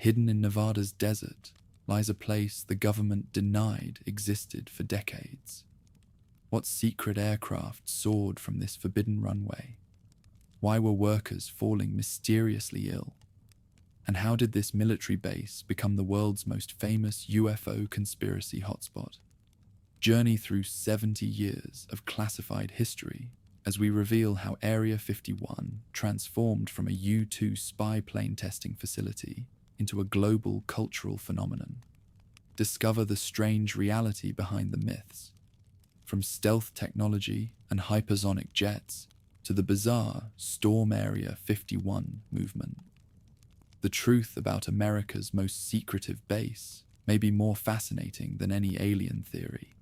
Hidden in Nevada's desert lies a place the government denied existed for decades. What secret aircraft soared from this forbidden runway? Why were workers falling mysteriously ill? And how did this military base become the world's most famous UFO conspiracy hotspot? Journey through 70 years of classified history as we reveal how Area 51 transformed from a U-2 spy plane testing facility into a global cultural phenomenon. Discover the strange reality behind the myths, from stealth technology and hypersonic jets to the bizarre Storm Area 51 movement. The truth about America's most secretive base may be more fascinating than any alien theory.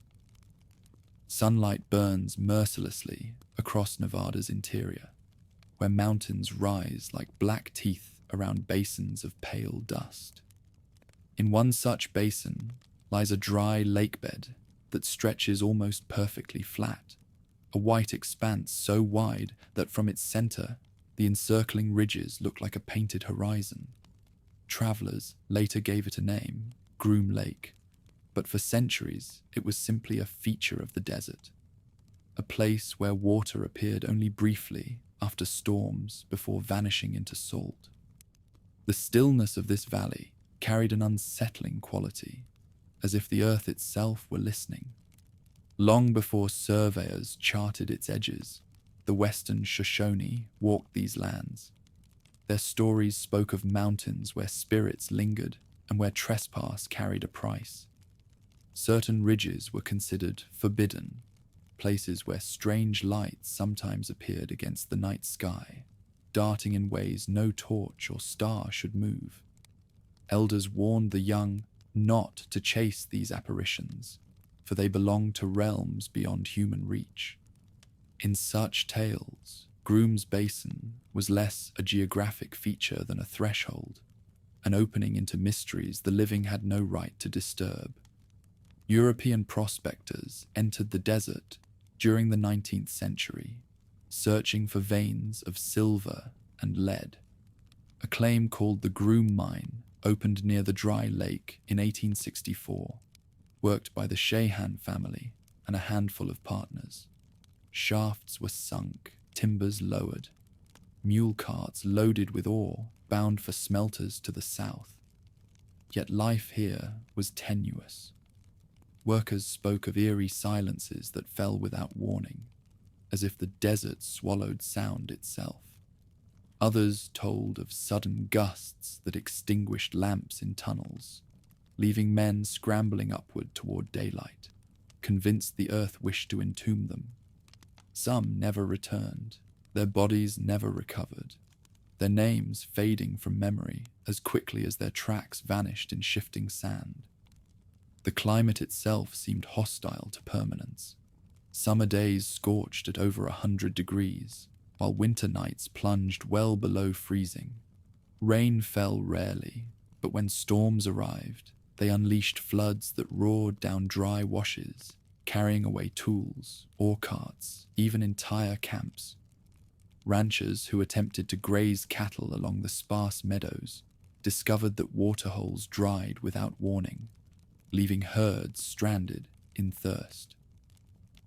Sunlight burns mercilessly across Nevada's interior, where mountains rise like black teeth around basins of pale dust. In one such basin lies a dry lakebed that stretches almost perfectly flat, a white expanse so wide that from its center, the encircling ridges look like a painted horizon. Travelers later gave it a name, Groom Lake, but for centuries it was simply a feature of the desert, a place where water appeared only briefly after storms before vanishing into salt. The stillness of this valley carried an unsettling quality, as if the earth itself were listening. Long before surveyors charted its edges, the Western Shoshone walked these lands. Their stories spoke of mountains where spirits lingered and where trespass carried a price. Certain ridges were considered forbidden, places where strange lights sometimes appeared against the night sky, darting in ways no torch or star should move. Elders warned the young not to chase these apparitions, for they belonged to realms beyond human reach. In such tales, Groom's Basin was less a geographic feature than a threshold, an opening into mysteries the living had no right to disturb. European prospectors entered the desert during the 19th century, searching for veins of silver and lead. A claim called the Groom Mine opened near the dry lake in 1864, worked by the Sheehan family and a handful of partners. Shafts were sunk, timbers lowered, mule carts loaded with ore bound for smelters to the south. Yet life here was tenuous. Workers spoke of eerie silences that fell without warning, as if the desert swallowed sound itself. Others told of sudden gusts that extinguished lamps in tunnels, leaving men scrambling upward toward daylight, convinced the earth wished to entomb them. Some never returned, their bodies never recovered, their names fading from memory as quickly as their tracks vanished in shifting sand. The climate itself seemed hostile to permanence. Summer days scorched at over 100 degrees, while winter nights plunged well below freezing. Rain fell rarely, but when storms arrived, they unleashed floods that roared down dry washes, carrying away tools, ore carts, even entire camps. Ranchers who attempted to graze cattle along the sparse meadows discovered that waterholes dried without warning, leaving herds stranded in thirst.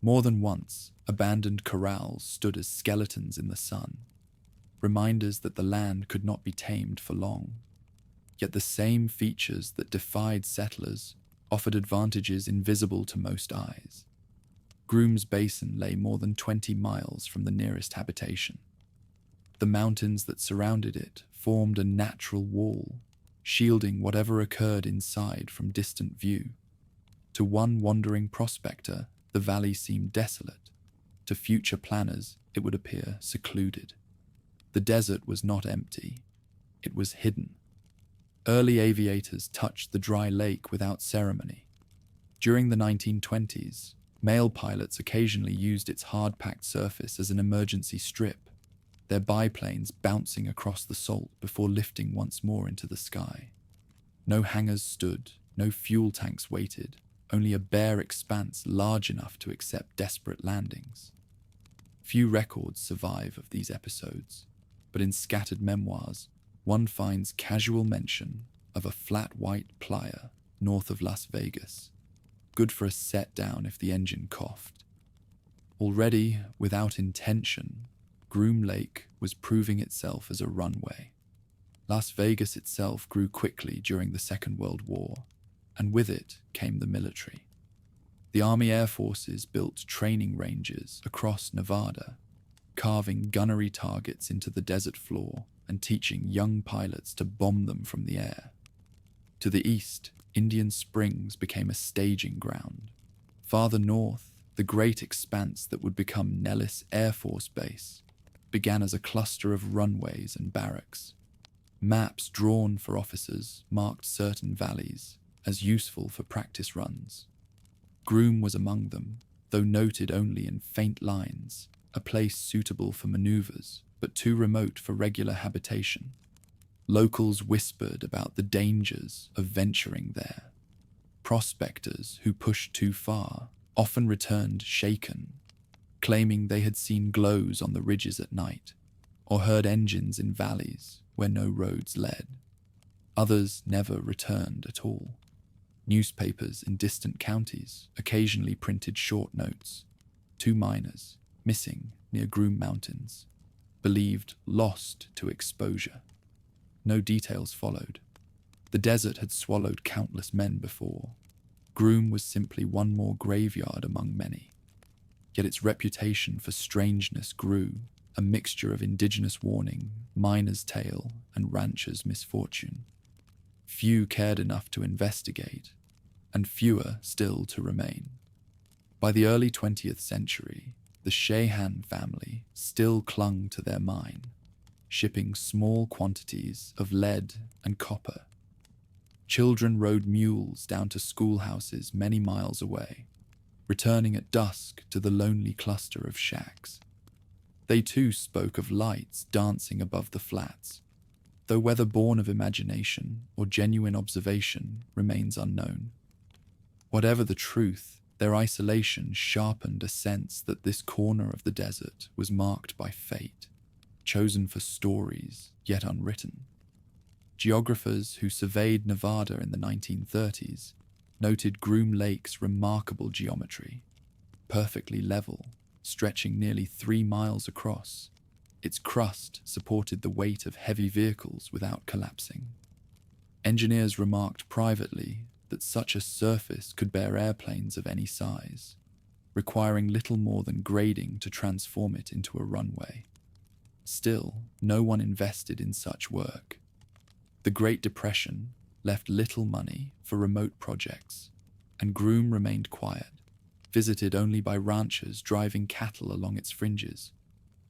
More than once, abandoned corrals stood as skeletons in the sun, reminders that the land could not be tamed for long. Yet the same features that defied settlers offered advantages invisible to most eyes. Groom's Basin lay more than 20 miles from the nearest habitation. The mountains that surrounded it formed a natural wall, shielding whatever occurred inside from distant view. To one wandering prospector, the valley seemed desolate. To future planners, it would appear secluded. The desert was not empty. It was hidden. Early aviators touched the dry lake without ceremony. During the 1920s, male pilots occasionally used its hard-packed surface as an emergency strip, their biplanes bouncing across the salt before lifting once more into the sky. No hangars stood, no fuel tanks waited, only a bare expanse large enough to accept desperate landings. Few records survive of these episodes, but in scattered memoirs, one finds casual mention of a flat white playa north of Las Vegas, good for a set down if the engine coughed. Already, without intention, Groom Lake was proving itself as a runway. Las Vegas itself grew quickly during the Second World War, and with it came the military. The Army Air Forces built training ranges across Nevada, carving gunnery targets into the desert floor and teaching young pilots to bomb them from the air. To the east, Indian Springs became a staging ground. Farther north, the great expanse that would become Nellis Air Force Base began as a cluster of runways and barracks. Maps drawn for officers marked certain valleys as useful for practice runs. Groom was among them, though noted only in faint lines, a place suitable for maneuvers, but too remote for regular habitation. Locals whispered about the dangers of venturing there. Prospectors who pushed too far often returned shaken, claiming they had seen glows on the ridges at night, or heard engines in valleys where no roads led. Others never returned at all. Newspapers in distant counties occasionally printed short notes. 2 miners, missing near Groom Mountains, believed lost to exposure. No details followed. The desert had swallowed countless men before. Groom was simply one more graveyard among many. Yet its reputation for strangeness grew, a mixture of indigenous warning, miner's tale, and rancher's misfortune. Few cared enough to investigate, and fewer still to remain. By the early 20th century, the Shehan family still clung to their mine, shipping small quantities of lead and copper. Children rode mules down to schoolhouses many miles away, returning at dusk to the lonely cluster of shacks. They too spoke of lights dancing above the flats, though whether born of imagination or genuine observation remains unknown. Whatever the truth, their isolation sharpened a sense that this corner of the desert was marked by fate, chosen for stories yet unwritten. Geographers who surveyed Nevada in the 1930s noted Groom Lake's remarkable geometry, perfectly level, stretching nearly 3 miles across. Its crust supported the weight of heavy vehicles without collapsing. Engineers remarked privately that such a surface could bear airplanes of any size, requiring little more than grading to transform it into a runway. Still, no one invested in such work. The Great Depression left little money for remote projects, and Groom remained quiet, visited only by ranchers driving cattle along its fringes,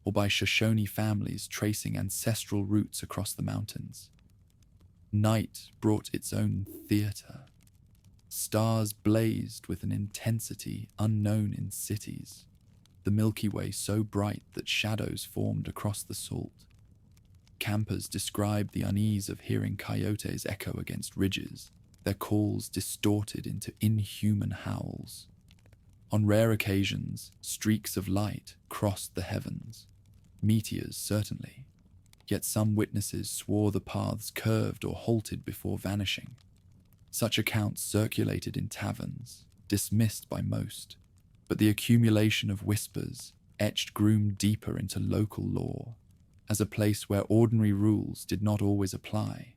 or by Shoshone families tracing ancestral routes across the mountains. Night brought its own theater. Stars blazed with an intensity unknown in cities, the Milky Way so bright that shadows formed across the salt. Campers described the unease of hearing coyotes echo against ridges, their calls distorted into inhuman howls. On rare occasions, streaks of light crossed the heavens, meteors certainly, yet some witnesses swore the paths curved or halted before vanishing. Such accounts circulated in taverns, dismissed by most, but the accumulation of whispers etched Groom deeper into local lore, as a place where ordinary rules did not always apply.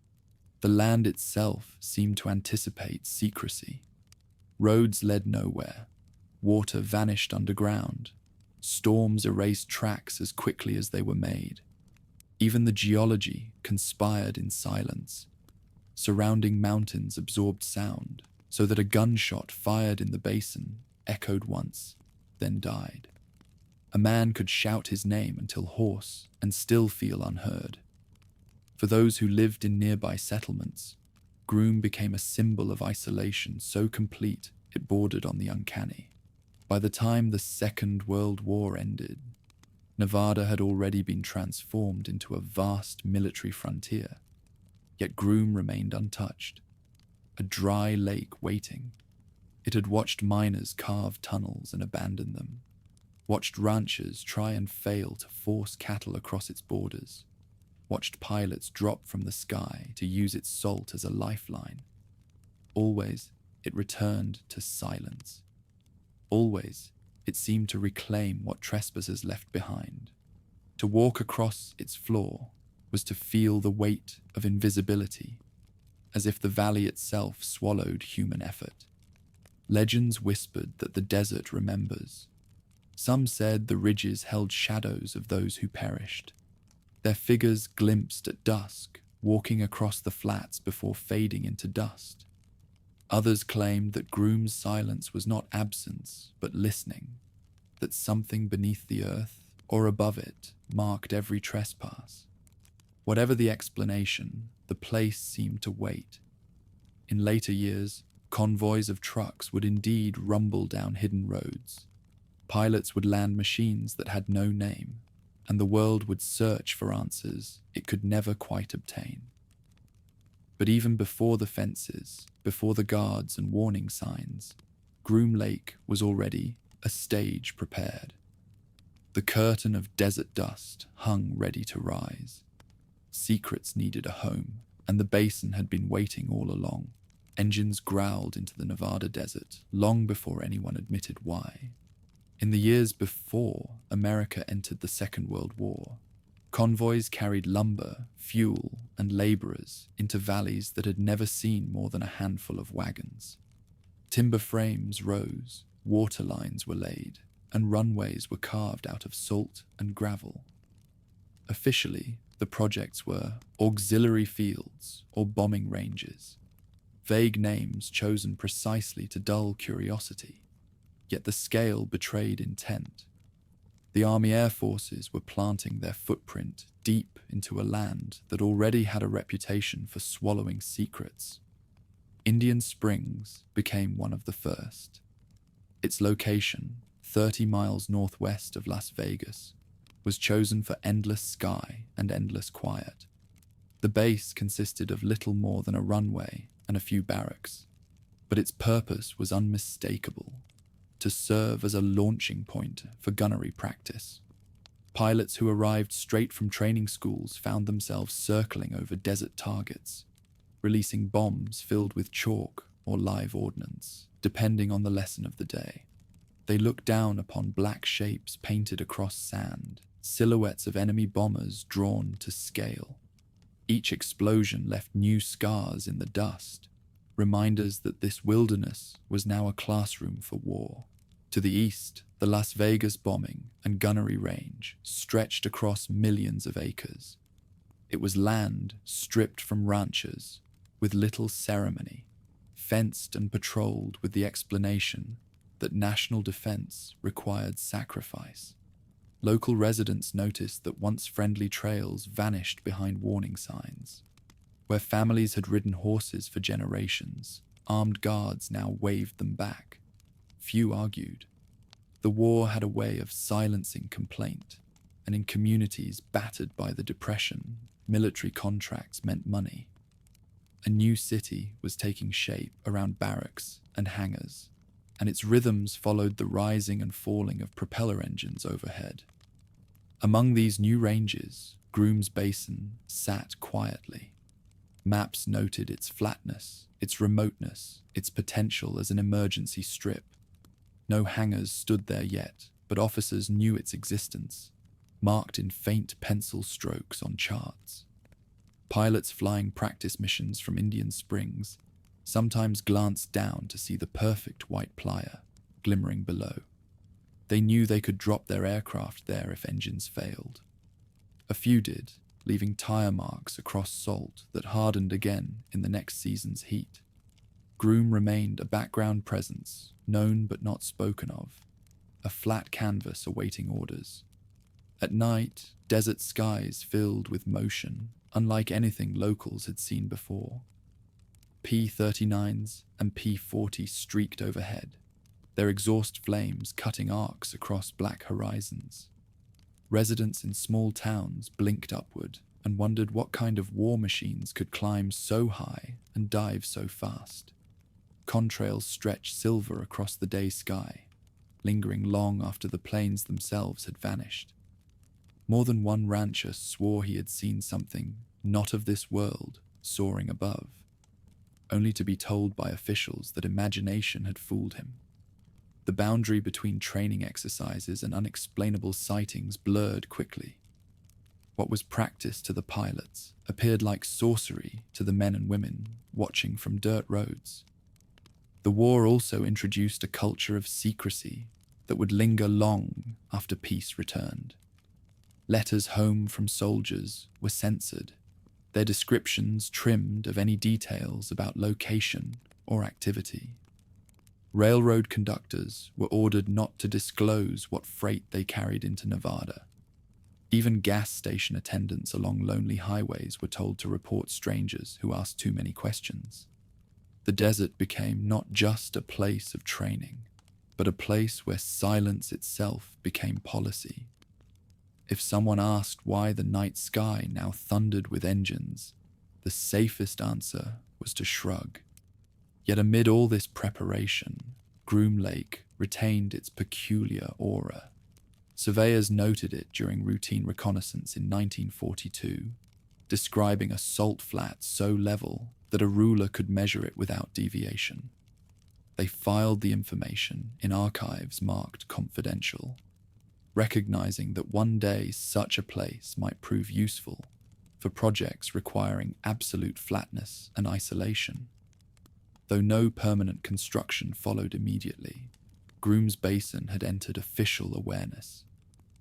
The land itself seemed to anticipate secrecy. Roads led nowhere. Water vanished underground. Storms erased tracks as quickly as they were made. Even the geology conspired in silence. Surrounding mountains absorbed sound, so that a gunshot fired in the basin echoed once, then died. A man could shout his name until hoarse and still feel unheard. For those who lived in nearby settlements, Groom became a symbol of isolation so complete it bordered on the uncanny. By the time the Second World War ended, Nevada had already been transformed into a vast military frontier, yet Groom remained untouched, a dry lake waiting. It had watched miners carve tunnels and abandon them, watched ranchers try and fail to force cattle across its borders, watched pilots drop from the sky to use its salt as a lifeline. Always, it returned to silence. Always, it seemed to reclaim what trespassers left behind. To walk across its floor was to feel the weight of invisibility, as if the valley itself swallowed human effort. Legends whispered that the desert remembers. Some said the ridges held shadows of those who perished, their figures glimpsed at dusk, walking across the flats before fading into dust. Others claimed that Groom's silence was not absence, but listening, that something beneath the earth or above it marked every trespass. Whatever the explanation, the place seemed to wait. In later years, convoys of trucks would indeed rumble down hidden roads. Pilots would land machines that had no name, and the world would search for answers it could never quite obtain. But even before the fences, before the guards and warning signs, Groom Lake was already a stage prepared. The curtain of desert dust hung ready to rise. Secrets needed a home, and the basin had been waiting all along. Engines growled into the Nevada desert long before anyone admitted why. In the years before America entered the Second World War, convoys carried lumber, fuel, and laborers into valleys that had never seen more than a handful of wagons. Timber frames rose, water lines were laid, and runways were carved out of salt and gravel. Officially, the projects were auxiliary fields or bombing ranges, vague names chosen precisely to dull curiosity, yet the scale betrayed intent. The Army Air Forces were planting their footprint deep into a land that already had a reputation for swallowing secrets. Indian Springs became one of the first. Its location, 30 miles northwest of Las Vegas, was chosen for endless sky and endless quiet. The base consisted of little more than a runway and a few barracks, but its purpose was unmistakable: to serve as a launching point for gunnery practice. Pilots who arrived straight from training schools found themselves circling over desert targets, releasing bombs filled with chalk or live ordnance, depending on the lesson of the day. They looked down upon black shapes painted across sand, silhouettes of enemy bombers drawn to scale. Each explosion left new scars in the dust, reminders that this wilderness was now a classroom for war. To the east, the Las Vegas bombing and gunnery range stretched across millions of acres. It was land stripped from ranchers, with little ceremony, fenced and patrolled with the explanation that national defense required sacrifice. Local residents noticed that once friendly trails vanished behind warning signs. Where families had ridden horses for generations, armed guards now waved them back. Few argued. The war had a way of silencing complaint, and in communities battered by the Depression, military contracts meant money. A new city was taking shape around barracks and hangars, and its rhythms followed the rising and falling of propeller engines overhead. Among these new ranges, Groom's Basin sat quietly. Maps noted its flatness, its remoteness, its potential as an emergency strip. No hangars stood there yet, but officers knew its existence, marked in faint pencil strokes on charts. Pilots flying practice missions from Indian Springs sometimes glanced down to see the perfect white playa glimmering below. They knew they could drop their aircraft there if engines failed. A few did, leaving tire marks across salt that hardened again in the next season's heat. Groom remained a background presence, known but not spoken of, a flat canvas awaiting orders. At night, desert skies filled with motion, unlike anything locals had seen before. P-39s and P-40 streaked overhead, their exhaust flames cutting arcs across black horizons. Residents in small towns blinked upward and wondered what kind of war machines could climb so high and dive so fast. Contrails stretched silver across the day sky, lingering long after the planes themselves had vanished. More than one rancher swore he had seen something not of this world soaring above, only to be told by officials that imagination had fooled him. The boundary between training exercises and unexplainable sightings blurred quickly. What was practice to the pilots appeared like sorcery to the men and women watching from dirt roads. The war also introduced a culture of secrecy that would linger long after peace returned. Letters home from soldiers were censored, their descriptions trimmed of any details about location or activity. Railroad conductors were ordered not to disclose what freight they carried into Nevada. Even gas station attendants along lonely highways were told to report strangers who asked too many questions. The desert became not just a place of training, but a place where silence itself became policy. If someone asked why the night sky now thundered with engines, the safest answer was to shrug. Yet amid all this preparation, Groom Lake retained its peculiar aura. Surveyors noted it during routine reconnaissance in 1942, describing a salt flat so level that a ruler could measure it without deviation. They filed the information in archives marked confidential, recognizing that one day such a place might prove useful for projects requiring absolute flatness and isolation. Though no permanent construction followed immediately, Groom's Basin had entered official awareness.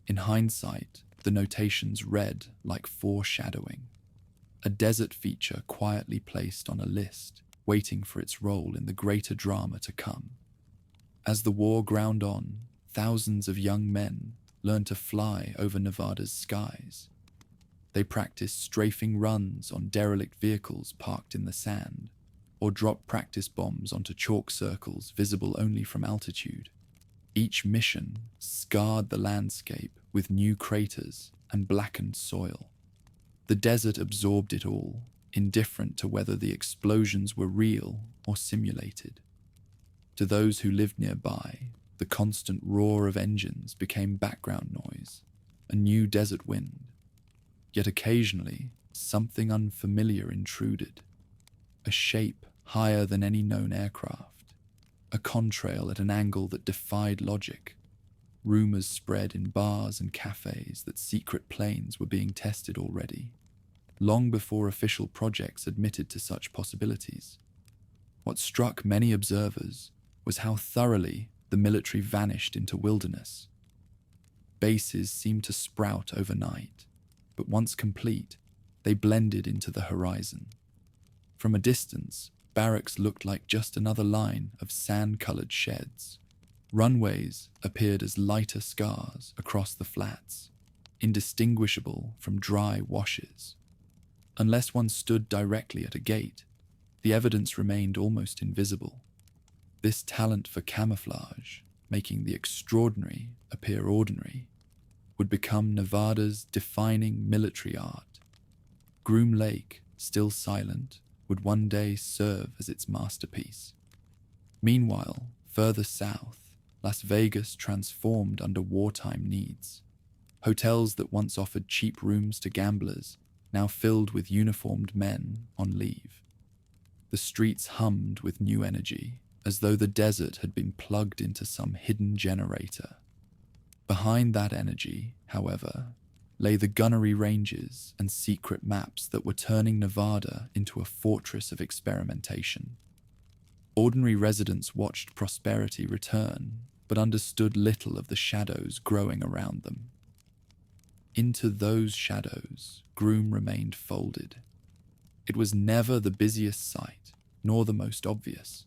In hindsight, the notations read like foreshadowing, a desert feature quietly placed on a list, waiting for its role in the greater drama to come. As the war ground on, thousands of young men learned to fly over Nevada's skies. They practiced strafing runs on derelict vehicles parked in the sand, or dropped practice bombs onto chalk circles visible only from altitude. Each mission scarred the landscape with new craters and blackened soil. The desert absorbed it all, indifferent to whether the explosions were real or simulated. To those who lived nearby, the constant roar of engines became background noise, a new desert wind. Yet occasionally, something unfamiliar intruded, a shape higher than any known aircraft, a contrail at an angle that defied logic. Rumors spread in bars and cafes that secret planes were being tested already, long before official projects admitted to such possibilities. What struck many observers was how thoroughly the military vanished into wilderness. Bases seemed to sprout overnight, but once complete, they blended into the horizon. From a distance, barracks looked like just another line of sand-colored sheds. Runways appeared as lighter scars across the flats, indistinguishable from dry washes. Unless one stood directly at a gate, the evidence remained almost invisible. This talent for camouflage, making the extraordinary appear ordinary, would become Nevada's defining military art. Groom Lake, still silent, would one day serve as its masterpiece. Meanwhile, further south, Las Vegas transformed under wartime needs. Hotels that once offered cheap rooms to gamblers now filled with uniformed men on leave. The streets hummed with new energy, as though the desert had been plugged into some hidden generator. Behind that energy, however, lay the gunnery ranges and secret maps that were turning Nevada into a fortress of experimentation. Ordinary residents watched prosperity return, but understood little of the shadows growing around them. Into those shadows, Groom remained folded. It was never the busiest sight, nor the most obvious,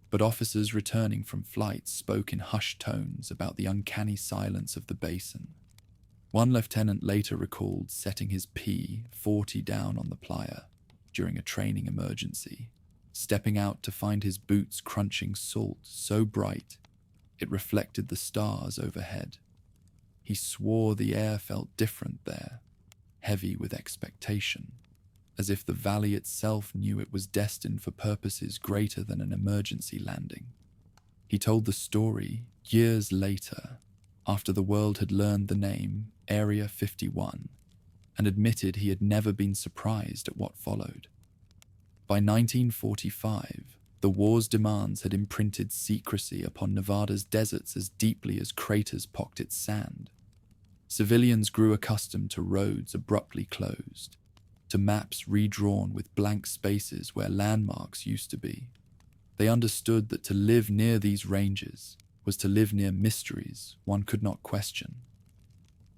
but officers returning from flights spoke in hushed tones about the uncanny silence of the basin. One lieutenant later recalled setting his P-40 down on the plier during a training emergency, stepping out to find his boots crunching salt so bright it reflected the stars overhead. He swore the air felt different there, heavy with expectation, as if the valley itself knew it was destined for purposes greater than an emergency landing. He told the story years later, after the world had learned the name Area 51 and admitted he had never been surprised at what followed. By 1945, the war's demands had imprinted secrecy upon Nevada's deserts as deeply as craters pocked its sand. Civilians grew accustomed to roads abruptly closed, to maps redrawn with blank spaces where landmarks used to be. They understood that to live near these ranges was to live near mysteries one could not question.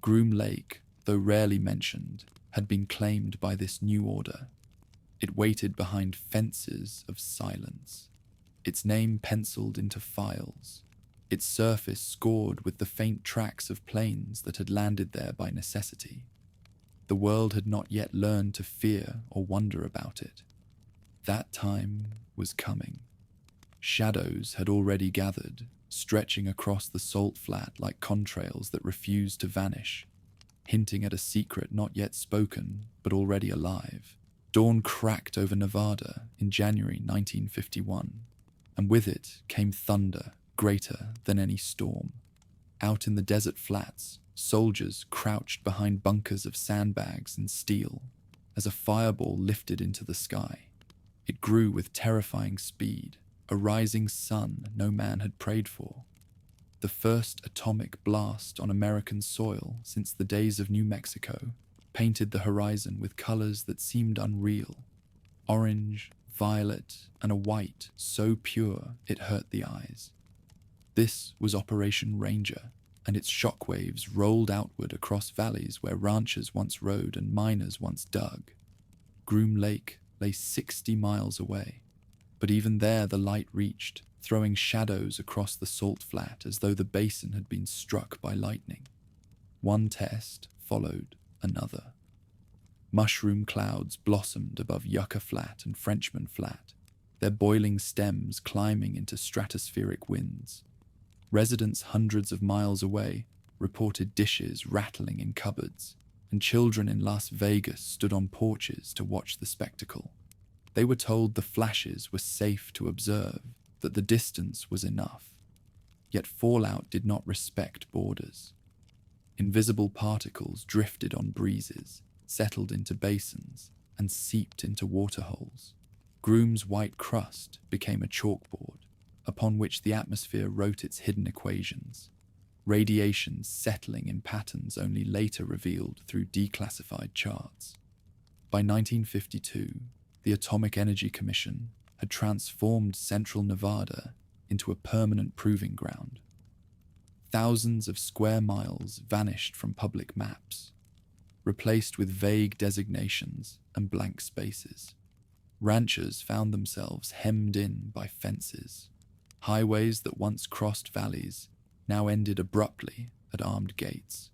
Groom Lake, though rarely mentioned, had been claimed by this new order. It waited behind fences of silence, its name penciled into files, its surface scored with the faint tracks of planes that had landed there by necessity. The world had not yet learned to fear or wonder about it. That time was coming. Shadows had already gathered, stretching across the salt flat like contrails that refused to vanish, hinting at a secret not yet spoken but already alive. Dawn cracked over Nevada in January 1951, and with it came thunder greater than any storm. Out in the desert flats, soldiers crouched behind bunkers of sandbags and steel as a fireball lifted into the sky. It grew with terrifying speed, a rising sun no man had prayed for. The first atomic blast on American soil since the days of New Mexico painted the horizon with colors that seemed unreal. Orange, violet, and a white so pure it hurt the eyes. This was Operation Ranger, and its shockwaves rolled outward across valleys where ranchers once rode and miners once dug. Groom Lake lay 60 miles away, but even there the light reached, throwing shadows across the salt flat as though the basin had been struck by lightning. One test followed another. Mushroom clouds blossomed above Yucca Flat and Frenchman Flat, their boiling stems climbing into stratospheric winds. Residents hundreds of miles away reported dishes rattling in cupboards, and children in Las Vegas stood on porches to watch the spectacle. They were told the flashes were safe to observe, that the distance was enough. Yet fallout did not respect borders. Invisible particles drifted on breezes, settled into basins, and seeped into waterholes. Groom's white crust became a chalkboard, upon which the atmosphere wrote its hidden equations, radiations settling in patterns only later revealed through declassified charts. By 1952, the Atomic Energy Commission had transformed central Nevada into a permanent proving ground. Thousands of square miles vanished from public maps, replaced with vague designations and blank spaces. Ranchers found themselves hemmed in by fences. Highways that once crossed valleys now ended abruptly at armed gates.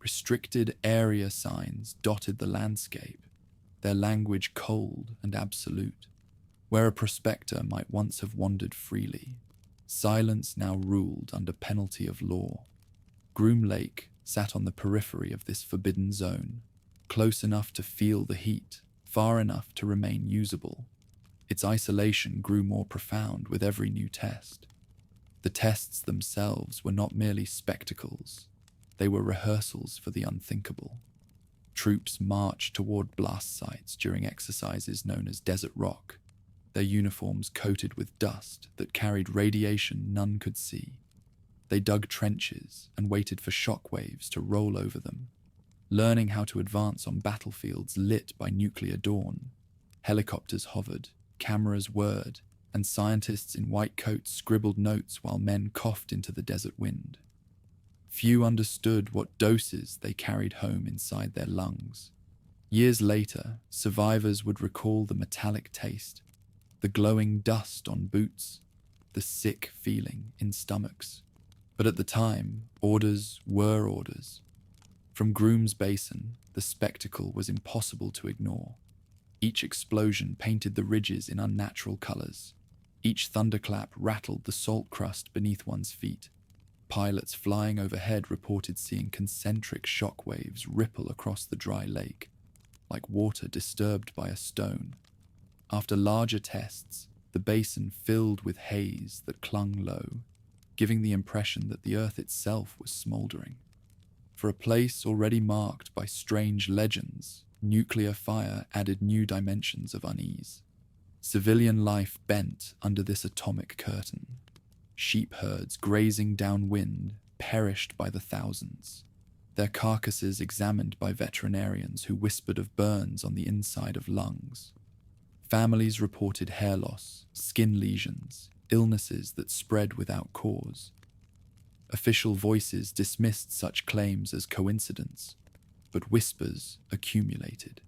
Restricted area signs dotted the landscape, their language cold and absolute. Where a prospector might once have wandered freely, silence now ruled under penalty of law. Groom Lake sat on the periphery of this forbidden zone, close enough to feel the heat, far enough to remain usable. Its isolation grew more profound with every new test. The tests themselves were not merely spectacles, they were rehearsals for the unthinkable. Troops marched toward blast sites during exercises known as Desert Rock, their uniforms coated with dust that carried radiation none could see. They dug trenches and waited for shock waves to roll over them, learning how to advance on battlefields lit by nuclear dawn. Helicopters hovered, cameras whirred, and scientists in white coats scribbled notes while men coughed into the desert wind. Few understood what doses they carried home inside their lungs. Years later, survivors would recall the metallic taste, the glowing dust on boots, the sick feeling in stomachs. But at the time, orders were orders. From Groom's Basin, the spectacle was impossible to ignore. Each explosion painted the ridges in unnatural colors. Each thunderclap rattled the salt crust beneath one's feet. Pilots flying overhead reported seeing concentric shock waves ripple across the dry lake, like water disturbed by a stone. After larger tests, the basin filled with haze that clung low, giving the impression that the Earth itself was smoldering. For a place already marked by strange legends, nuclear fire added new dimensions of unease. Civilian life bent under this atomic curtain. Sheep herds grazing downwind perished by the thousands, their carcasses examined by veterinarians who whispered of burns on the inside of lungs. Families reported hair loss, skin lesions, illnesses that spread without cause. Official voices dismissed such claims as coincidence, but whispers accumulated.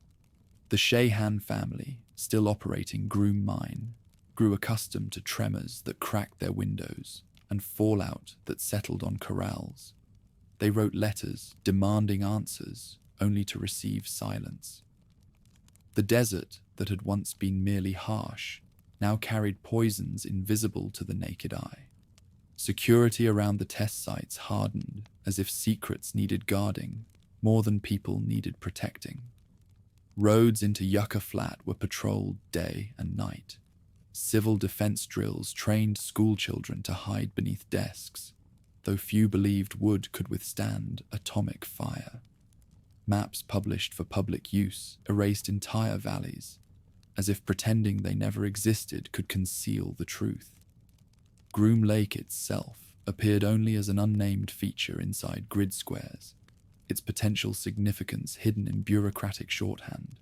The Shehan family, still operating Groom mine, grew accustomed to tremors that cracked their windows and fallout that settled on corrals. They wrote letters demanding answers, only to receive silence. The desert that had once been merely harsh now carried poisons invisible to the naked eye. Security around the test sites hardened as if secrets needed guarding more than people needed protecting. Roads into Yucca Flat were patrolled day and night. Civil defense drills trained schoolchildren to hide beneath desks, though few believed wood could withstand atomic fire. Maps published for public use erased entire valleys, as if pretending they never existed could conceal the truth. Groom Lake itself appeared only as an unnamed feature inside grid squares, its potential significance hidden in bureaucratic shorthand.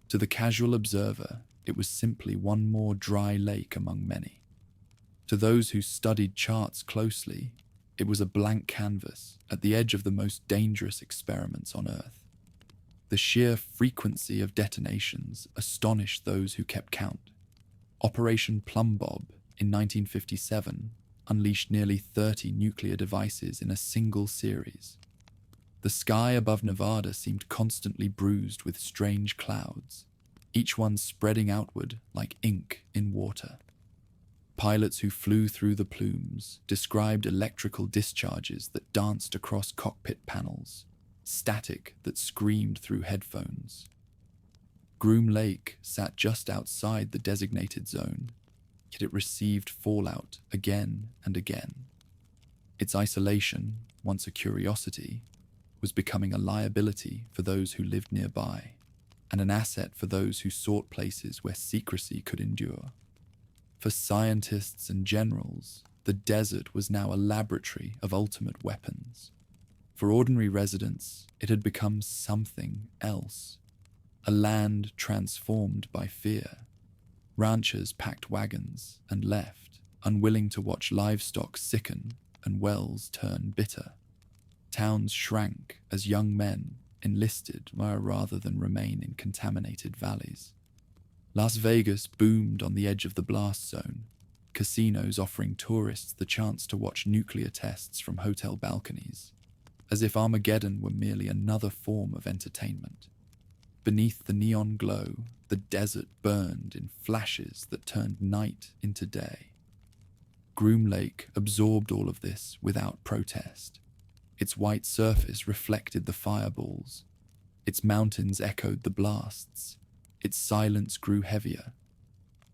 To the casual observer, it was simply one more dry lake among many. To those who studied charts closely, it was a blank canvas at the edge of the most dangerous experiments on Earth. The sheer frequency of detonations astonished those who kept count. Operation Plumbob in 1957 unleashed nearly 30 nuclear devices in a single series. The sky above Nevada seemed constantly bruised with strange clouds, each one spreading outward like ink in water. Pilots who flew through the plumes described electrical discharges that danced across cockpit panels, static that screamed through headphones. Groom Lake sat just outside the designated zone, yet it received fallout again and again. Its isolation, once a curiosity, was becoming a liability for those who lived nearby, and an asset for those who sought places where secrecy could endure. For scientists and generals, the desert was now a laboratory of ultimate weapons. For ordinary residents, it had become something else, a land transformed by fear. Ranchers packed wagons and left, unwilling to watch livestock sicken and wells turn bitter. Towns shrank as young men enlisted rather than remain in contaminated valleys. Las Vegas boomed on the edge of the blast zone, casinos offering tourists the chance to watch nuclear tests from hotel balconies, as if Armageddon were merely another form of entertainment. Beneath the neon glow, the desert burned in flashes that turned night into day. Groom Lake absorbed all of this without protest. Its white surface reflected the fireballs. Its mountains echoed the blasts. Its silence grew heavier.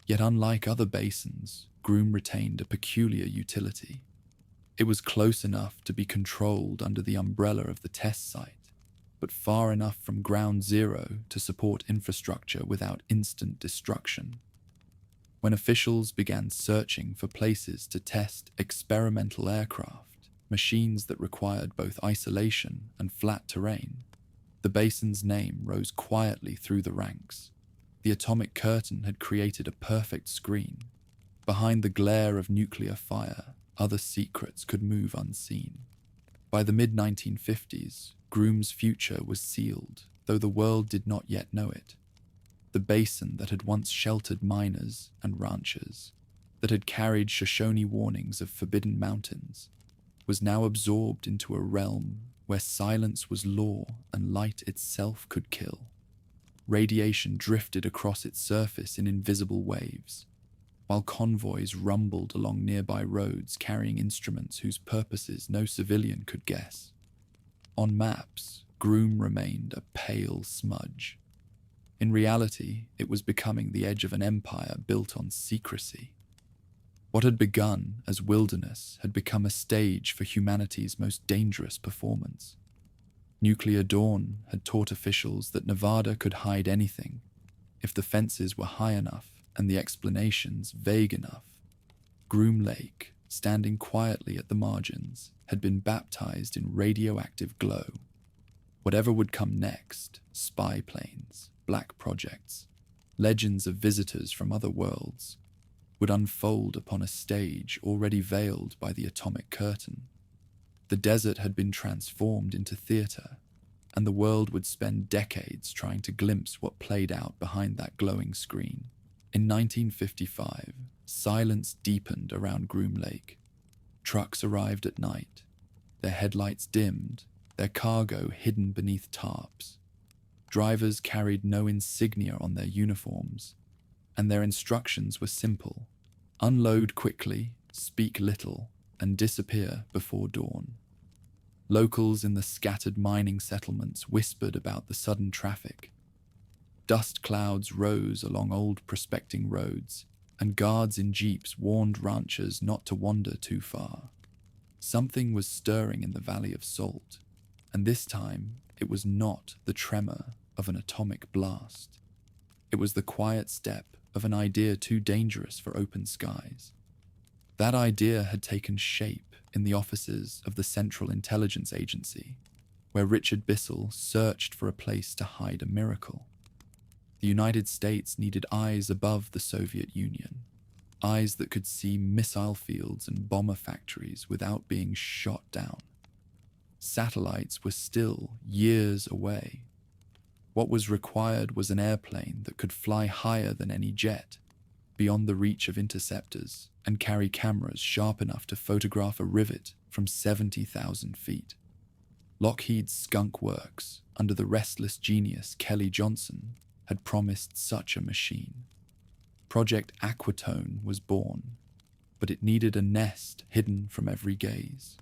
Yet unlike other basins, Groom retained a peculiar utility. It was close enough to be controlled under the umbrella of the test site, but far enough from ground zero to support infrastructure without instant destruction. When officials began searching for places to test experimental aircraft, machines that required both isolation and flat terrain, the basin's name rose quietly through the ranks. The atomic curtain had created a perfect screen. Behind the glare of nuclear fire, other secrets could move unseen. By the mid-1950s, Groom's future was sealed, though the world did not yet know it. The basin that had once sheltered miners and ranchers, that had carried Shoshone warnings of forbidden mountains, was now absorbed into a realm where silence was law and light itself could kill. Radiation drifted across its surface in invisible waves, while convoys rumbled along nearby roads carrying instruments whose purposes no civilian could guess. On maps, Groom remained a pale smudge. In reality, it was becoming the edge of an empire built on secrecy. What had begun as wilderness had become a stage for humanity's most dangerous performance. Nuclear dawn had taught officials that Nevada could hide anything if the fences were high enough and the explanations vague enough. Groom Lake, standing quietly at the margins, had been baptized in radioactive glow. Whatever would come next, spy planes, black projects, legends of visitors from other worlds, would unfold upon a stage already veiled by the atomic curtain. The desert had been transformed into theater, and the world would spend decades trying to glimpse what played out behind that glowing screen. In 1955, silence deepened around Groom Lake. Trucks arrived at night, their headlights dimmed, their cargo hidden beneath tarps. Drivers carried no insignia on their uniforms, and their instructions were simple: unload quickly, speak little, and disappear before dawn. Locals in the scattered mining settlements whispered about the sudden traffic. Dust clouds rose along old prospecting roads, and guards in jeeps warned ranchers not to wander too far. Something was stirring in the Valley of Salt, and this time it was not the tremor of an atomic blast. It was the quiet step of an idea too dangerous for open skies. That idea had taken shape in the offices of the Central Intelligence Agency, where Richard Bissell searched for a place to hide a miracle. The United States needed eyes above the Soviet Union, eyes that could see missile fields and bomber factories without being shot down. Satellites were still years away. What was required was an airplane that could fly higher than any jet, beyond the reach of interceptors, and carry cameras sharp enough to photograph a rivet from 70,000 feet. Lockheed's Skunk Works, under the restless genius Kelly Johnson, had promised such a machine. Project Aquatone was born, but it needed a nest hidden from every gaze.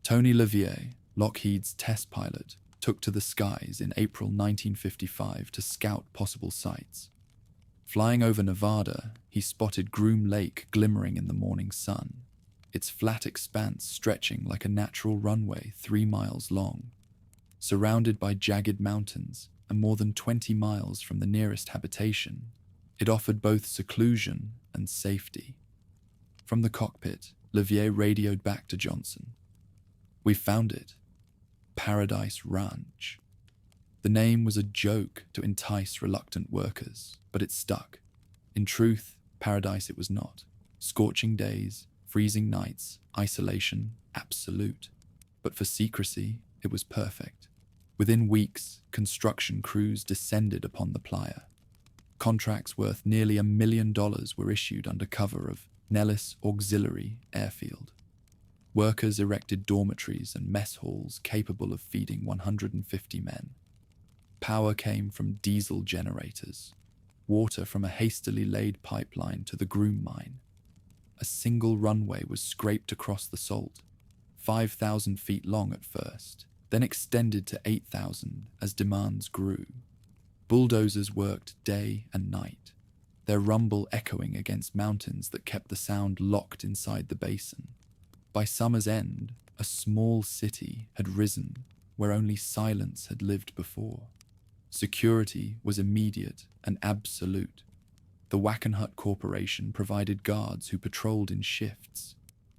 Tony LaVie, Lockheed's test pilot, took to the skies in April 1955 to scout possible sites. Flying over Nevada, he spotted Groom Lake glimmering in the morning sun, its flat expanse stretching like a natural runway 3 miles long. Surrounded by jagged mountains and more than 20 miles from the nearest habitation, it offered both seclusion and safety. From the cockpit, LaVie radioed back to Johnson. "We found it. Paradise Ranch." The name was a joke to entice reluctant workers, but it stuck. In truth, paradise it was not. Scorching days, freezing nights, isolation, absolute. But for secrecy, it was perfect. Within weeks, construction crews descended upon the playa. Contracts worth nearly $1 million were issued under cover of Nellis Auxiliary Airfield. Workers erected dormitories and mess halls capable of feeding 150 men. Power came from diesel generators, water from a hastily laid pipeline to the Groom mine. A single runway was scraped across the Salt, 5,000 feet long at first, then extended to 8,000 as demands grew. Bulldozers worked day and night, their rumble echoing against mountains that kept the sound locked inside the basin. By summer's end, a small city had risen where only silence had lived before. Security was immediate and absolute. The Wackenhut Corporation provided guards who patrolled in shifts.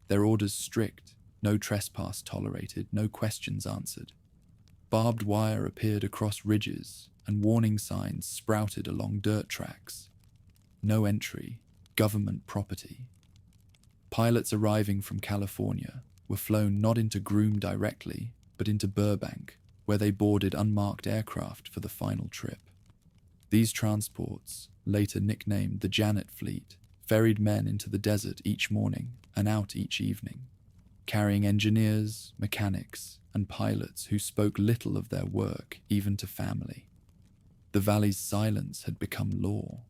Their orders strict, no trespass tolerated, no questions answered. Barbed wire appeared across ridges, and warning signs sprouted along dirt tracks. No entry, government property. Pilots arriving from California were flown not into Groom directly, but into Burbank, where they boarded unmarked aircraft for the final trip. These transports, later nicknamed the Janet Fleet, ferried men into the desert each morning and out each evening, carrying engineers, mechanics, and pilots who spoke little of their work even to family. The valley's silence had become law.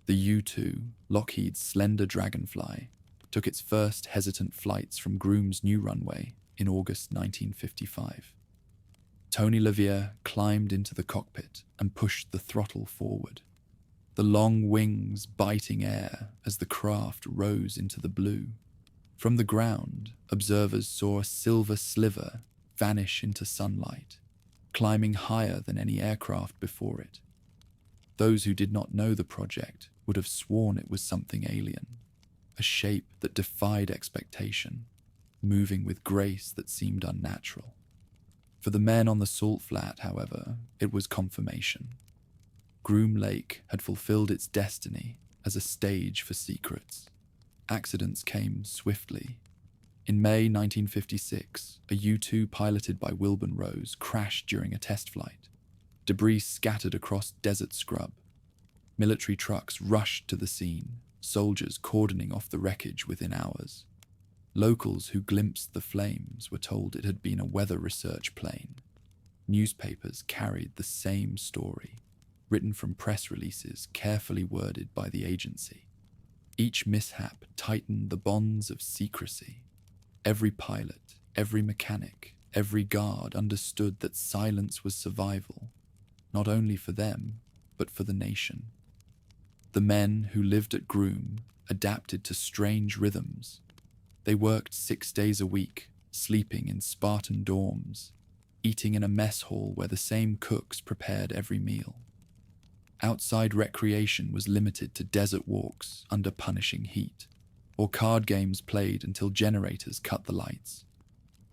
The U-2, Lockheed's slender Dragonfly, took its first hesitant flights from Groom's new runway in August 1955. Tony LaVie climbed into the cockpit and pushed the throttle forward. the long wings biting air as the craft rose into the blue. From the ground, observers saw a silver sliver vanish into sunlight, climbing higher than any aircraft before it. Those who did not know the project would have sworn it was something alien, a shape that defied expectation, moving with grace that seemed unnatural. For the men on the salt flat, however, it was confirmation. Groom Lake had fulfilled its destiny as a stage for secrets. Accidents came swiftly. In May 1956, a U-2 piloted by Wilbur Rose crashed during a test flight. Debris scattered across desert scrub. Military trucks rushed to the scene, soldiers cordoning off the wreckage within hours. Locals who glimpsed the flames were told it had been a weather research plane. Newspapers carried the same story, written from press releases carefully worded by the agency. Each mishap tightened the bonds of secrecy. Every pilot, every mechanic, every guard understood that silence was survival, not only for them, but for the nation. The men who lived at Groom adapted to strange rhythms. They worked 6 days a week, sleeping in Spartan dorms, eating in a mess hall where the same cooks prepared every meal. Outside recreation was limited to desert walks under punishing heat, or card games played until generators cut the lights.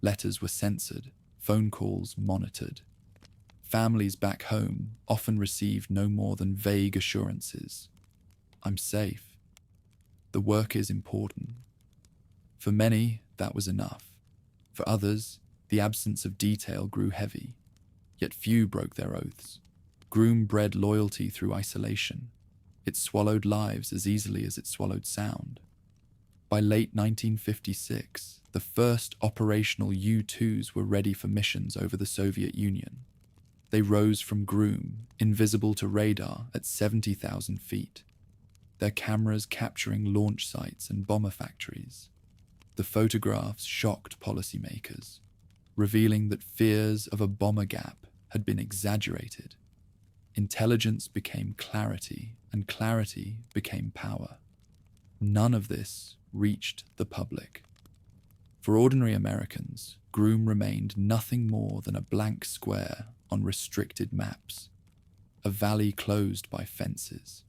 Letters were censored, phone calls monitored. Families back home often received no more than vague assurances. I'm safe. The work is important. For many, that was enough. For others, the absence of detail grew heavy. Yet few broke their oaths. Groom bred loyalty through isolation. It swallowed lives as easily as it swallowed sound. By late 1956, the first operational U-2s were ready for missions over the Soviet Union. They rose from Groom, invisible to radar at 70,000 feet, their cameras capturing launch sites and bomber factories. The photographs shocked policymakers, revealing that fears of a bomber gap had been exaggerated. Intelligence became clarity, and clarity became power. None of this reached the public. For ordinary Americans, Groom remained nothing more than a blank square on restricted maps, a valley closed by fences.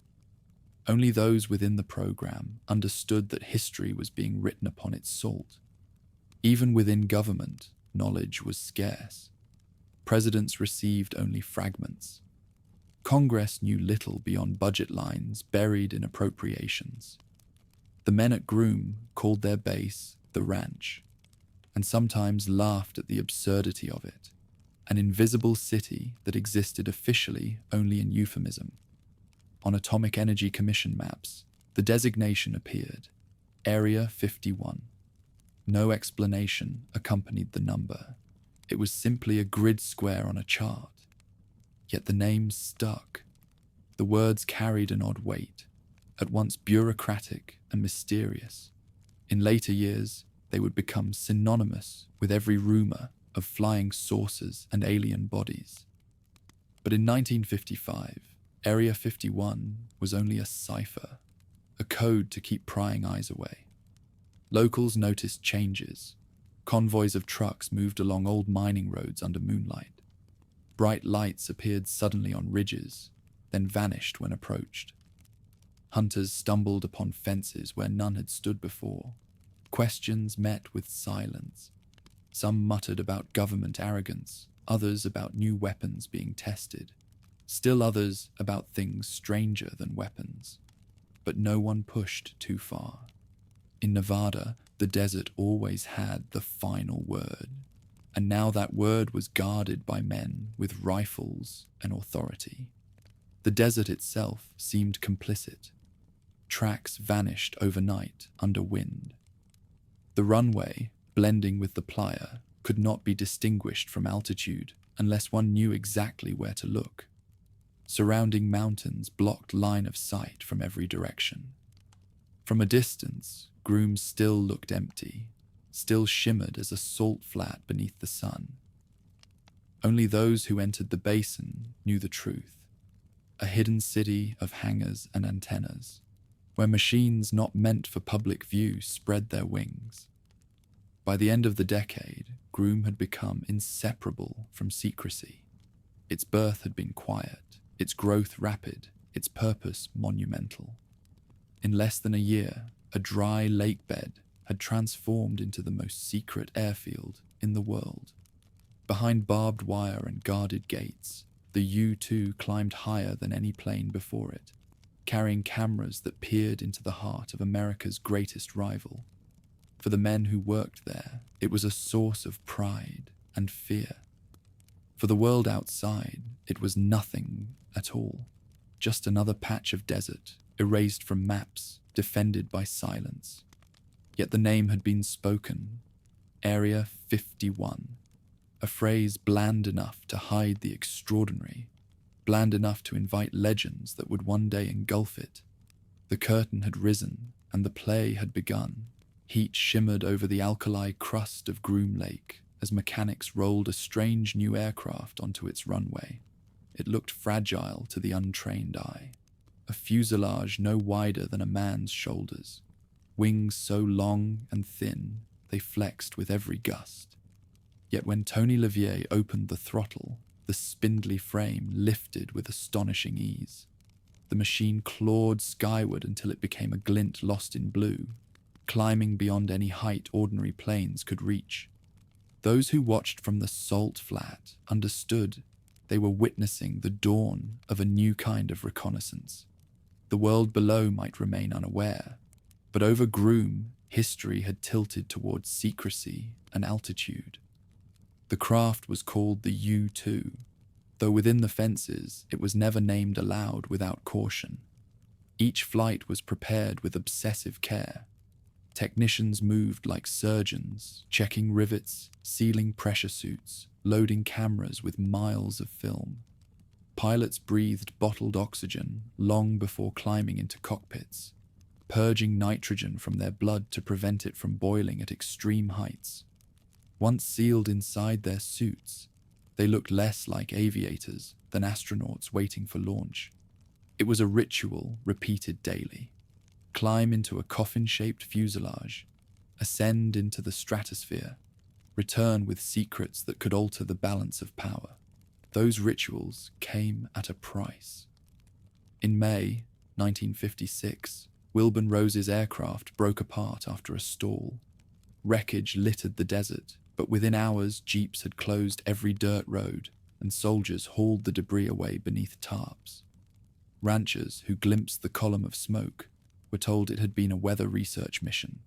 Only those within the program understood that history was being written upon its salt. Even within government, knowledge was scarce. Presidents received only fragments. Congress knew little beyond budget lines buried in appropriations. The men at Groom called their base the ranch, and sometimes laughed at the absurdity of it, an invisible city that existed officially only in euphemism. On Atomic Energy Commission maps, the designation appeared, Area 51. No explanation accompanied the number. It was simply a grid square on a chart. Yet the name stuck. The words carried an odd weight, at once bureaucratic and mysterious. In later years, they would become synonymous with every rumor of flying saucers and alien bodies. But in 1955, Area 51 was only a cipher, a code to keep prying eyes away. Locals noticed changes. Convoys of trucks moved along old mining roads under moonlight. Bright lights appeared suddenly on ridges, then vanished when approached. Hunters stumbled upon fences where none had stood before. Questions met with silence. Some muttered about government arrogance, others about new weapons being tested, still others about things stranger than weapons. But no one pushed too far. In Nevada, the desert always had the final word, and now that word was guarded by men with rifles and authority. The desert itself seemed complicit. Tracks vanished overnight under wind. The runway, blending with the playa, could not be distinguished from altitude unless one knew exactly where to look. Surrounding mountains blocked line of sight from every direction. From a distance, Groom still looked empty, still shimmered as a salt flat beneath the sun. Only those who entered the basin knew the truth. a hidden city of hangars and antennas, where machines not meant for public view spread their wings. By the end of the decade, Groom had become inseparable from secrecy. Its birth had been quiet, its growth rapid, its purpose monumental. In less than a year, a dry lake bed had transformed into the most secret airfield in the world. Behind barbed wire and guarded gates, the U-2 climbed higher than any plane before it, carrying cameras that peered into the heart of America's greatest rival. For the men who worked there, it was a source of pride and fear. For the world outside, it was nothing at all, just another patch of desert, erased from maps, defended by silence. Yet the name had been spoken, Area 51, a phrase bland enough to hide the extraordinary, bland enough to invite legends that would one day engulf it. The curtain had risen, and the play had begun. Heat shimmered over the alkali crust of Groom Lake as mechanics rolled a strange new aircraft onto its runway. It looked fragile to the untrained eye, a fuselage no wider than a man's shoulders, wings so long and thin they flexed with every gust. Yet when Tony Levier opened the throttle, the spindly frame lifted with astonishing ease. The machine clawed skyward until it became a glint lost in blue, climbing beyond any height ordinary planes could reach. Those who watched from the salt flat understood they were witnessing the dawn of a new kind of reconnaissance. The world below might remain unaware, but over Groom, history had tilted towards secrecy and altitude. The craft was called the U-2, though within the fences it was never named aloud without caution. Each flight was prepared with obsessive care. Technicians moved like surgeons, checking rivets, sealing pressure suits, loading cameras with miles of film. Pilots breathed bottled oxygen long before climbing into cockpits, purging nitrogen from their blood to prevent it from boiling at extreme heights. Once sealed inside their suits, they looked less like aviators than astronauts waiting for launch. It was a ritual repeated daily. Climb into a coffin-shaped fuselage, ascend into the stratosphere, return with secrets that could alter the balance of power. Those rituals came at a price. In May 1956, Wilbur Rose's aircraft broke apart after a stall. Wreckage littered the desert, but within hours jeeps had closed every dirt road and soldiers hauled the debris away beneath tarps. Ranchers who glimpsed the column of smoke were told it had been a weather research mission.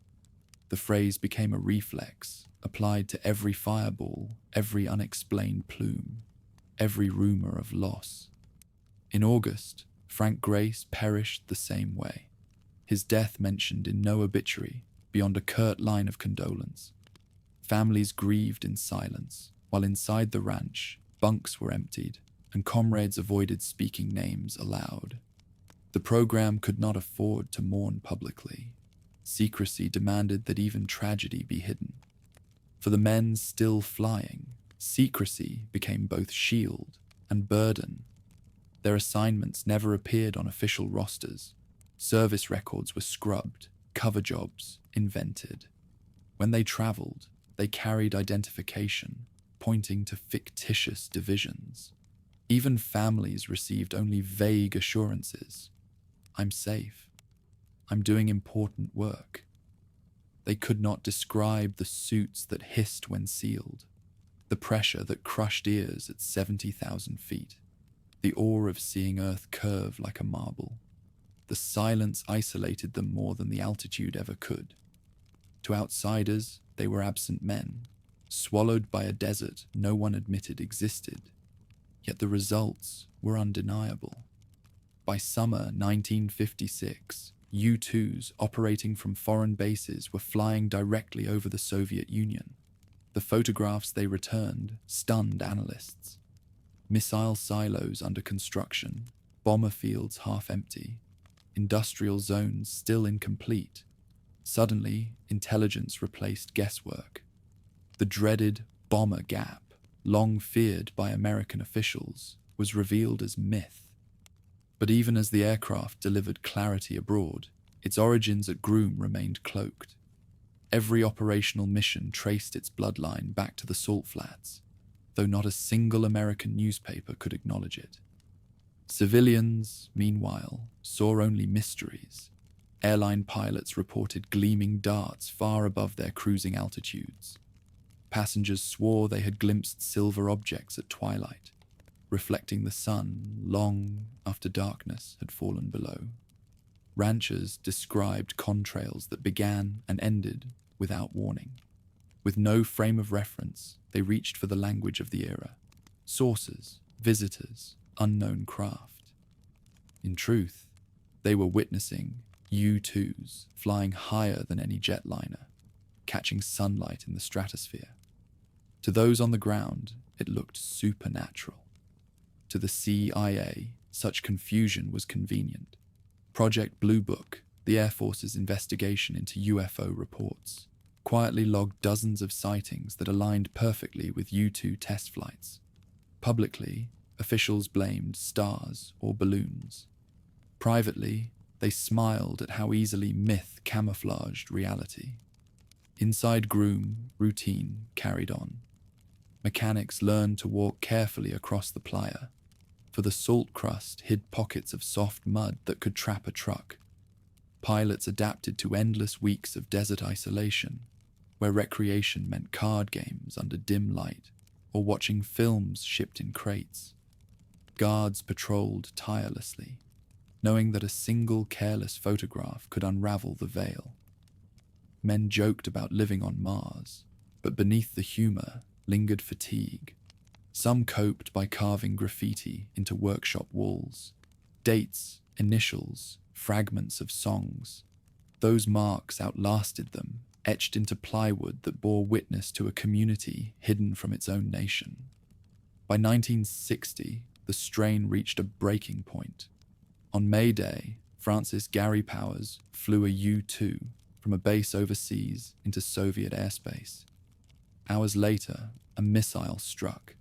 The phrase became a reflex, applied to every fireball, every unexplained plume, every rumor of loss. In August, Frank Grace perished the same way, his death mentioned in no obituary beyond a curt line of condolence. Families grieved in silence, while inside the ranch, bunks were emptied and comrades avoided speaking names aloud. The program could not afford to mourn publicly. Secrecy demanded that even tragedy be hidden. For the men still flying, secrecy became both shield and burden. Their assignments never appeared on official rosters. Service records were scrubbed, cover jobs invented. When they traveled, they carried identification, pointing to fictitious divisions. Even families received only vague assurances. I'm safe. I'm doing important work. They could not describe the suits that hissed when sealed, the pressure that crushed ears at 70,000 feet, the awe of seeing Earth curve like a marble. The silence isolated them more than the altitude ever could. To outsiders, they were absent men, swallowed by a desert no one admitted existed. Yet the results were undeniable. By summer 1956, U-2s operating from foreign bases were flying directly over the Soviet Union. The photographs they returned stunned analysts. Missile silos under construction, bomber fields half empty, industrial zones still incomplete. Suddenly, intelligence replaced guesswork. The dreaded bomber gap, long feared by American officials, was revealed as myth. But even as the aircraft delivered clarity abroad, its origins at Groom remained cloaked. Every operational mission traced its bloodline back to the Salt Flats, though not a single American newspaper could acknowledge it. Civilians, meanwhile, saw only mysteries. Airline pilots reported gleaming darts far above their cruising altitudes. Passengers swore they had glimpsed silver objects at twilight, reflecting the sun long after darkness had fallen below. Ranchers described contrails that began and ended without warning. With no frame of reference, they reached for the language of the era: sources, visitors, unknown craft. In truth, they were witnessing U-2s flying higher than any jetliner, catching sunlight in the stratosphere. To those on the ground, it looked supernatural. To the CIA, such confusion was convenient. Project Blue Book, the Air Force's investigation into UFO reports, quietly logged dozens of sightings that aligned perfectly with U-2 test flights. Publicly, officials blamed stars or balloons. Privately, they smiled at how easily myth camouflaged reality. Inside Groom, routine carried on. Mechanics learned to walk carefully across the playa, for the salt crust hid pockets of soft mud that could trap a truck. Pilots adapted to endless weeks of desert isolation, where recreation meant card games under dim light or watching films shipped in crates. Guards patrolled tirelessly, knowing that a single careless photograph could unravel the veil. Men joked about living on Mars, but beneath the humor lingered fatigue. Some coped by carving graffiti into workshop walls. Dates, initials, fragments of songs. Those marks outlasted them, etched into plywood that bore witness to a community hidden from its own nation. By 1960, the strain reached a breaking point. On May Day, Francis Gary Powers flew a U-2 from a base overseas into Soviet airspace. Hours later, a missile struck.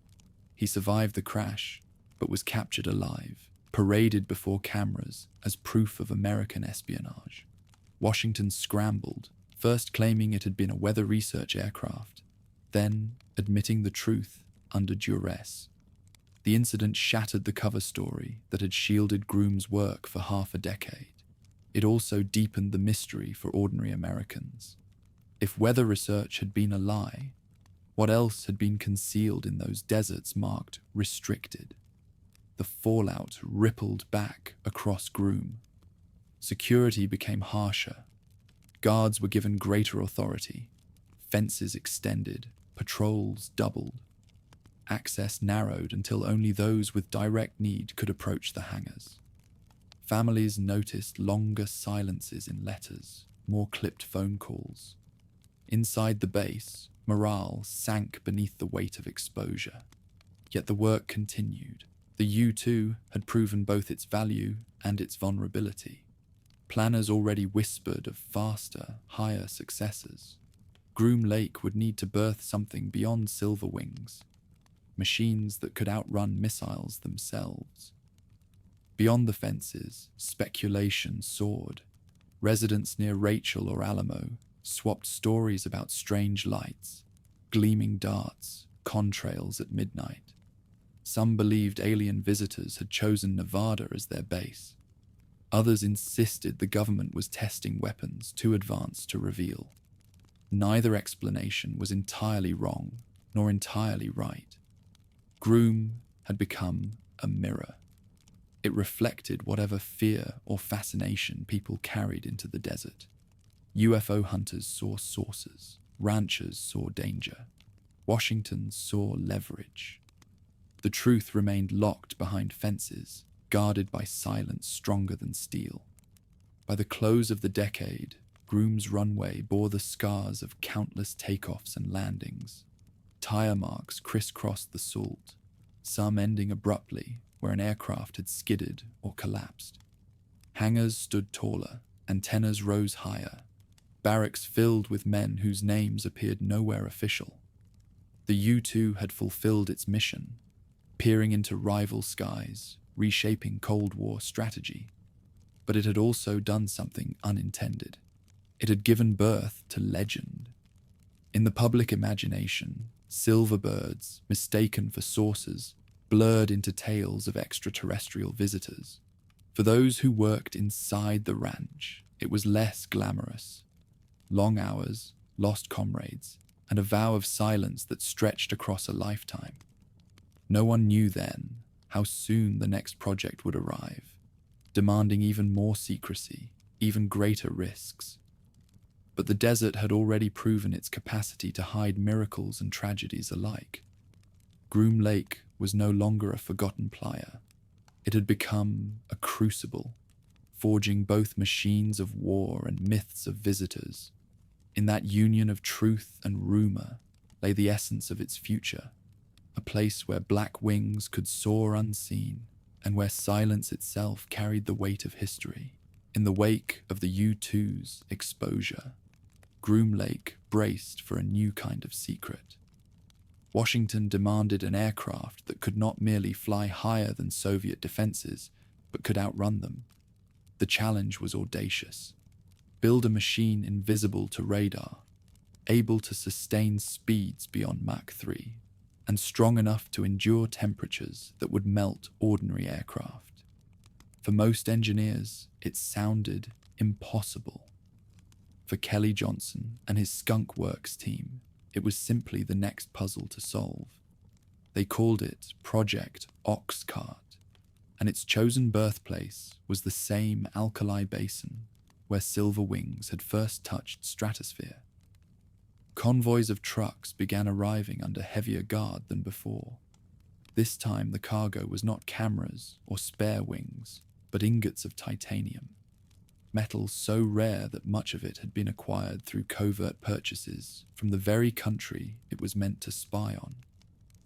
He survived the crash, but was captured alive, paraded before cameras as proof of American espionage. Washington scrambled, first claiming it had been a weather research aircraft, then admitting the truth under duress. The incident shattered the cover story that had shielded Groom's work for half a decade. It also deepened the mystery for ordinary Americans. If weather research had been a lie, what else had been concealed in those deserts marked restricted? The fallout rippled back across Groom. Security became harsher. Guards were given greater authority. Fences extended. Patrols doubled. Access narrowed until only those with direct need could approach the hangars. Families noticed longer silences in letters, more clipped phone calls. Inside the base, morale sank beneath the weight of exposure. Yet the work continued. The U-2 had proven both its value and its vulnerability. Planners already whispered of faster, higher successes. Groom Lake would need to birth something beyond silver wings, machines that could outrun missiles themselves. Beyond the fences, speculation soared. Residents near Rachel or Alamo swapped stories about strange lights, gleaming darts, contrails at midnight. Some believed alien visitors had chosen Nevada as their base. Others insisted the government was testing weapons too advanced to reveal. Neither explanation was entirely wrong nor entirely right. Groom had become a mirror. It reflected whatever fear or fascination people carried into the desert. UFO hunters saw sources. Ranchers saw danger. Washington saw leverage. The truth remained locked behind fences, guarded by silence stronger than steel. By the close of the decade, Groom's runway bore the scars of countless takeoffs and landings. Tire marks crisscrossed the salt, some ending abruptly where an aircraft had skidded or collapsed. Hangars stood taller, antennas rose higher, barracks filled with men whose names appeared nowhere official. The U-2 had fulfilled its mission, peering into rival skies, reshaping Cold War strategy. But it had also done something unintended. It had given birth to legend. In the public imagination, silver birds, mistaken for saucers, blurred into tales of extraterrestrial visitors. For those who worked inside the ranch, it was less glamorous. Long hours, lost comrades, and a vow of silence that stretched across a lifetime. No one knew then how soon the next project would arrive, demanding even more secrecy, even greater risks. But the desert had already proven its capacity to hide miracles and tragedies alike. Groom Lake was no longer a forgotten playa. It had become a crucible, forging both machines of war and myths of visitors. In that union of truth and rumor lay the essence of its future, a place where black wings could soar unseen and where silence itself carried the weight of history. In the wake of the U-2's exposure, Groom Lake braced for a new kind of secret. Washington demanded an aircraft that could not merely fly higher than Soviet defenses, but could outrun them. The challenge was audacious. Build a machine invisible to radar, able to sustain speeds beyond Mach 3, and strong enough to endure temperatures that would melt ordinary aircraft. For most engineers, it sounded impossible. For Kelly Johnson and his Skunk Works team, it was simply the next puzzle to solve. They called it Project Oxcart, and its chosen birthplace was the same alkali basin where Silver Wings had first touched stratosphere. Convoys of trucks began arriving under heavier guard than before. This time the cargo was not cameras or spare wings, but ingots of titanium. Metal so rare that much of it had been acquired through covert purchases from the very country it was meant to spy on.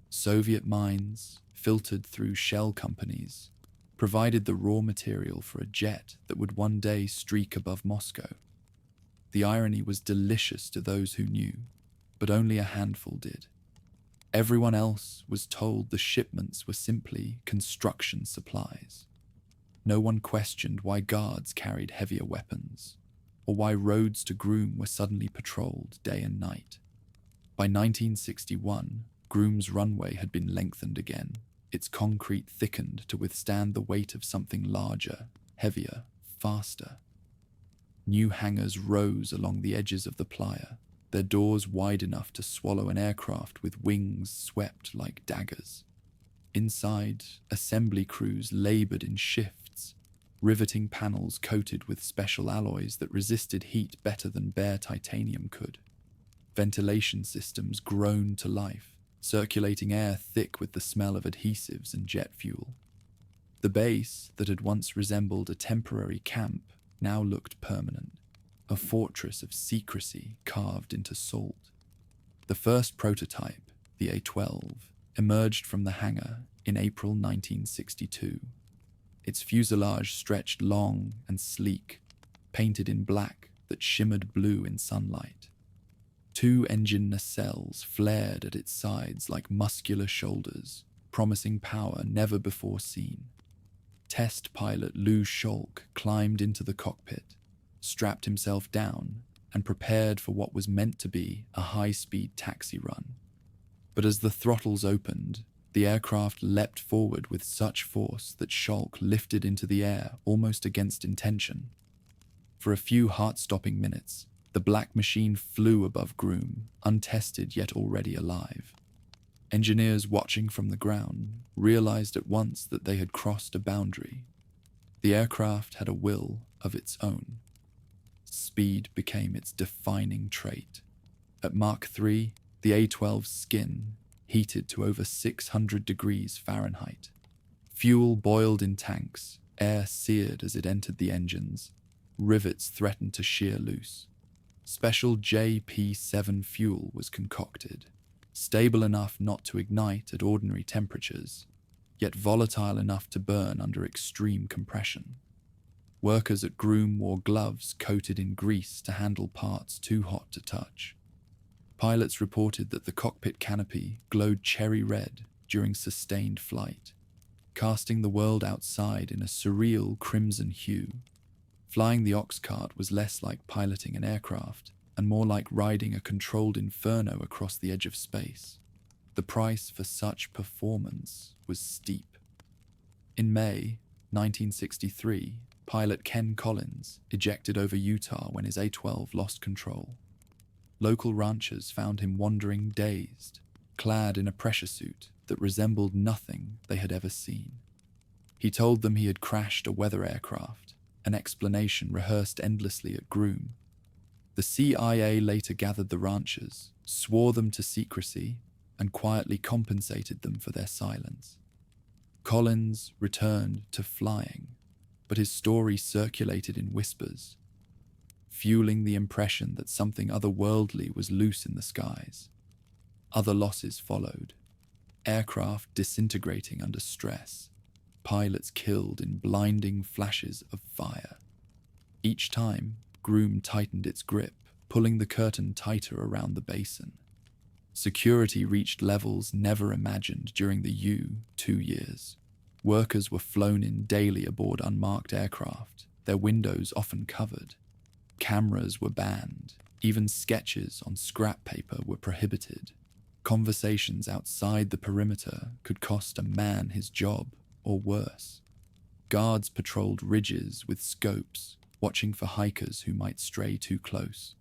Soviet mines, filtered through shell companies, provided the raw material for a jet that would one day streak above Moscow. The irony was delicious to those who knew, but only a handful did. Everyone else was told the shipments were simply construction supplies. No one questioned why guards carried heavier weapons, or why roads to Groom were suddenly patrolled day and night. By 1961, Groom's runway had been lengthened again, its concrete thickened to withstand the weight of something larger, heavier, faster. New hangars rose along the edges of the playa, their doors wide enough to swallow an aircraft with wings swept like daggers. Inside, assembly crews labored in shifts, riveting panels coated with special alloys that resisted heat better than bare titanium could. Ventilation systems groaned to life, circulating air thick with the smell of adhesives and jet fuel. The base that had once resembled a temporary camp now looked permanent, a fortress of secrecy carved into salt. The first prototype, the A-12, emerged from the hangar in April 1962. Its fuselage stretched long and sleek, painted in black that shimmered blue in sunlight. 2 engine nacelles flared at its sides like muscular shoulders, promising power never before seen. Test pilot Lou Scholk climbed into the cockpit, strapped himself down, and prepared for what was meant to be a high-speed taxi run. But as the throttles opened, the aircraft leapt forward with such force that Scholk lifted into the air almost against intention. For a few heart-stopping minutes, the black machine flew above Groom, untested yet already alive. Engineers watching from the ground realized at once that they had crossed a boundary. The aircraft had a will of its own. Speed became its defining trait. At Mach 3, the A-12's skin heated to over 600 degrees Fahrenheit. Fuel boiled in tanks, air seared as it entered the engines. Rivets threatened to shear loose. Special JP7 fuel was concocted, stable enough not to ignite at ordinary temperatures, yet volatile enough to burn under extreme compression. Workers at Groom wore gloves coated in grease to handle parts too hot to touch. Pilots reported that the cockpit canopy glowed cherry red during sustained flight. casting the world outside in a surreal crimson hue. Flying the Oxcart was less like piloting an aircraft and more like riding a controlled inferno across the edge of space. The price for such performance was steep. In May 1963, pilot Ken Collins ejected over Utah when his A-12 lost control. Local ranchers found him wandering dazed, clad in a pressure suit that resembled nothing they had ever seen. He told them he had crashed a weather aircraft, an explanation rehearsed endlessly at Groom. The CIA later gathered the ranchers, swore them to secrecy, and quietly compensated them for their silence. Collins returned to flying, but his story circulated in whispers, fueling the impression that something otherworldly was loose in the skies. Other losses followed, aircraft disintegrating under stress, pilots killed in blinding flashes of fire. Each time, Groom tightened its grip, pulling the curtain tighter around the basin. Security reached levels never imagined during the U-2 years. Workers were flown in daily aboard unmarked aircraft, their windows often covered. Cameras were banned. Even sketches on scrap paper were prohibited. Conversations outside the perimeter could cost a man his job, or worse. Guards patrolled ridges with scopes, watching for hikers who might stray too close.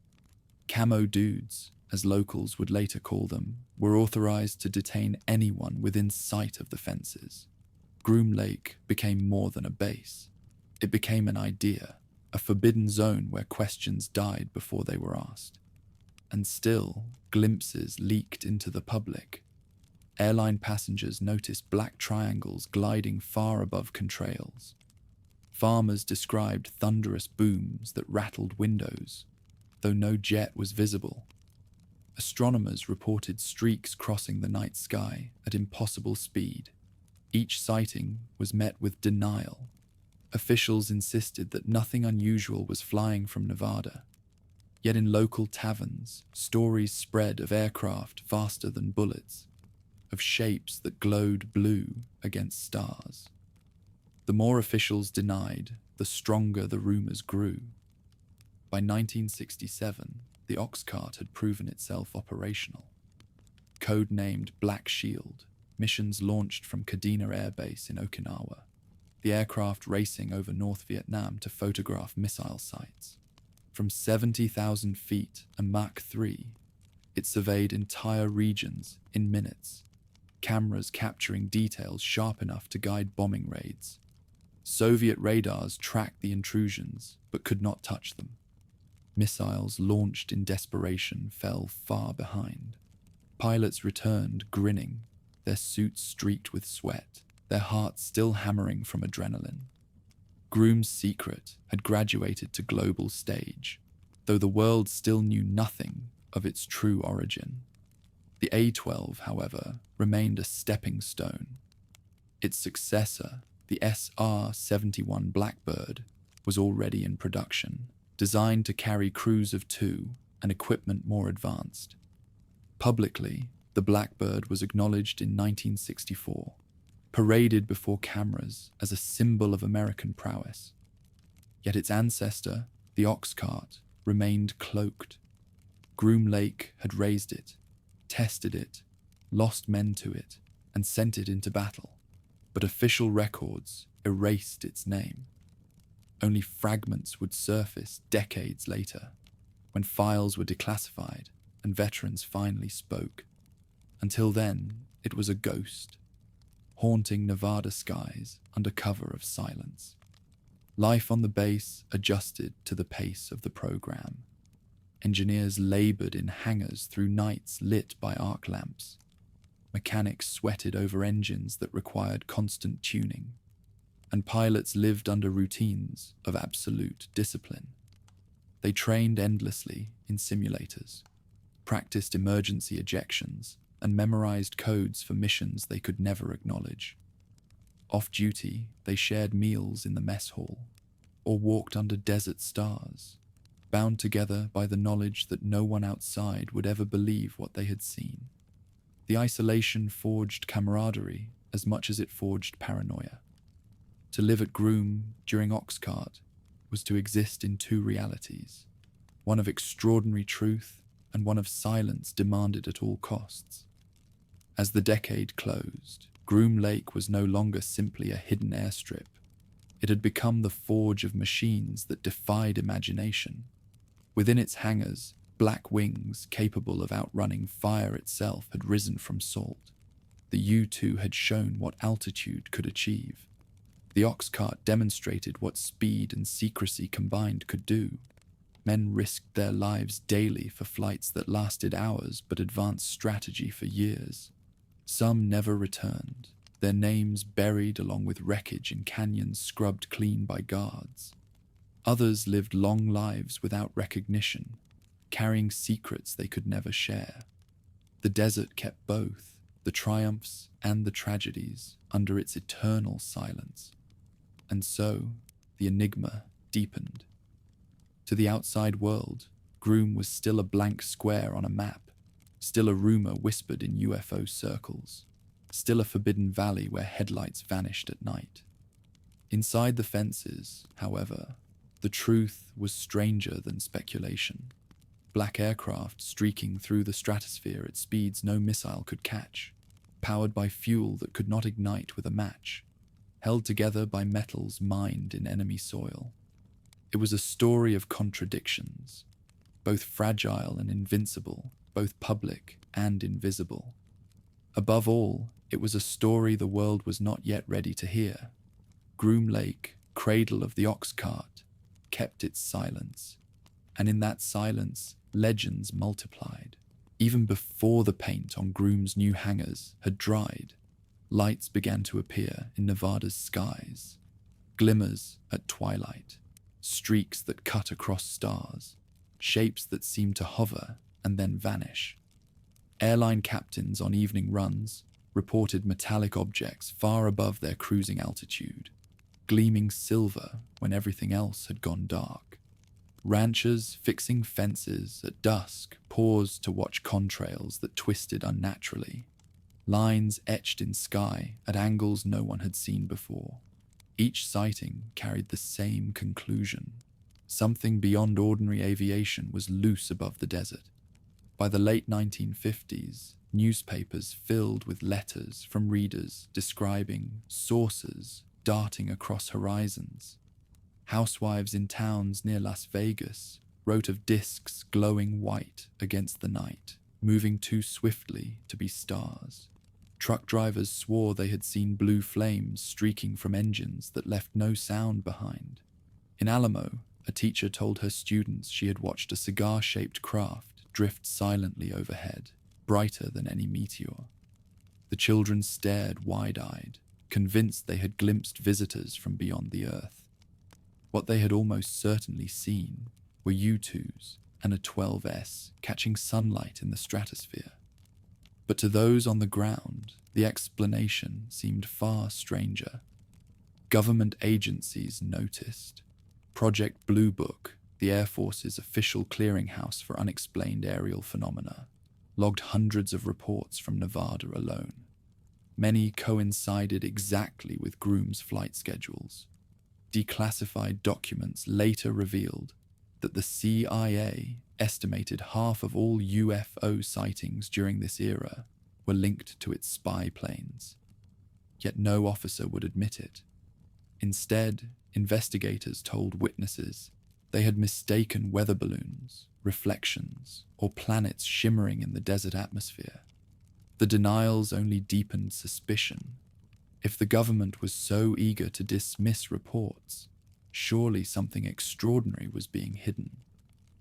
Camo dudes, as locals would later call them, were authorized to detain anyone within sight of the fences. Groom Lake became more than a base. It became an idea, a forbidden zone where questions died before they were asked. And still, glimpses leaked into the public. Airline passengers noticed black triangles gliding far above contrails. Farmers described thunderous booms that rattled windows, though no jet was visible. Astronomers reported streaks crossing the night sky at impossible speed. Each sighting was met with denial. Officials insisted that nothing unusual was flying from Nevada. Yet in local taverns, stories spread of aircraft faster than bullets, of shapes that glowed blue against stars. The more officials denied, the stronger the rumors grew. By 1967, the Oxcart had proven itself operational. Codenamed Black Shield, missions launched from Kadena Air Base in Okinawa, the aircraft racing over North Vietnam to photograph missile sites. From 70,000 feet and Mach 3, it surveyed entire regions in minutes, cameras capturing details sharp enough to guide bombing raids. Soviet radars tracked the intrusions but could not touch them. Missiles launched in desperation fell far behind. Pilots returned grinning, their suits streaked with sweat, their hearts still hammering from adrenaline. Groom's secret had graduated to global stage, though the world still knew nothing of its true origin. The A-12, however, remained a stepping stone. Its successor, the SR-71 Blackbird, was already in production, designed to carry crews of 2 and equipment more advanced. Publicly, the Blackbird was acknowledged in 1964, paraded before cameras as a symbol of American prowess. Yet its ancestor, the Oxcart, remained cloaked. Groom Lake had raised it, tested it, lost men to it, and sent it into battle, but official records erased its name. Only fragments would surface decades later, when files were declassified and veterans finally spoke. Until then, it was a ghost, haunting Nevada skies under cover of silence. Life on the base adjusted to the pace of the program. Engineers labored in hangars through nights lit by arc lamps. Mechanics sweated over engines that required constant tuning, and pilots lived under routines of absolute discipline. They trained endlessly in simulators, practiced emergency ejections, and memorized codes for missions they could never acknowledge. Off-duty, they shared meals in the mess hall, or walked under desert stars, bound together by the knowledge that no one outside would ever believe what they had seen. The isolation forged camaraderie as much as it forged paranoia. To live at Groom during Oxcart was to exist in two realities, one of extraordinary truth and one of silence demanded at all costs. As the decade closed, Groom Lake was no longer simply a hidden airstrip. It had become the forge of machines that defied imagination. Within its hangars, black wings capable of outrunning fire itself had risen from salt. The U-2 had shown what altitude could achieve. The Oxcart demonstrated what speed and secrecy combined could do. Men risked their lives daily for flights that lasted hours but advanced strategy for years. Some never returned, their names buried along with wreckage in canyons scrubbed clean by guards. Others lived long lives without recognition, carrying secrets they could never share. The desert kept both, the triumphs and the tragedies, under its eternal silence. And so, the enigma deepened. To the outside world, Groom was still a blank square on a map, still a rumor whispered in UFO circles, still a forbidden valley where headlights vanished at night. Inside the fences, however, the truth was stranger than speculation. Black aircraft streaking through the stratosphere at speeds no missile could catch, powered by fuel that could not ignite with a match, held together by metals mined in enemy soil. It was a story of contradictions, both fragile and invincible, both public and invisible. Above all, it was a story the world was not yet ready to hear. Groom Lake, cradle of the Oxcart, kept its silence, and in that silence, legends multiplied. Even before the paint on Groom's new hangars had dried, lights began to appear in Nevada's skies, glimmers at twilight, streaks that cut across stars, shapes that seemed to hover and then vanish. Airline captains on evening runs reported metallic objects far above their cruising altitude, gleaming silver when everything else had gone dark. Ranchers fixing fences at dusk paused to watch contrails that twisted unnaturally, lines etched in sky at angles no one had seen before. Each sighting carried the same conclusion. Something beyond ordinary aviation was loose above the desert. By the late 1950s, newspapers filled with letters from readers describing saucers darting across horizons. Housewives in towns near Las Vegas wrote of discs glowing white against the night, moving too swiftly to be stars. Truck drivers swore they had seen blue flames streaking from engines that left no sound behind. In Alamo, a teacher told her students she had watched a cigar-shaped craft drift silently overhead, brighter than any meteor. The children stared wide-eyed, convinced they had glimpsed visitors from beyond the earth. What they had almost certainly seen were U-2s and a 12S catching sunlight in the stratosphere. But to those on the ground, the explanation seemed far stranger. Government agencies noticed. Project Blue Book, the Air Force's official clearinghouse for unexplained aerial phenomena, logged hundreds of reports from Nevada alone. Many coincided exactly with Groom's flight schedules. Declassified documents later revealed that the CIA estimated half of all UFO sightings during this era were linked to its spy planes. Yet no officer would admit it. Instead, investigators told witnesses they had mistaken weather balloons, reflections, or planets shimmering in the desert atmosphere. The denials only deepened suspicion. If the government was so eager to dismiss reports, surely something extraordinary was being hidden.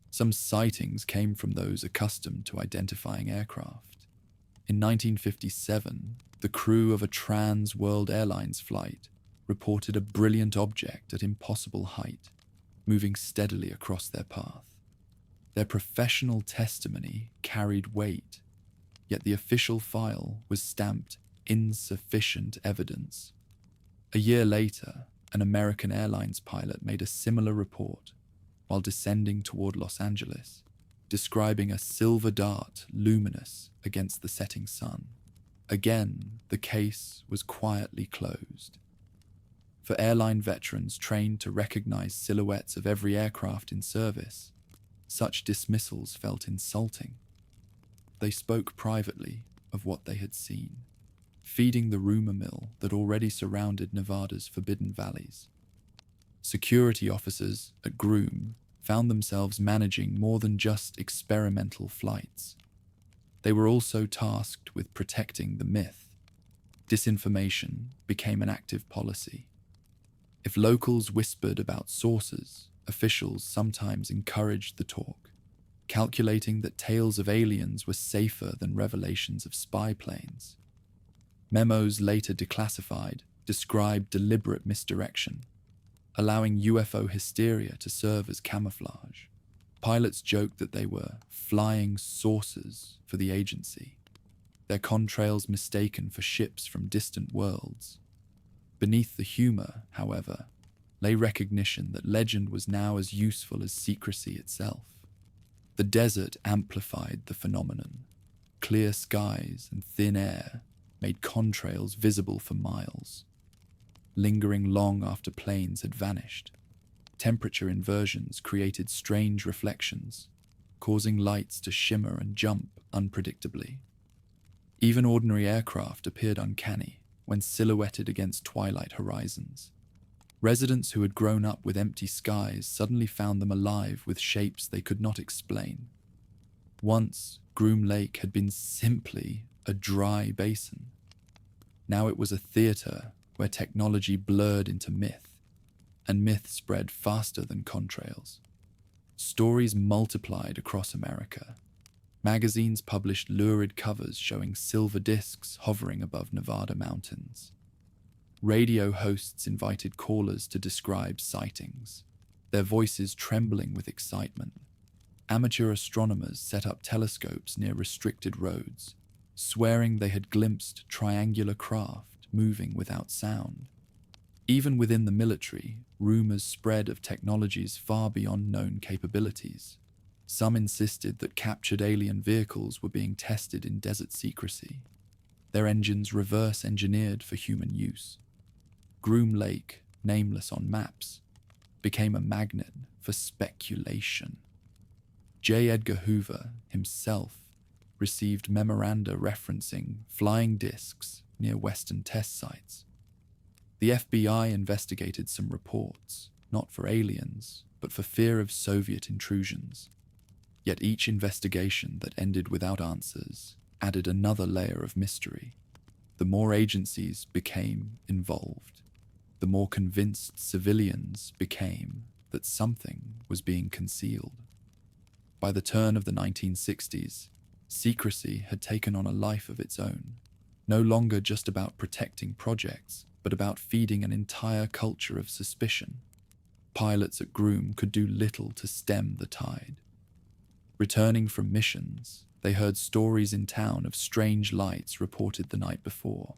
Some sightings came from those accustomed to identifying aircraft. In 1957, the crew of a Trans-World Airlines flight reported a brilliant object at impossible height, moving steadily across their path. Their professional testimony carried weight, yet the official file was stamped insufficient evidence. A year later, an American Airlines pilot made a similar report while descending toward Los Angeles, describing a silver dart luminous against the setting sun. Again, the case was quietly closed. For airline veterans trained to recognize silhouettes of every aircraft in service, such dismissals felt insulting. They spoke privately of what they had seen, feeding the rumor mill that already surrounded Nevada's forbidden valleys. Security officers at Groom found themselves managing more than just experimental flights. They were also tasked with protecting the myth. Disinformation became an active policy. If locals whispered about sources, officials sometimes encouraged the talk, calculating that tales of aliens were safer than revelations of spy planes. Memos later declassified described deliberate misdirection, allowing UFO hysteria to serve as camouflage. Pilots joked that they were flying saucers for the agency, their contrails mistaken for ships from distant worlds. Beneath the humor, however, lay recognition that legend was now as useful as secrecy itself. The desert amplified the phenomenon. Clear skies and thin air made contrails visible for miles, lingering long after planes had vanished. Temperature inversions created strange reflections, causing lights to shimmer and jump unpredictably. Even ordinary aircraft appeared uncanny when silhouetted against twilight horizons. Residents who had grown up with empty skies suddenly found them alive with shapes they could not explain. Once, Groom Lake had been simply a dry basin. Now it was a theater where technology blurred into myth, and myth spread faster than contrails. Stories multiplied across America. Magazines published lurid covers showing silver discs hovering above Nevada mountains. Radio hosts invited callers to describe sightings, their voices trembling with excitement. Amateur astronomers set up telescopes near restricted roads, swearing they had glimpsed triangular craft moving without sound. Even within the military, rumors spread of technologies far beyond known capabilities. Some insisted that captured alien vehicles were being tested in desert secrecy, their engines reverse-engineered for human use. Groom Lake, nameless on maps, became a magnet for speculation. J. Edgar Hoover himself received memoranda referencing flying discs near Western test sites. The FBI investigated some reports, not for aliens, but for fear of Soviet intrusions. Yet each investigation that ended without answers added another layer of mystery. The more agencies became involved, the more convinced civilians became that something was being concealed. By the turn of the 1960s, secrecy had taken on a life of its own, no longer just about protecting projects, but about feeding an entire culture of suspicion. Pilots at Groom could do little to stem the tide. Returning from missions, they heard stories in town of strange lights reported the night before,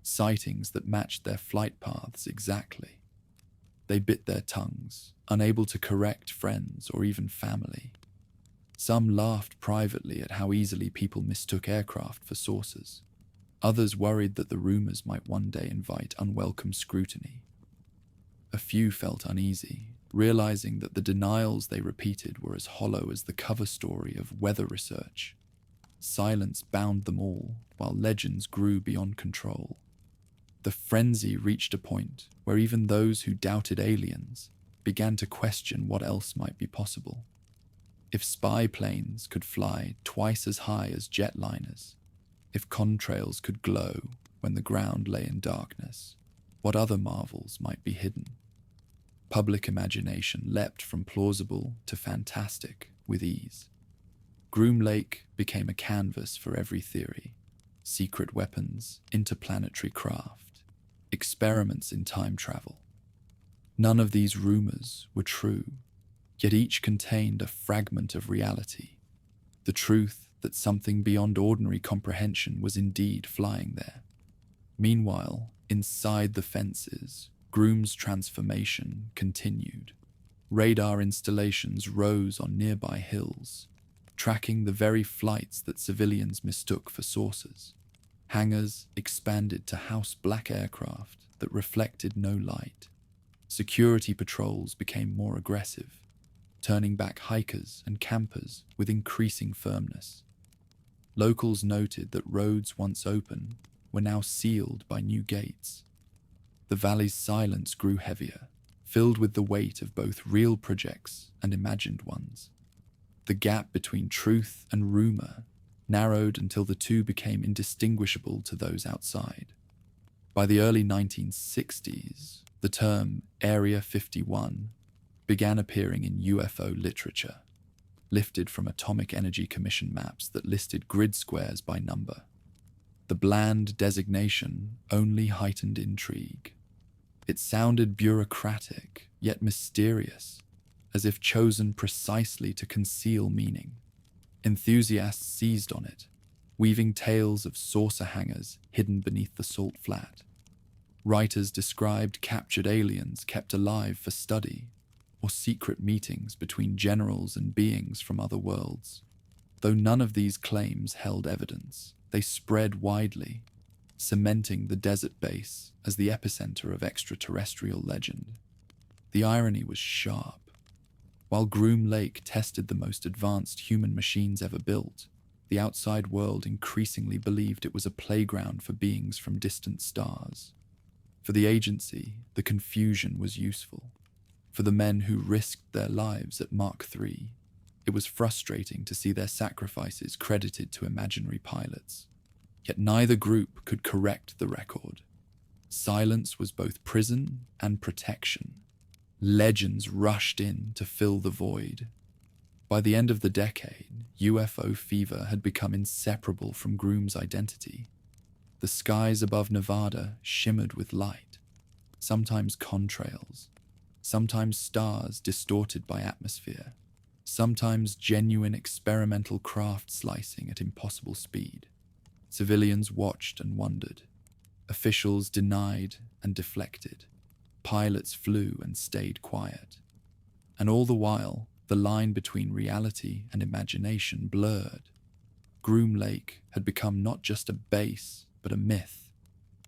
sightings that matched their flight paths exactly. They bit their tongues, unable to correct friends or even family. Some laughed privately at how easily people mistook aircraft for saucers. Others worried that the rumors might one day invite unwelcome scrutiny. A few felt uneasy, realizing that the denials they repeated were as hollow as the cover story of weather research. Silence bound them all, while legends grew beyond control. The frenzy reached a point where even those who doubted aliens began to question what else might be possible. If spy planes could fly twice as high as jetliners, if contrails could glow when the ground lay in darkness, what other marvels might be hidden? Public imagination leapt from plausible to fantastic with ease. Groom Lake became a canvas for every theory: secret weapons, interplanetary craft, experiments in time travel. None of these rumors were true, yet each contained a fragment of reality, the truth that something beyond ordinary comprehension was indeed flying there. Meanwhile, inside the fences, Groom's transformation continued. Radar installations rose on nearby hills, tracking the very flights that civilians mistook for saucers. Hangars expanded to house black aircraft that reflected no light. Security patrols became more aggressive, turning back hikers and campers with increasing firmness. Locals noted that roads once open were now sealed by new gates. The valley's silence grew heavier, filled with the weight of both real projects and imagined ones. The gap between truth and rumor narrowed until the two became indistinguishable to those outside. By the early 1960s, the term Area 51 began appearing in UFO literature, lifted from Atomic Energy Commission maps that listed grid squares by number. The bland designation only heightened intrigue. It sounded bureaucratic, yet mysterious, as if chosen precisely to conceal meaning. Enthusiasts seized on it, weaving tales of saucer hangars hidden beneath the salt flat. Writers described captured aliens kept alive for study, or secret meetings between generals and beings from other worlds. Though none of these claims held evidence, they spread widely, cementing the desert base as the epicenter of extraterrestrial legend. The irony was sharp. While Groom Lake tested the most advanced human machines ever built, the outside world increasingly believed it was a playground for beings from distant stars. For the agency, the confusion was useful. For the men who risked their lives at Mark III, it was frustrating to see their sacrifices credited to imaginary pilots. Yet neither group could correct the record. Silence was both prison and protection. Legends rushed in to fill the void. By the end of the decade, UFO fever had become inseparable from Groom's identity. The skies above Nevada shimmered with light, sometimes contrails, sometimes stars distorted by atmosphere, sometimes genuine experimental craft slicing at impossible speed. Civilians watched and wondered. Officials denied and deflected. Pilots flew and stayed quiet. And all the while, the line between reality and imagination blurred. Groom Lake had become not just a base, but a myth,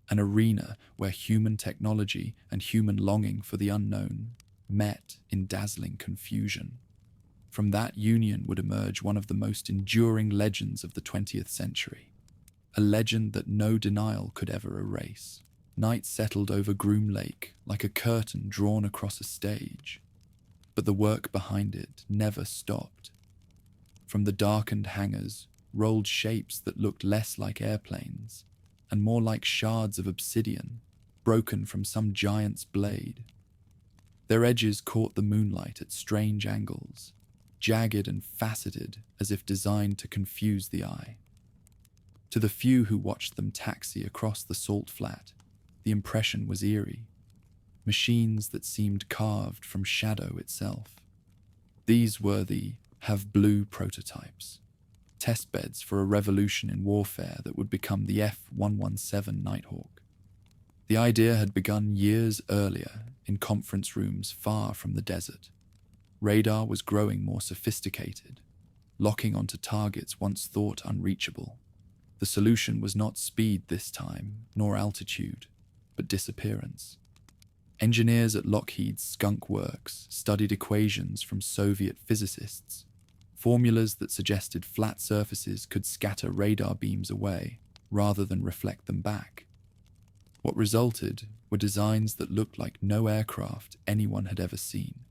an arena where human technology and human longing for the unknown met in dazzling confusion. From that union would emerge one of the most enduring legends of the 20th century, a legend that no denial could ever erase. Night settled over Groom Lake like a curtain drawn across a stage, but the work behind it never stopped. From the darkened hangars rolled shapes that looked less like airplanes and more like shards of obsidian, broken from some giant's blade. Their edges caught the moonlight at strange angles, jagged and faceted as if designed to confuse the eye. To the few who watched them taxi across the salt flat, the impression was eerie. Machines that seemed carved from shadow itself. These were the Have Blue prototypes, testbeds for a revolution in warfare that would become the F-117 Nighthawk. The idea had begun years earlier in conference rooms far from the desert. Radar was growing more sophisticated, locking onto targets once thought unreachable. The solution was not speed this time, nor altitude, but disappearance. Engineers at Lockheed's Skunk Works studied equations from Soviet physicists, formulas that suggested flat surfaces could scatter radar beams away rather than reflect them back. What resulted were designs that looked like no aircraft anyone had ever seen.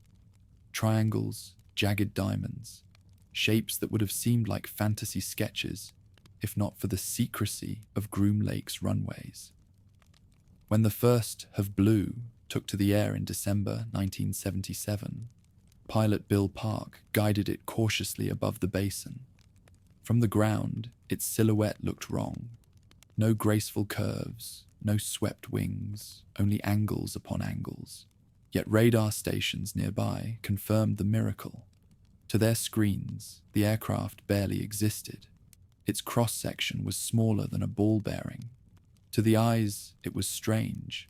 Triangles, jagged diamonds, shapes that would have seemed like fantasy sketches if not for the secrecy of Groom Lake's runways. When the first Have Blue took to the air in December 1977, pilot Bill Park guided it cautiously above the basin. From the ground, its silhouette looked wrong. No graceful curves, no swept wings, only angles upon angles. Yet radar stations nearby confirmed the miracle. To their screens, the aircraft barely existed. Its cross-section was smaller than a ball bearing. To the eyes, it was strange.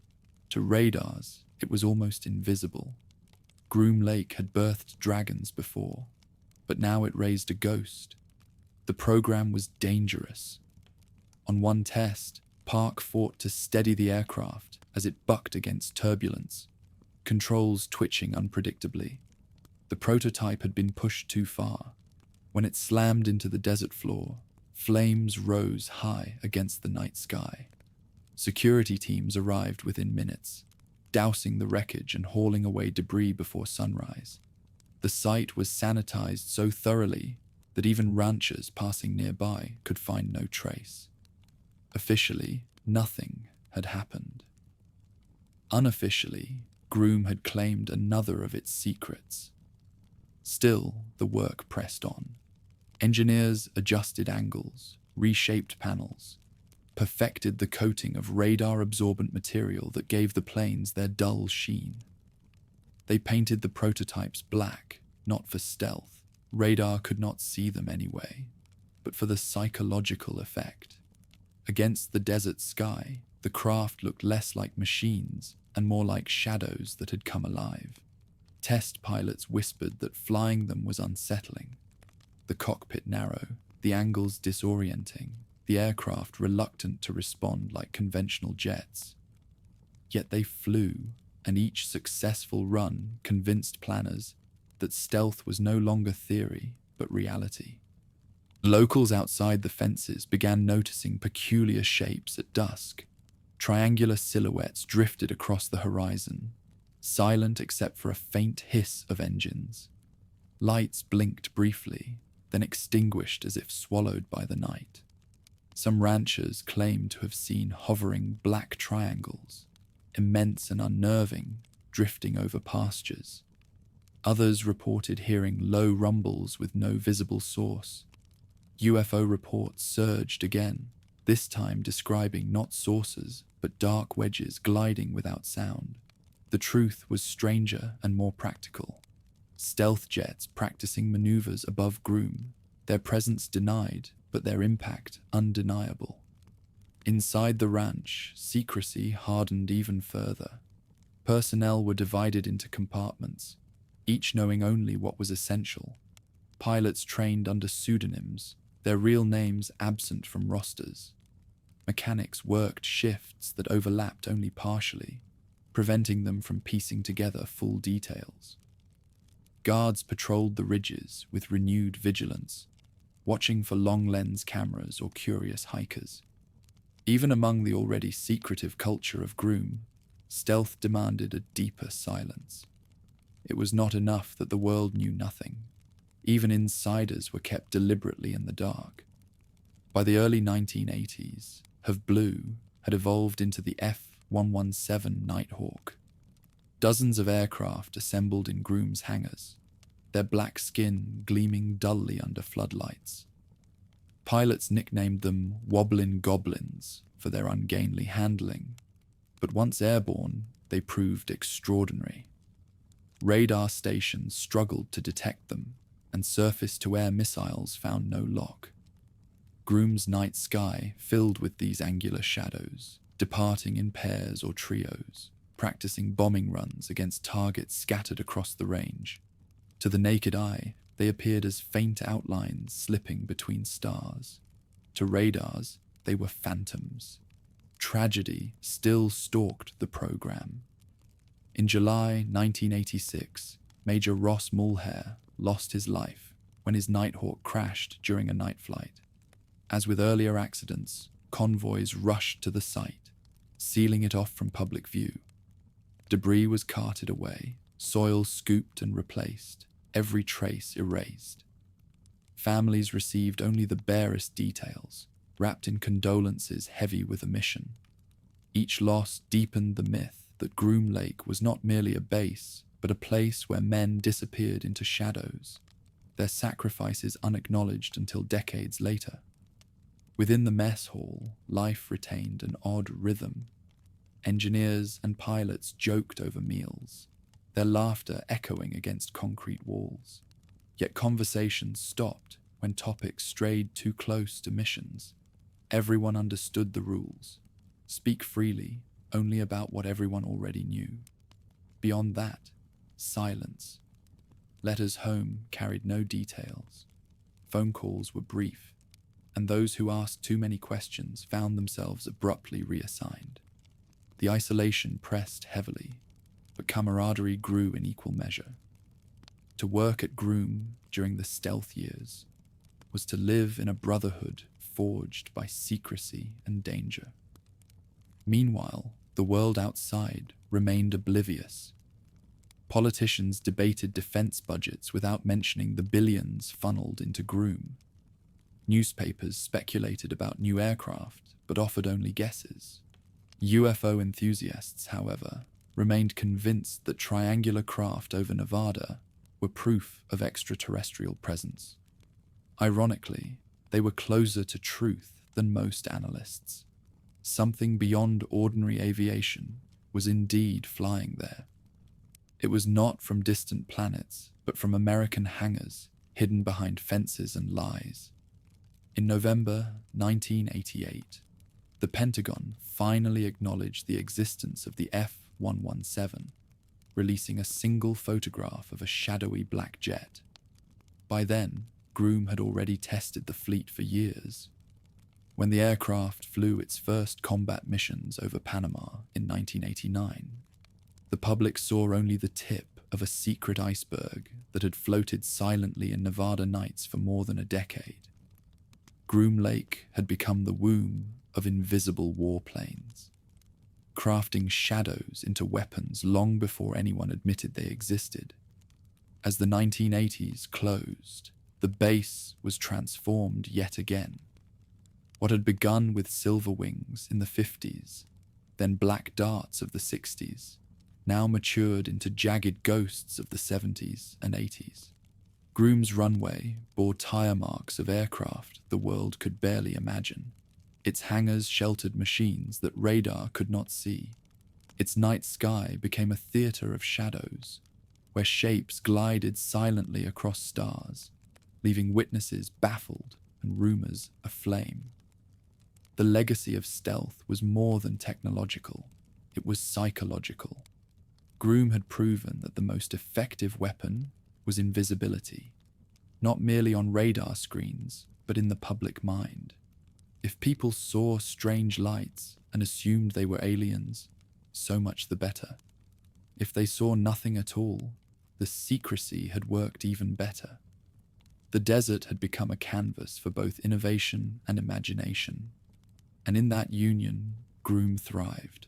To radars, it was almost invisible. Groom Lake had birthed dragons before, but now it raised a ghost. The program was dangerous. On one test, Park fought to steady the aircraft as it bucked against turbulence, controls twitching unpredictably. The prototype had been pushed too far. When it slammed into the desert floor, flames rose high against the night sky. Security teams arrived within minutes, dousing the wreckage and hauling away debris before sunrise. The site was sanitized so thoroughly that even ranchers passing nearby could find no trace. Officially, nothing had happened. Unofficially, Groom had claimed another of its secrets. Still, the work pressed on. Engineers adjusted angles, reshaped panels, perfected the coating of radar-absorbent material that gave the planes their dull sheen. They painted the prototypes black, not for stealth. Radar could not see them anyway, but for the psychological effect. Against the desert sky, the craft looked less like machines and more like shadows that had come alive. Test pilots whispered that flying them was unsettling. The cockpit narrow, the angles disorienting, the aircraft reluctant to respond like conventional jets. Yet they flew, and each successful run convinced planners that stealth was no longer theory, but reality. Locals outside the fences began noticing peculiar shapes at dusk. Triangular silhouettes drifted across the horizon, silent except for a faint hiss of engines. Lights blinked briefly, then extinguished as if swallowed by the night. Some ranchers claimed to have seen hovering black triangles, immense and unnerving, drifting over pastures. Others reported hearing low rumbles with no visible source. UFO reports surged again, this time describing not saucers, but dark wedges gliding without sound. The truth was stranger and more practical. Stealth jets practicing maneuvers above Groom, their presence denied, but their impact undeniable. Inside the ranch, secrecy hardened even further. Personnel were divided into compartments, each knowing only what was essential. Pilots trained under pseudonyms, their real names absent from rosters. Mechanics worked shifts that overlapped only partially, preventing them from piecing together full details. Guards patrolled the ridges with renewed vigilance, watching for long-lens cameras or curious hikers. Even among the already secretive culture of Groom, stealth demanded a deeper silence. It was not enough that the world knew nothing. Even insiders were kept deliberately in the dark. By the early 1980s, Have Blue had evolved into the F-117 Nighthawk. Dozens of aircraft assembled in Groom's hangars, their black skin gleaming dully under floodlights. Pilots nicknamed them Wobblin' Goblins for their ungainly handling, but once airborne, they proved extraordinary. Radar stations struggled to detect them, and surface-to-air missiles found no lock. Groom's night sky filled with these angular shadows, departing in pairs or trios, practicing bombing runs against targets scattered across the range. To the naked eye, they appeared as faint outlines slipping between stars. To radars, they were phantoms. Tragedy still stalked the program. In July 1986, Major Ross Mulhare lost his life when his Nighthawk crashed during a night flight. As with earlier accidents, convoys rushed to the site, sealing it off from public view. Debris was carted away, soil scooped and replaced, every trace erased. Families received only the barest details, wrapped in condolences heavy with omission. Each loss deepened the myth that Groom Lake was not merely a base, but a place where men disappeared into shadows, their sacrifices unacknowledged until decades later. Within the mess hall, life retained an odd rhythm. Engineers and pilots joked over meals, their laughter echoing against concrete walls. Yet conversations stopped when topics strayed too close to missions. Everyone understood the rules. Speak freely, only about what everyone already knew. Beyond that, silence. Letters home carried no details. Phone calls were brief. and those who asked too many questions found themselves abruptly reassigned. The isolation pressed heavily, but camaraderie grew in equal measure. To work at Groom during the stealth years was to live in a brotherhood forged by secrecy and danger. Meanwhile, the world outside remained oblivious. Politicians debated defense budgets without mentioning the billions funneled into Groom. Newspapers speculated about new aircraft, but offered only guesses. UFO enthusiasts, however, remained convinced that triangular craft over Nevada were proof of extraterrestrial presence. Ironically, they were closer to truth than most analysts. Something beyond ordinary aviation was indeed flying there. It was not from distant planets, but from American hangars hidden behind fences and lies. In November 1988, the Pentagon finally acknowledged the existence of the F-117, releasing a single photograph of a shadowy black jet. By then, Groom had already tested the fleet for years. When the aircraft flew its first combat missions over Panama in 1989, the public saw only the tip of a secret iceberg that had floated silently in Nevada nights for more than a decade. Groom Lake had become the womb of invisible warplanes, crafting shadows into weapons long before anyone admitted they existed. As the 1980s closed, the base was transformed yet again. What had begun with silver wings in the 50s, then black darts of the 60s, now matured into jagged ghosts of the 70s and 80s. Groom's runway bore tire marks of aircraft the world could barely imagine. Its hangars sheltered machines that radar could not see. Its night sky became a theater of shadows, where shapes glided silently across stars, leaving witnesses baffled and rumors aflame. The legacy of stealth was more than technological, it was psychological. Groom had proven that the most effective weapon was invisibility, not merely on radar screens, but in the public mind. If people saw strange lights and assumed they were aliens, so much the better. If they saw nothing at all, the secrecy had worked even better. The desert had become a canvas for both innovation and imagination, and in that union, Groom thrived.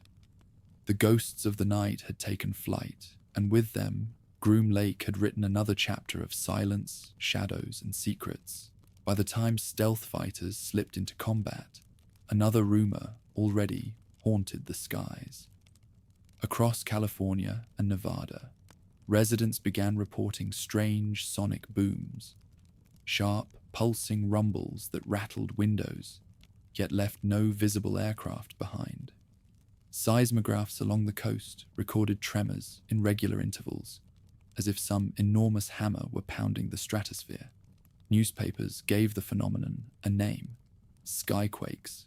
The ghosts of the night had taken flight, and with them, Groom Lake had written another chapter of silence, shadows, and secrets. By the time stealth fighters slipped into combat, another rumor already haunted the skies. Across California and Nevada, residents began reporting strange sonic booms, sharp, pulsing rumbles that rattled windows, yet left no visible aircraft behind. Seismographs along the coast recorded tremors in regular intervals, as if some enormous hammer were pounding the stratosphere. Newspapers gave the phenomenon a name, skyquakes.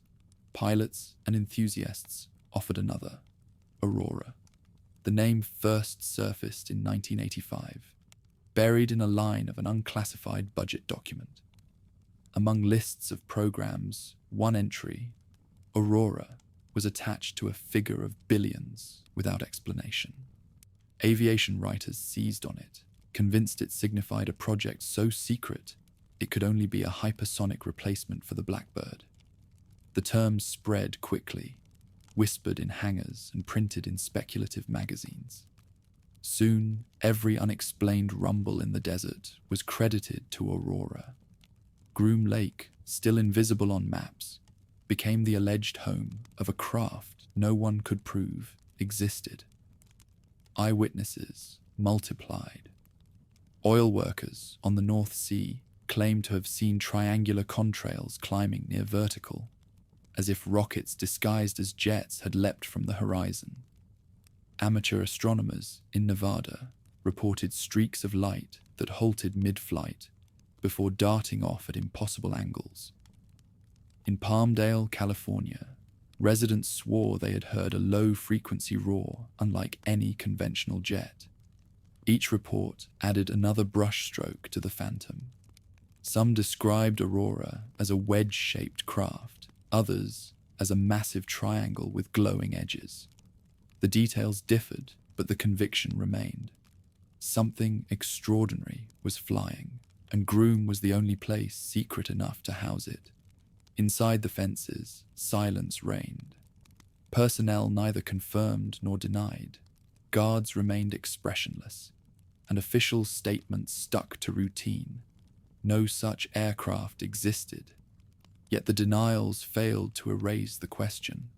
Pilots and enthusiasts offered another, Aurora. The name first surfaced in 1985, buried in a line of an unclassified budget document. Among lists of programs, one entry, Aurora, was attached to a figure of billions without explanation. Aviation writers seized on it, convinced it signified a project so secret it could only be a hypersonic replacement for the Blackbird. The term spread quickly, whispered in hangars and printed in speculative magazines. Soon, every unexplained rumble in the desert was credited to Aurora. Groom Lake, still invisible on maps, became the alleged home of a craft no one could prove existed. Eyewitnesses multiplied. Oil workers on the North Sea claimed to have seen triangular contrails climbing near vertical, as if rockets disguised as jets had leapt from the horizon. Amateur astronomers in Nevada reported streaks of light that halted mid-flight before darting off at impossible angles. In Palmdale, California, residents swore they had heard a low-frequency roar unlike any conventional jet. Each report added another brushstroke to the phantom. Some described Aurora as a wedge-shaped craft, others as a massive triangle with glowing edges. The details differed, but the conviction remained. Something extraordinary was flying, and Groom was the only place secret enough to house it. Inside the fences, silence reigned. Personnel neither confirmed nor denied. Guards remained expressionless, and official statements stuck to routine. No such aircraft existed. Yet the denials failed to erase the question.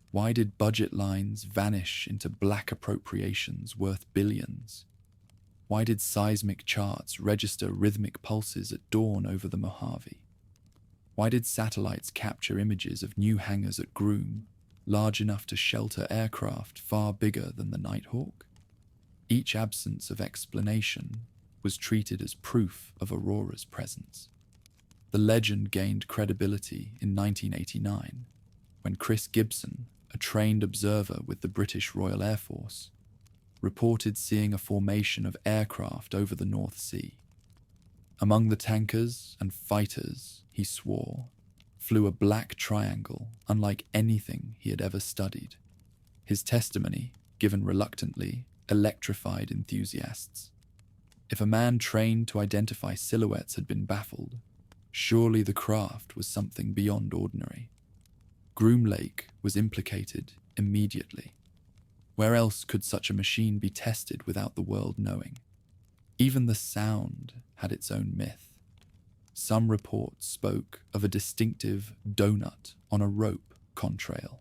Why did budget lines vanish into black appropriations worth billions? Why did seismic charts register rhythmic pulses at dawn over the Mojave? Why did satellites capture images of new hangars at Groom, large enough to shelter aircraft far bigger than the Nighthawk? Each absence of explanation was treated as proof of Aurora's presence. The legend gained credibility in 1989, when Chris Gibson, a trained observer with the British Royal Air Force, reported seeing a formation of aircraft over the North Sea. Among the tankers and fighters, he swore, flew a black triangle unlike anything he had ever studied. His testimony, given reluctantly, electrified enthusiasts. If a man trained to identify silhouettes had been baffled, surely the craft was something beyond ordinary. Groom Lake was implicated immediately. Where else could such a machine be tested without the world knowing? Even the sound had its own myth. Some reports spoke of a distinctive donut on a rope contrail,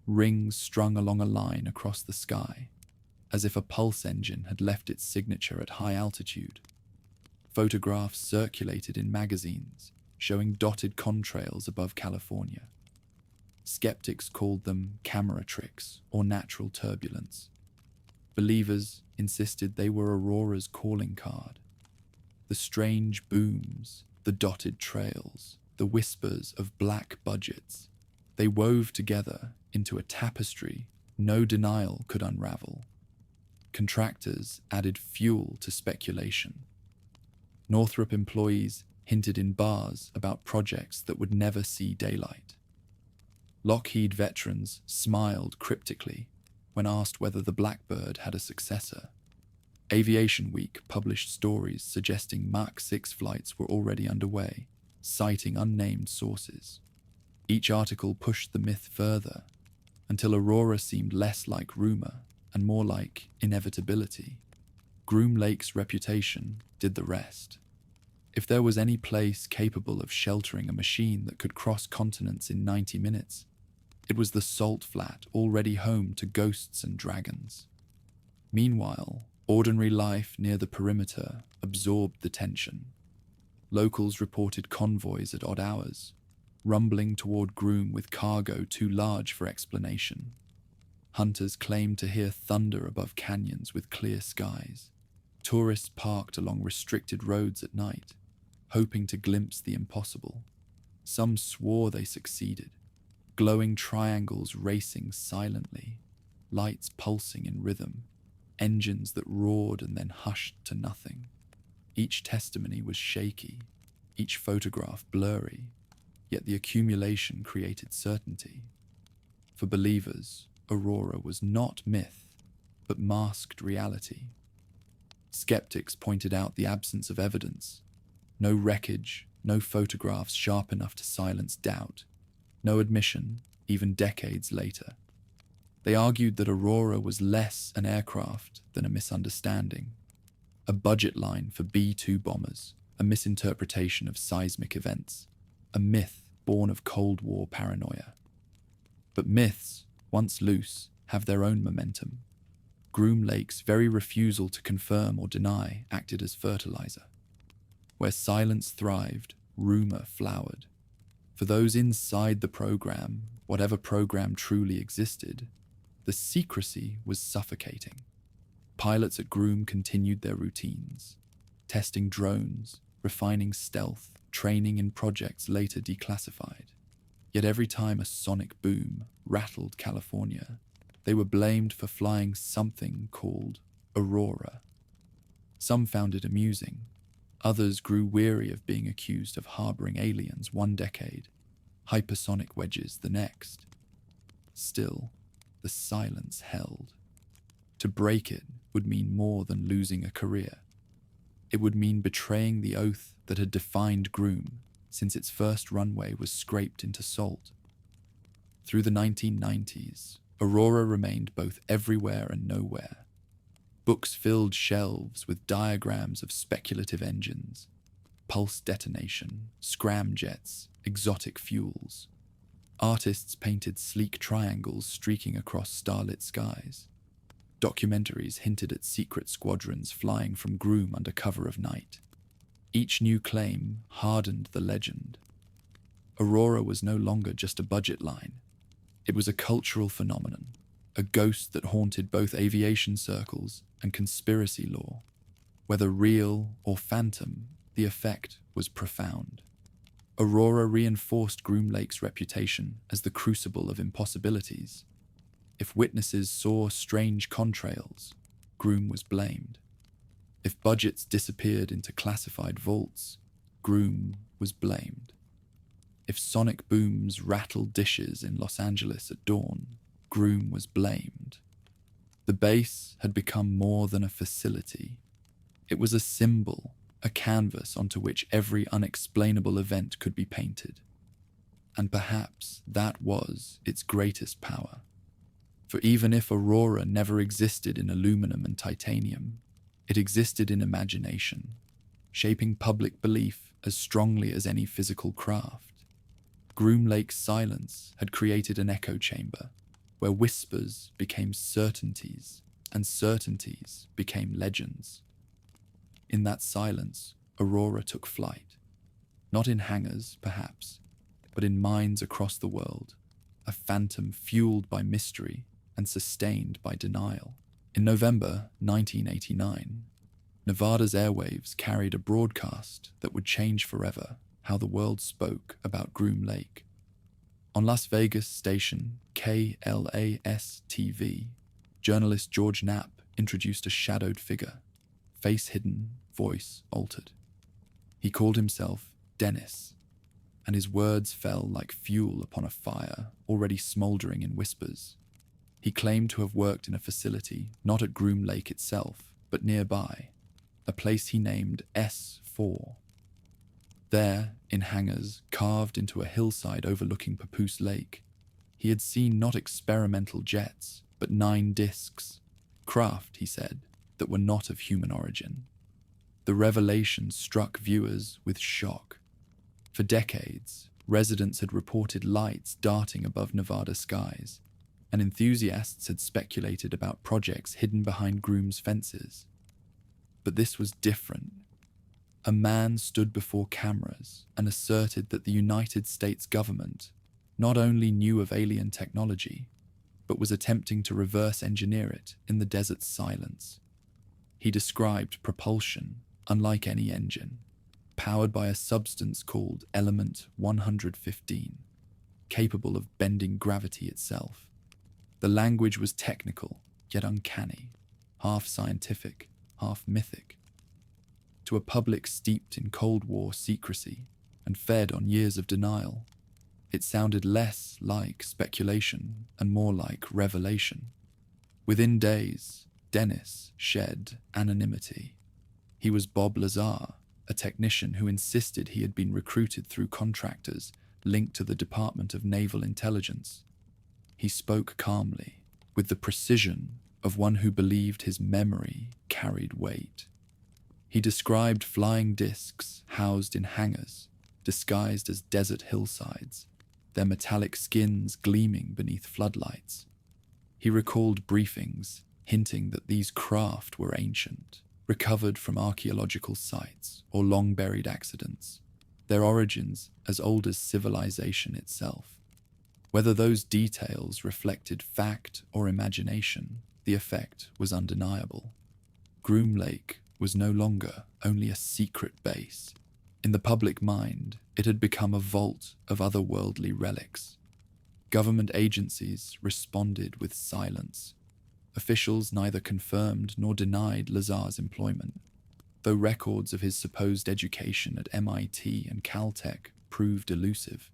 rings strung along a line across the sky, as if a pulse engine had left its signature at high altitude. Photographs circulated in magazines showing dotted contrails above California. Skeptics called them camera tricks or natural turbulence. Believers insisted they were Aurora's calling card. The strange booms, the dotted trails, the whispers of black budgets, they wove together into a tapestry no denial could unravel. Contractors added fuel to speculation. Northrop employees hinted in bars about projects that would never see daylight. Lockheed veterans smiled cryptically when asked whether the Blackbird had a successor. Aviation Week published stories suggesting Mach 6 flights were already underway, citing unnamed sources. Each article pushed the myth further, until Aurora seemed less like rumor and more like inevitability. Groom Lake's reputation did the rest. If there was any place capable of sheltering a machine that could cross continents in 90 minutes, it was the salt flat already home to ghosts and dragons. Meanwhile, ordinary life near the perimeter absorbed the tension. Locals reported convoys at odd hours, rumbling toward Groom with cargo too large for explanation. Hunters claimed to hear thunder above canyons with clear skies. Tourists parked along restricted roads at night, hoping to glimpse the impossible. Some swore they succeeded. Glowing triangles racing silently, lights pulsing in rhythm, engines that roared and then hushed to nothing. Each testimony was shaky, each photograph blurry, yet the accumulation created certainty. For believers, Aurora was not myth, but masked reality. Skeptics pointed out the absence of evidence. No wreckage, no photographs sharp enough to silence doubt. No admission, even decades later. They argued that Aurora was less an aircraft than a misunderstanding, a budget line for B-2 bombers, a misinterpretation of seismic events, a myth born of Cold War paranoia. But myths, once loose, have their own momentum. Groom Lake's very refusal to confirm or deny acted as fertilizer. Where silence thrived, rumor flowered. For those inside the program, whatever program truly existed, the secrecy was suffocating. Pilots at Groom continued their routines, testing drones, refining stealth, training in projects later declassified. Yet every time a sonic boom rattled California, they were blamed for flying something called Aurora. Some found it amusing, Others grew weary of being accused of harboring aliens one decade, hypersonic wedges the next. Still, the silence held. To break it would mean more than losing a career. It would mean betraying the oath that had defined Groom since its first runway was scraped into salt. Through the 1990s, Aurora remained both everywhere and nowhere. Books filled shelves with diagrams of speculative engines, pulse detonation, scramjets, exotic fuels. Artists painted sleek triangles streaking across starlit skies. Documentaries hinted at secret squadrons flying from Groom under cover of night. Each new claim hardened the legend. Aurora was no longer just a budget line. It was a cultural phenomenon, a ghost that haunted both aviation circles and conspiracy lore. Whether real or phantom, the effect was profound. Aurora reinforced Groom Lake's reputation as the crucible of impossibilities. If witnesses saw strange contrails, Groom was blamed. If budgets disappeared into classified vaults, Groom was blamed. If sonic booms rattled dishes in Los Angeles at dawn, Groom was blamed. The base had become more than a facility. It was a symbol, a canvas onto which every unexplainable event could be painted. And perhaps that was its greatest power. For even if Aurora never existed in aluminum and titanium, it existed in imagination, shaping public belief as strongly as any physical craft. Groom Lake's silence had created an echo chamber, where whispers became certainties, and certainties became legends. In that silence, Aurora took flight. Not in hangars, perhaps, but in minds across the world, a phantom fueled by mystery and sustained by denial. In November 1989, Nevada's airwaves carried a broadcast that would change forever how the world spoke about Groom Lake. On Las Vegas station KLAS-TV, journalist George Knapp introduced a shadowed figure, face hidden, voice altered. He called himself Dennis, and his words fell like fuel upon a fire already smoldering in whispers. He claimed to have worked in a facility not at Groom Lake itself, but nearby, a place he named S4. There, in hangars carved into a hillside overlooking Papoose Lake, he had seen not experimental jets, but 9 discs, craft, he said, that were not of human origin. The revelation struck viewers with shock. For decades, residents had reported lights darting above Nevada skies, and enthusiasts had speculated about projects hidden behind Groom's fences. But this was different. A man stood before cameras and asserted that the United States government not only knew of alien technology, but was attempting to reverse engineer it in the desert's silence. He described propulsion unlike any engine, powered by a substance called element 115, capable of bending gravity itself. The language was technical, yet uncanny, half scientific, half mythic. To a public steeped in Cold War secrecy and fed on years of denial, it sounded less like speculation and more like revelation. Within days, Dennis shed anonymity. He was Bob Lazar, a technician who insisted he had been recruited through contractors linked to the Department of Naval Intelligence. He spoke calmly, with the precision of one who believed his memory carried weight. He described flying discs housed in hangars, disguised as desert hillsides, their metallic skins gleaming beneath floodlights. He recalled briefings hinting that these craft were ancient, recovered from archaeological sites or long-buried accidents, their origins as old as civilization itself. Whether those details reflected fact or imagination, the effect was undeniable. Groom Lake was no longer only a secret base. In the public mind, it had become a vault of otherworldly relics. Government agencies responded with silence. Officials neither confirmed nor denied Lazar's employment. Though records of his supposed education at MIT and Caltech proved elusive,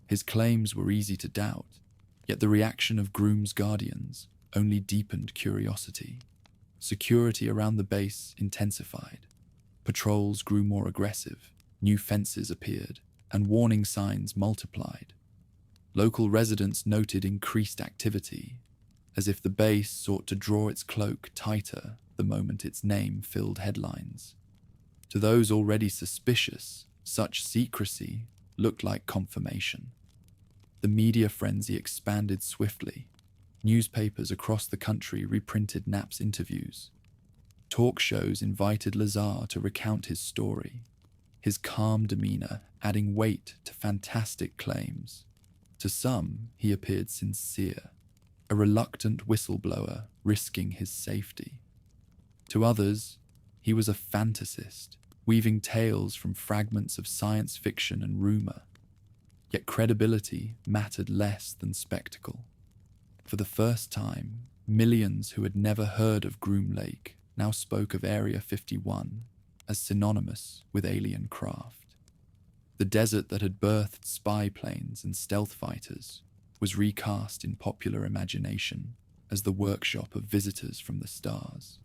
his claims were easy to doubt, yet the reaction of Groom's guardians only deepened curiosity. Security around the base intensified. Patrols grew more aggressive, new fences appeared, and warning signs multiplied. Local residents noted increased activity, as if the base sought to draw its cloak tighter the moment its name filled headlines. To those already suspicious, such secrecy looked like confirmation. The media frenzy expanded swiftly. Newspapers across the country reprinted Knapp's interviews. Talk shows invited Lazar to recount his story, his calm demeanor adding weight to fantastic claims. To some, he appeared sincere, a reluctant whistleblower risking his safety. To others, he was a fantasist, weaving tales from fragments of science fiction and rumor. Yet credibility mattered less than spectacle. For the first time, millions who had never heard of Groom Lake now spoke of Area 51 as synonymous with alien craft. The desert that had birthed spy planes and stealth fighters was recast in popular imagination as the workshop of visitors from the stars.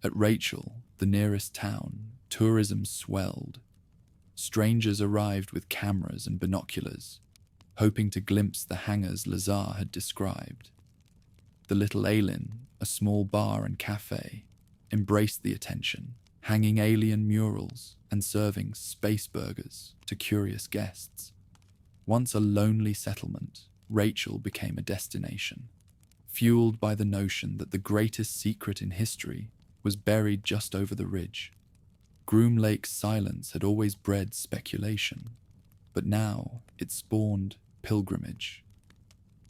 At Rachel, the nearest town, tourism swelled. Strangers arrived with cameras and binoculars, hoping to glimpse the hangars Lazar had described. The Little Alien, a small bar and cafe, embraced the attention, hanging alien murals and serving space burgers to curious guests. Once a lonely settlement, Rachel became a destination, fueled by the notion that the greatest secret in history was buried just over the ridge. Groom Lake's silence had always bred speculation, but now it spawned pilgrimage.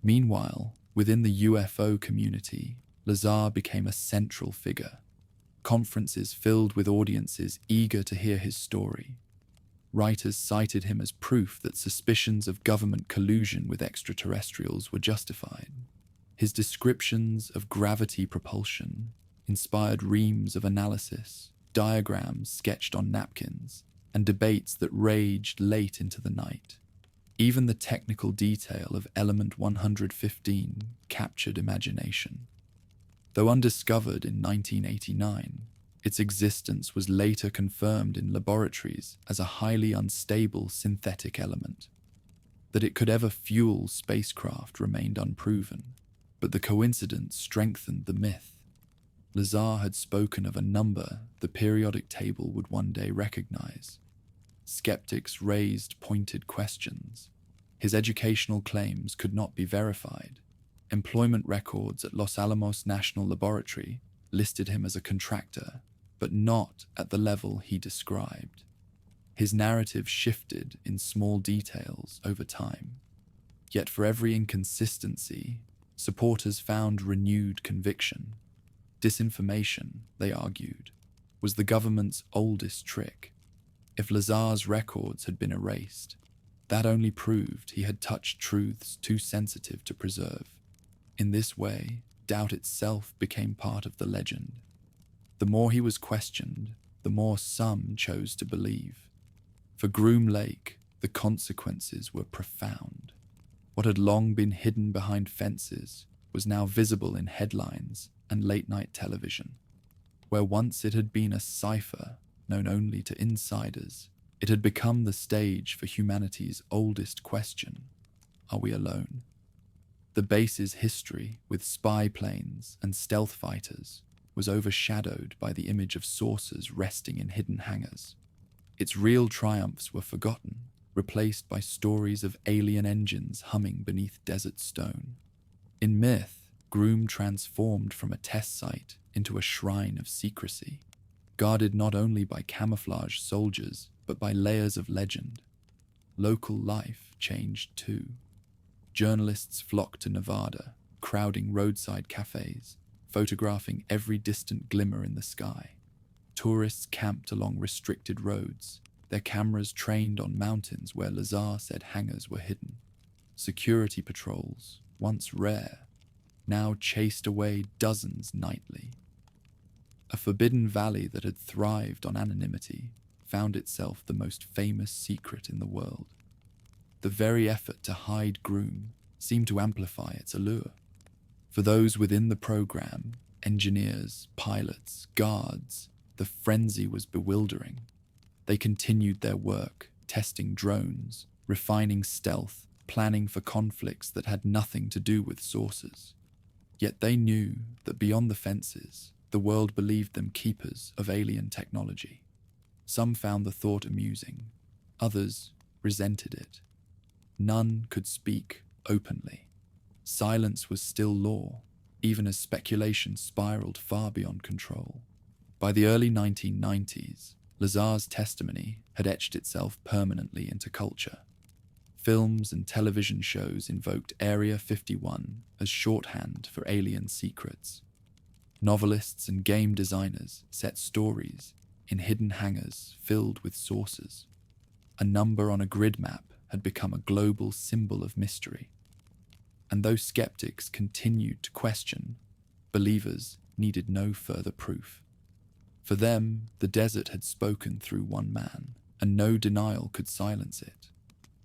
Meanwhile, within the UFO community, Lazar became a central figure. Conferences filled with audiences eager to hear his story. Writers cited him as proof that suspicions of government collusion with extraterrestrials were justified. His descriptions of gravity propulsion inspired reams of analysis, diagrams sketched on napkins, and debates that raged late into the night. Even the technical detail of Element 115 captured imagination. Though undiscovered in 1989, its existence was later confirmed in laboratories as a highly unstable synthetic element. That it could ever fuel spacecraft remained unproven, but the coincidence strengthened the myth. Lazar had spoken of a number the periodic table would one day recognize. Skeptics raised pointed questions. His educational claims could not be verified. Employment records at Los Alamos National Laboratory listed him as a contractor, but not at the level he described. His narrative shifted in small details over time. Yet for every inconsistency, supporters found renewed conviction. Disinformation, they argued, was the government's oldest trick. If Lazar's records had been erased, that only proved he had touched truths too sensitive to preserve. In this way, doubt itself became part of the legend. The more he was questioned, the more some chose to believe. For Groom Lake, the consequences were profound. What had long been hidden behind fences was now visible in headlines and late-night television. Where once it had been a cipher known only to insiders, it had become the stage for humanity's oldest question: are we alone? The base's history with spy planes and stealth fighters was overshadowed by the image of saucers resting in hidden hangars. Its real triumphs were forgotten, replaced by stories of alien engines humming beneath desert stone. In myth, Groom transformed from a test site into a shrine of secrecy, guarded not only by camouflage soldiers, but by layers of legend. Local life changed too. Journalists flocked to Nevada, crowding roadside cafes, photographing every distant glimmer in the sky. Tourists camped along restricted roads, their cameras trained on mountains where Lazar said hangars were hidden. Security patrols, once rare, now chased away dozens nightly. A forbidden valley that had thrived on anonymity found itself the most famous secret in the world. The very effort to hide Groom seemed to amplify its allure. For those within the program, engineers, pilots, guards, the frenzy was bewildering. They continued their work, testing drones, refining stealth, planning for conflicts that had nothing to do with sources. Yet they knew that beyond the fences, the world believed them keepers of alien technology. Some found the thought amusing, others resented it. None could speak openly. Silence was still law, even as speculation spiraled far beyond control. By the early 1990s, Lazar's testimony had etched itself permanently into culture. Films and television shows invoked Area 51 as shorthand for alien secrets. Novelists and game designers set stories in hidden hangars filled with sources. A number on a grid map had become a global symbol of mystery. And though skeptics continued to question, believers needed no further proof. For them, the desert had spoken through one man, and no denial could silence it.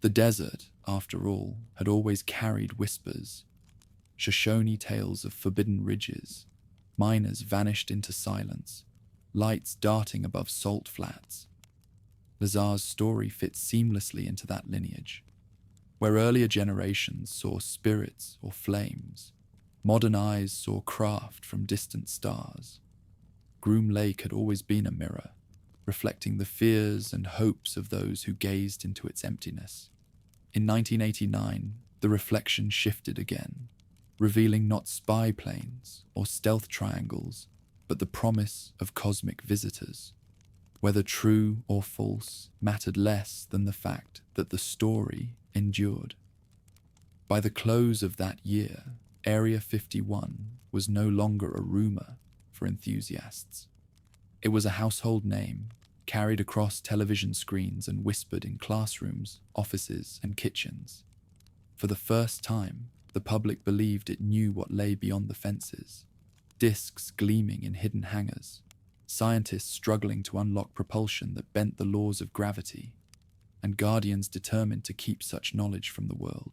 The desert, after all, had always carried whispers, Shoshone tales of forbidden ridges, miners vanished into silence, lights darting above salt flats. Lazar's story fits seamlessly into that lineage. Where earlier generations saw spirits or flames, modern eyes saw craft from distant stars. Groom Lake had always been a mirror, reflecting the fears and hopes of those who gazed into its emptiness. In 1989, the reflection shifted again, revealing not spy planes or stealth triangles, but the promise of cosmic visitors. Whether true or false mattered less than the fact that the story endured. By the close of that year, Area 51 was no longer a rumor for enthusiasts. It was a household name, carried across television screens and whispered in classrooms, offices, and kitchens. For the first time, the public believed it knew what lay beyond the fences. Discs gleaming in hidden hangars, scientists struggling to unlock propulsion that bent the laws of gravity, and guardians determined to keep such knowledge from the world.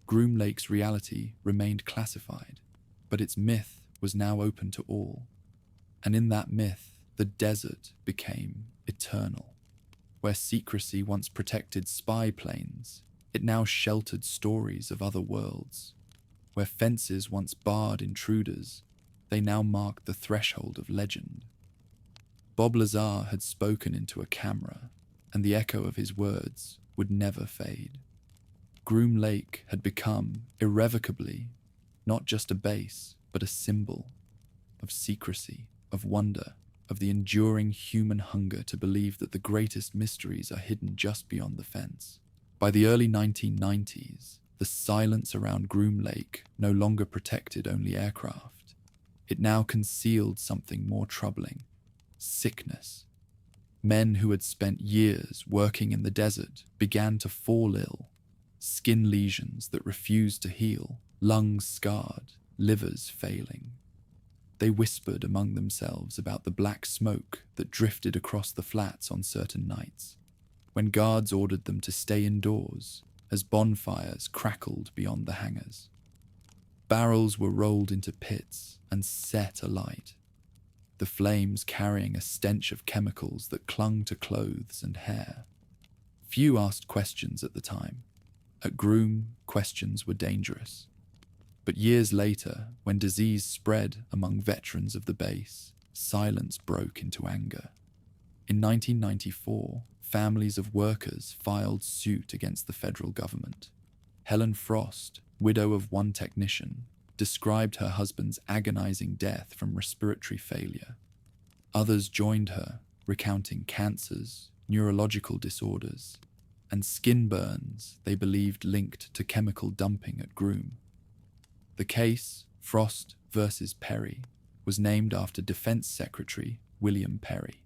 Groom Lake's reality remained classified, but its myth was now open to all. And in that myth, the desert became eternal. Where secrecy once protected spy planes, it now sheltered stories of other worlds. Where fences once barred intruders, they now marked the threshold of legend. Bob Lazar had spoken into a camera, and the echo of his words would never fade. Groom Lake had become, irrevocably, not just a base, but a symbol of secrecy, of wonder, of the enduring human hunger to believe that the greatest mysteries are hidden just beyond the fence. By the early 1990s, the silence around Groom Lake no longer protected only aircraft. It now concealed something more troubling: sickness. Men who had spent years working in the desert began to fall ill. Skin lesions that refused to heal, lungs scarred, livers failing. They whispered among themselves about the black smoke that drifted across the flats on certain nights, when guards ordered them to stay indoors as bonfires crackled beyond the hangars. Barrels were rolled into pits and set alight, the flames carrying a stench of chemicals that clung to clothes and hair. Few asked questions at the time. At Groom, questions were dangerous. But years later, when disease spread among veterans of the base, silence broke into anger. In 1994, families of workers filed suit against the federal government. Helen Frost, widow of one technician, described her husband's agonizing death from respiratory failure. Others joined her, recounting cancers, neurological disorders, and skin burns they believed linked to chemical dumping at Groom. The case, Frost versus Perry, was named after Defense Secretary William Perry.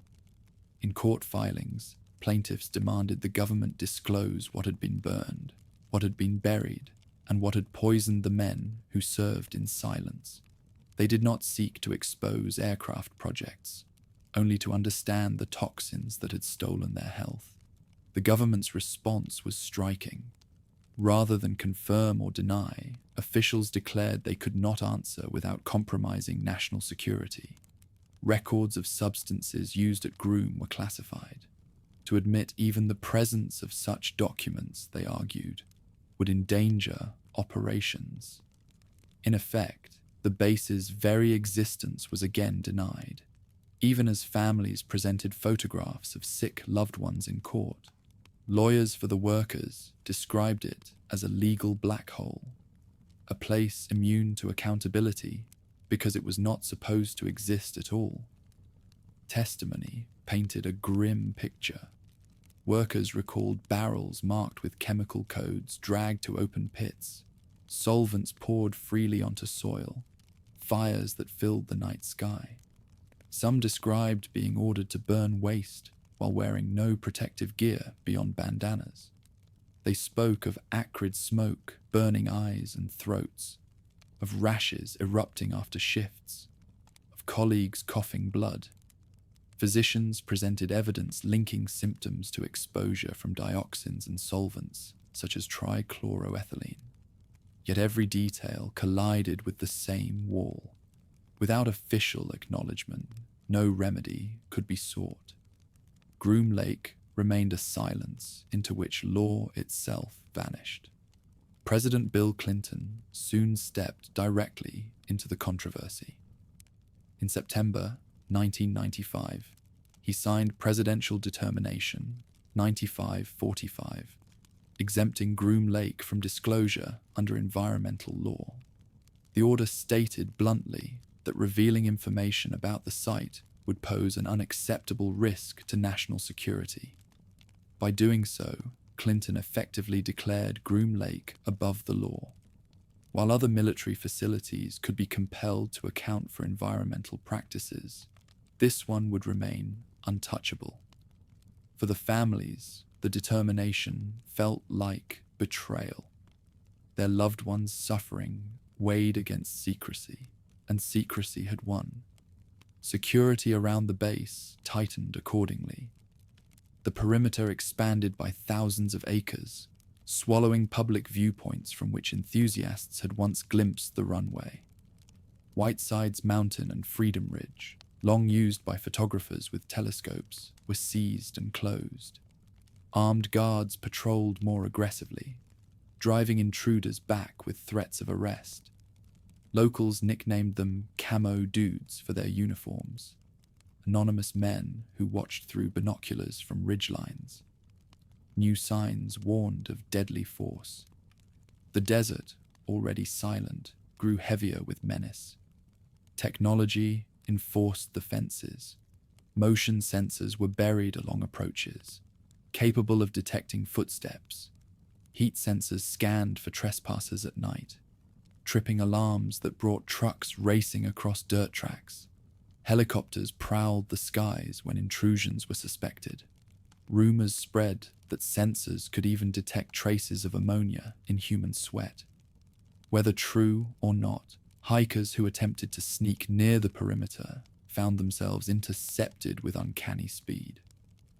In court filings, plaintiffs demanded the government disclose what had been burned, what had been buried, and what had poisoned the men who served in silence. They did not seek to expose aircraft projects, only to understand the toxins that had stolen their health. The government's response was striking. Rather than confirm or deny, officials declared they could not answer without compromising national security. Records of substances used at Groom were classified. To admit even the presence of such documents, they argued, would endanger operations. In effect, the base's very existence was again denied, even as families presented photographs of sick loved ones in court. Lawyers for the workers described it as a legal black hole, a place immune to accountability because it was not supposed to exist at all. Testimony painted a grim picture. Workers recalled barrels marked with chemical codes dragged to open pits, solvents poured freely onto soil, fires that filled the night sky. Some described being ordered to burn waste while wearing no protective gear beyond bandanas. They spoke of acrid smoke burning eyes and throats, of rashes erupting after shifts, of colleagues coughing blood. Physicians presented evidence linking symptoms to exposure from dioxins and solvents such as trichloroethylene. Yet every detail collided with the same wall. Without official acknowledgement, no remedy could be sought. Groom Lake remained a silence into which law itself vanished. President Bill Clinton soon stepped directly into the controversy. In September 1995, he signed Presidential Determination 9545, exempting Groom Lake from disclosure under environmental law. The order stated bluntly that revealing information about the site would pose an unacceptable risk to national security. By doing so, Clinton effectively declared Groom Lake above the law. While other military facilities could be compelled to account for environmental practices, this one would remain untouchable. For the families, the determination felt like betrayal. Their loved ones' suffering weighed against secrecy, and secrecy had won. Security around the base tightened accordingly. The perimeter expanded by thousands of acres, swallowing public viewpoints from which enthusiasts had once glimpsed the runway. Whiteside's Mountain and Freedom Ridge, long used by photographers with telescopes, were seized and closed. Armed guards patrolled more aggressively, driving intruders back with threats of arrest. Locals nicknamed them camo dudes for their uniforms, anonymous men who watched through binoculars from ridgelines. New signs warned of deadly force. The desert, already silent, grew heavier with menace. Technology enforced the fences. Motion sensors were buried along approaches, capable of detecting footsteps. Heat sensors scanned for trespassers at night, tripping alarms that brought trucks racing across dirt tracks. Helicopters prowled the skies when intrusions were suspected. Rumors spread that sensors could even detect traces of ammonia in human sweat. Whether true or not, hikers who attempted to sneak near the perimeter found themselves intercepted with uncanny speed.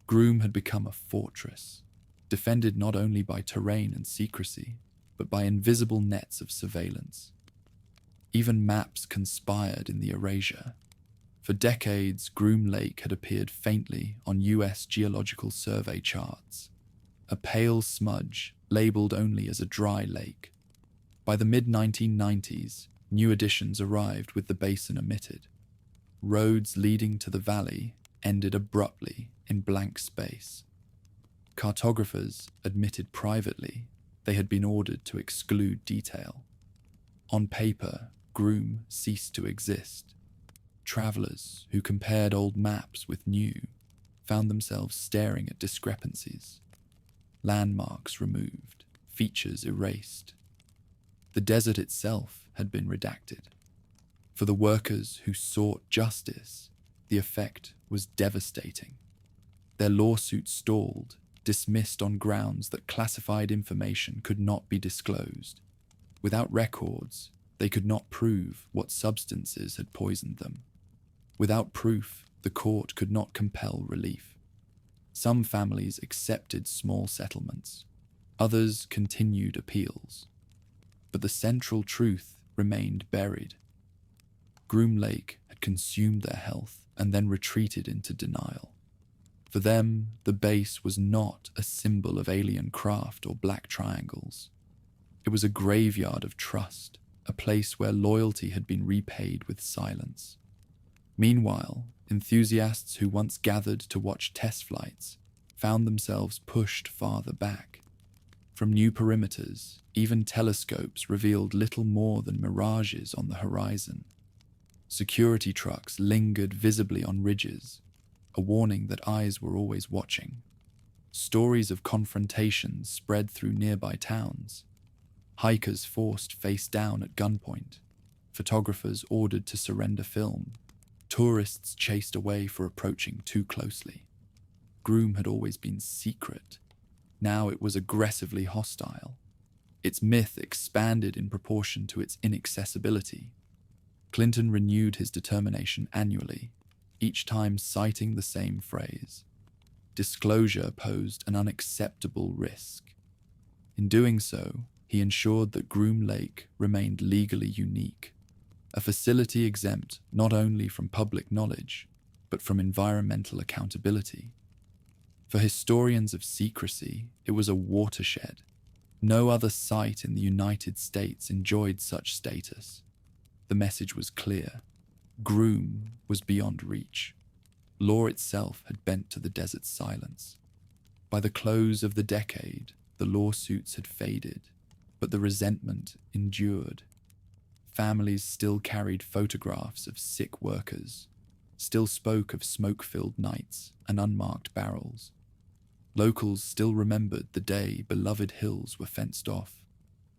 Groom had become a fortress, defended not only by terrain and secrecy, but by invisible nets of surveillance. Even maps conspired in the erasure. For decades, Groom Lake had appeared faintly on US Geological Survey charts, a pale smudge labeled only as a dry lake. By the mid-1990s, new additions arrived with the basin omitted. Roads leading to the valley ended abruptly in blank space. Cartographers admitted privately they had been ordered to exclude detail. On paper, Groom ceased to exist. Travelers who compared old maps with new found themselves staring at discrepancies. Landmarks removed, features erased. The desert itself had been redacted. For the workers who sought justice, the effect was devastating. Their lawsuit stalled, dismissed on grounds that classified information could not be disclosed. Without records, They could not prove what substances had poisoned them. Without proof, the court could not compel relief. Some families accepted small settlements. Others continued appeals. But the central truth remained buried. Groom Lake had consumed their health and then retreated into denial. For them, the base was not a symbol of alien craft or black triangles. It was a graveyard of trust, a place where loyalty had been repaid with silence. Meanwhile, enthusiasts who once gathered to watch test flights found themselves pushed farther back. From new perimeters, even telescopes revealed little more than mirages on the horizon. Security trucks lingered visibly on ridges, a warning that eyes were always watching. Stories of confrontations spread through nearby towns. Hikers forced face down at gunpoint. Photographers ordered to surrender film. Tourists chased away for approaching too closely. Groom had always been secret. Now it was aggressively hostile. Its myth expanded in proportion to its inaccessibility. Clinton renewed his determination annually, each time citing the same phrase. Disclosure posed an unacceptable risk. In doing so, he ensured that Groom Lake remained legally unique, a facility exempt not only from public knowledge, but from environmental accountability. For historians of secrecy, it was a watershed. No other site in the United States enjoyed such status. The message was clear. Groom was beyond reach. Law itself had bent to the desert's silence. By the close of the decade, the lawsuits had faded, but the resentment endured. Families still carried photographs of sick workers, still spoke of smoke-filled nights and unmarked barrels. Locals still remembered the day beloved hills were fenced off,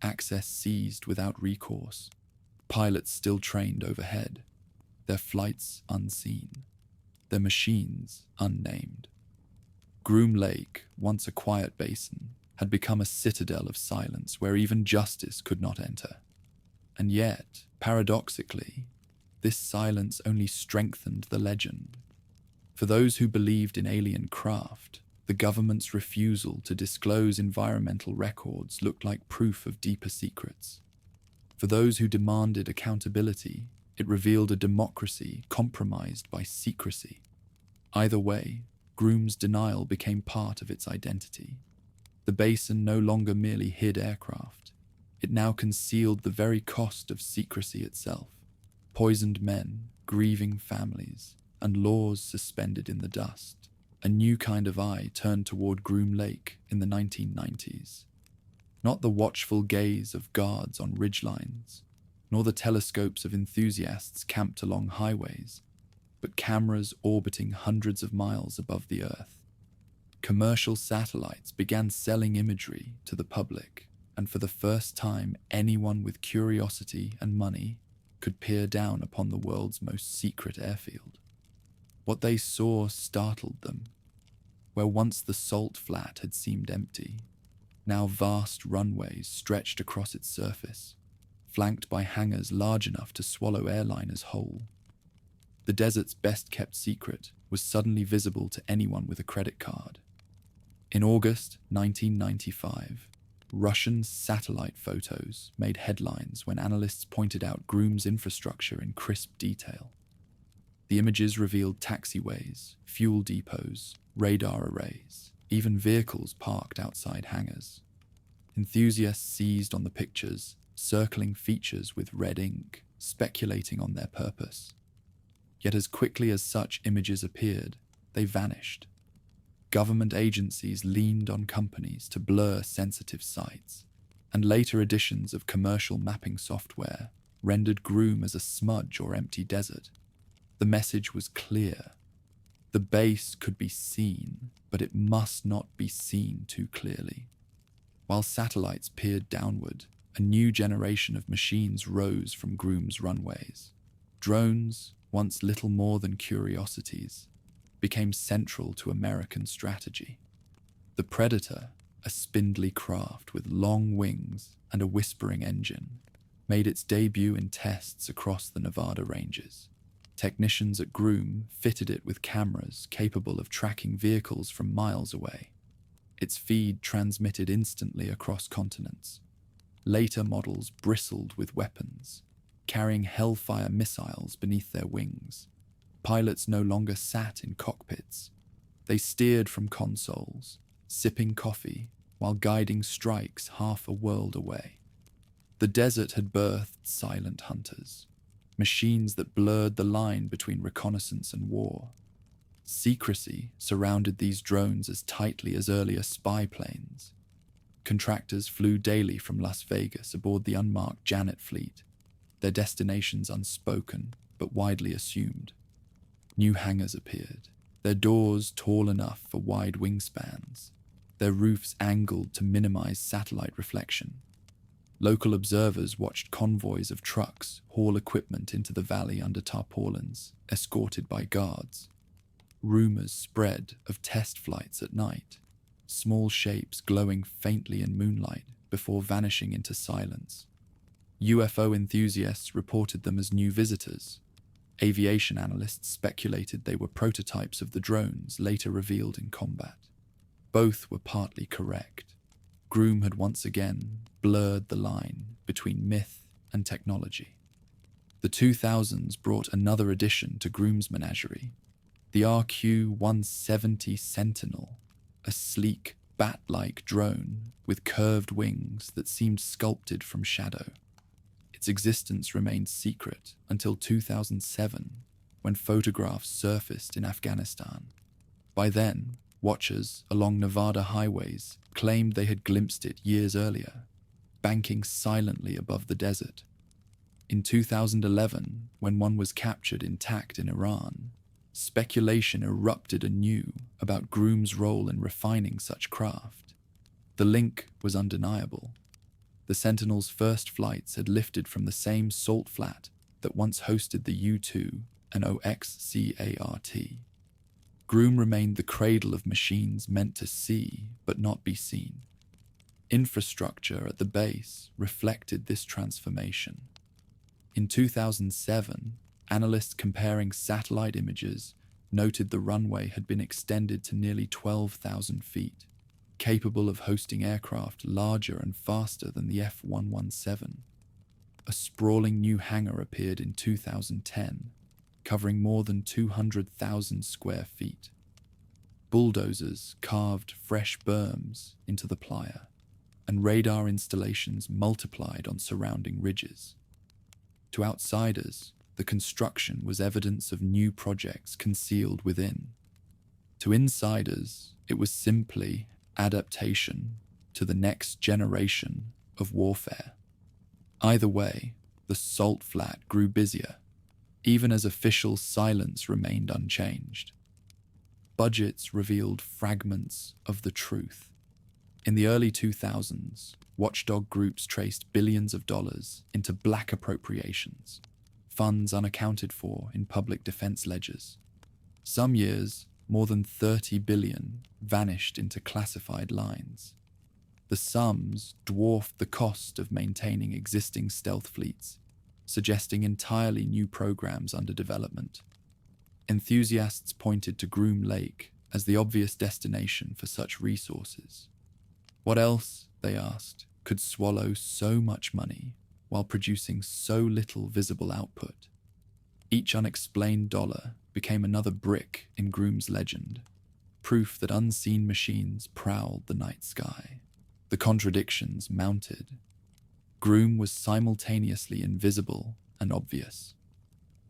access seized without recourse, pilots still trained overhead, their flights unseen, their machines unnamed. Groom Lake, once a quiet basin, had become a citadel of silence where even justice could not enter. And yet, paradoxically, this silence only strengthened the legend. For those who believed in alien craft, the government's refusal to disclose environmental records looked like proof of deeper secrets. For those who demanded accountability, it revealed a democracy compromised by secrecy. Either way, Groom's denial became part of its identity. The basin no longer merely hid aircraft. It now concealed the very cost of secrecy itself. Poisoned men, grieving families, and laws suspended in the dust. A new kind of eye turned toward Groom Lake in the 1990s. Not the watchful gaze of guards on ridgelines, nor the telescopes of enthusiasts camped along highways, but cameras orbiting hundreds of miles above the Earth. Commercial satellites began selling imagery to the public, and for the first time anyone with curiosity and money could peer down upon the world's most secret airfield. What they saw startled them. Where once the salt flat had seemed empty, now vast runways stretched across its surface, flanked by hangars large enough to swallow airliners whole. The desert's best-kept secret was suddenly visible to anyone with a credit card. In August 1995, Russian satellite photos made headlines when analysts pointed out Groom's infrastructure in crisp detail. The images revealed taxiways, fuel depots, radar arrays, even vehicles parked outside hangars. Enthusiasts seized on the pictures, circling features with red ink, speculating on their purpose. Yet as quickly as such images appeared, they vanished. Government agencies leaned on companies to blur sensitive sites, and later editions of commercial mapping software rendered Groom as a smudge or empty desert. The message was clear. The base could be seen, but it must not be seen too clearly. While satellites peered downward, a new generation of machines rose from Groom's runways. Drones, once little more than curiosities, became central to American strategy. The Predator, a spindly craft with long wings and a whispering engine, made its debut in tests across the Nevada ranges. Technicians at Groom fitted it with cameras capable of tracking vehicles from miles away. Its feed transmitted instantly across continents. Later models bristled with weapons, carrying Hellfire missiles beneath their wings. Pilots no longer sat in cockpits. They steered from consoles, sipping coffee while guiding strikes half a world away. The desert had birthed silent hunters, machines that blurred the line between reconnaissance and war. Secrecy surrounded these drones as tightly as earlier spy planes. Contractors flew daily from Las Vegas aboard the unmarked Janet fleet, their destinations unspoken but widely assumed. New hangars appeared, their doors tall enough for wide wingspans, their roofs angled to minimize satellite reflection. Local observers watched convoys of trucks haul equipment into the valley under tarpaulins, escorted by guards. Rumors spread of test flights at night, small shapes glowing faintly in moonlight before vanishing into silence. UFO enthusiasts reported them as new visitors. Aviation analysts speculated they were prototypes of the drones later revealed in combat. Both were partly correct. Groom had once again blurred the line between myth and technology. The 2000s brought another addition to Groom's menagerie, the RQ-170 Sentinel, a sleek, bat-like drone with curved wings that seemed sculpted from shadow. Its existence remained secret until 2007, when photographs surfaced in Afghanistan. By then, watchers along Nevada highways claimed they had glimpsed it years earlier, banking silently above the desert. In 2011, when one was captured intact in Iran, speculation erupted anew about Groom's role in refining such craft. The link was undeniable. The Sentinel's first flights had lifted from the same salt flat that once hosted the U-2 and Oxcart. Groom remained the cradle of machines meant to see but not be seen. Infrastructure at the base reflected this transformation. In 2007, analysts comparing satellite images noted the runway had been extended to nearly 12,000 feet, capable of hosting aircraft larger and faster than the F-117. A sprawling new hangar appeared in 2010, covering more than 200,000 square feet. Bulldozers carved fresh berms into the playa, and radar installations multiplied on surrounding ridges. To outsiders, the construction was evidence of new projects concealed within. To insiders, it was simply adaptation to the next generation of warfare. Either way, the salt flat grew busier, even as official silence remained unchanged. Budgets revealed fragments of the truth. In the early 2000s, watchdog groups traced billions of dollars into black appropriations, funds unaccounted for in public defense ledgers. Some years, more than 30 billion vanished into classified lines. The sums dwarfed the cost of maintaining existing stealth fleets, suggesting entirely new programs under development. Enthusiasts pointed to Groom Lake as the obvious destination for such resources. What else, they asked, could swallow so much money while producing so little visible output? Each unexplained dollar became another brick in Groom's legend, proof that unseen machines prowled the night sky. The contradictions mounted. Groom was simultaneously invisible and obvious.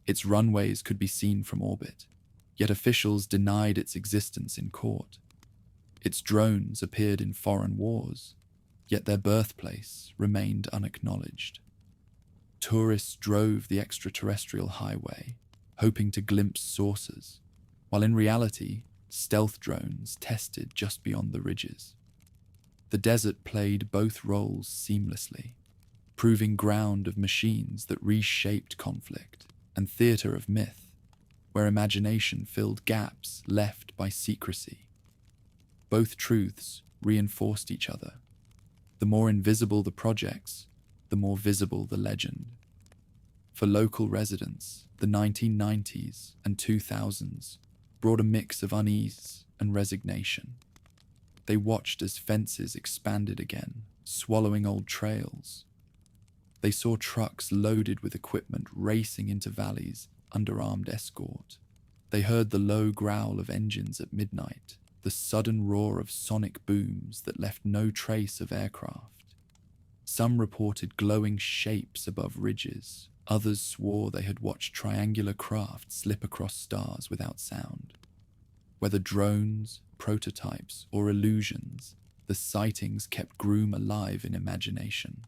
Its runways could be seen from orbit, yet officials denied its existence in court. Its drones appeared in foreign wars, yet their birthplace remained unacknowledged. Tourists drove the extraterrestrial highway, hoping to glimpse sources, while in reality, stealth drones tested just beyond the ridges. The desert played both roles seamlessly, proving ground of machines that reshaped conflict and theater of myth, where imagination filled gaps left by secrecy. Both truths reinforced each other. The more invisible the projects, the more visible the legend. For local residents, the 1990s and 2000s brought a mix of unease and resignation. They watched as fences expanded again, swallowing old trails. They saw trucks loaded with equipment racing into valleys under armed escort. They heard the low growl of engines at midnight, the sudden roar of sonic booms that left no trace of aircraft. Some reported glowing shapes above ridges. Others swore they had watched triangular craft slip across stars without sound. Whether drones, prototypes, or illusions, the sightings kept Groom alive in imagination.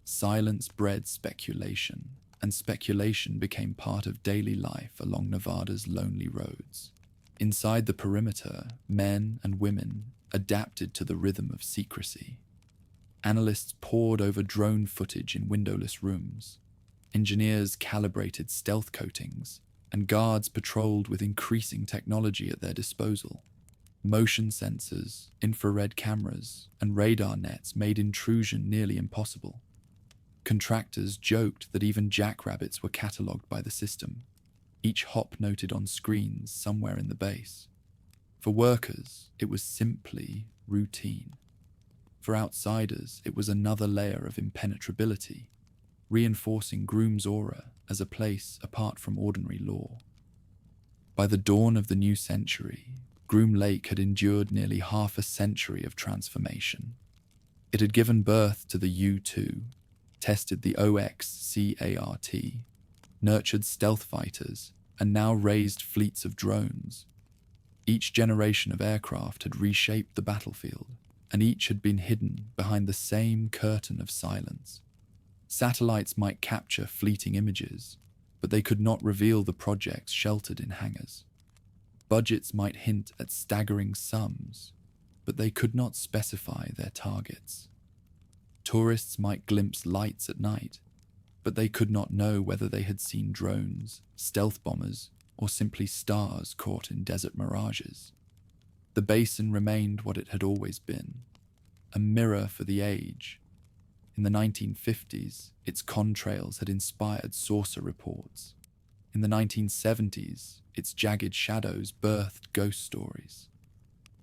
Silence bred speculation, and speculation became part of daily life along Nevada's lonely roads. Inside the perimeter, men and women adapted to the rhythm of secrecy. Analysts pored over drone footage in windowless rooms. Engineers calibrated stealth coatings, and guards patrolled with increasing technology at their disposal. Motion sensors, infrared cameras, and radar nets made intrusion nearly impossible. Contractors joked that even jackrabbits were catalogued by the system, each hop noted on screens somewhere in the base. For workers, it was simply routine. For outsiders, it was another layer of impenetrability, reinforcing Groom's aura as a place apart from ordinary law. By the dawn of the new century, Groom Lake had endured nearly half a century of transformation. It had given birth to the U-2, tested the Oxcart, nurtured stealth fighters, and now raised fleets of drones. Each generation of aircraft had reshaped the battlefield, and each had been hidden behind the same curtain of silence. Satellites might capture fleeting images, but they could not reveal the projects sheltered in hangars. Budgets might hint at staggering sums, but they could not specify their targets. Tourists might glimpse lights at night, but they could not know whether they had seen drones, stealth bombers, or simply stars caught in desert mirages. The basin remained what it had always been, a mirror for the age. In the 1950s, its contrails had inspired saucer reports. In the 1970s, its jagged shadows birthed ghost stories.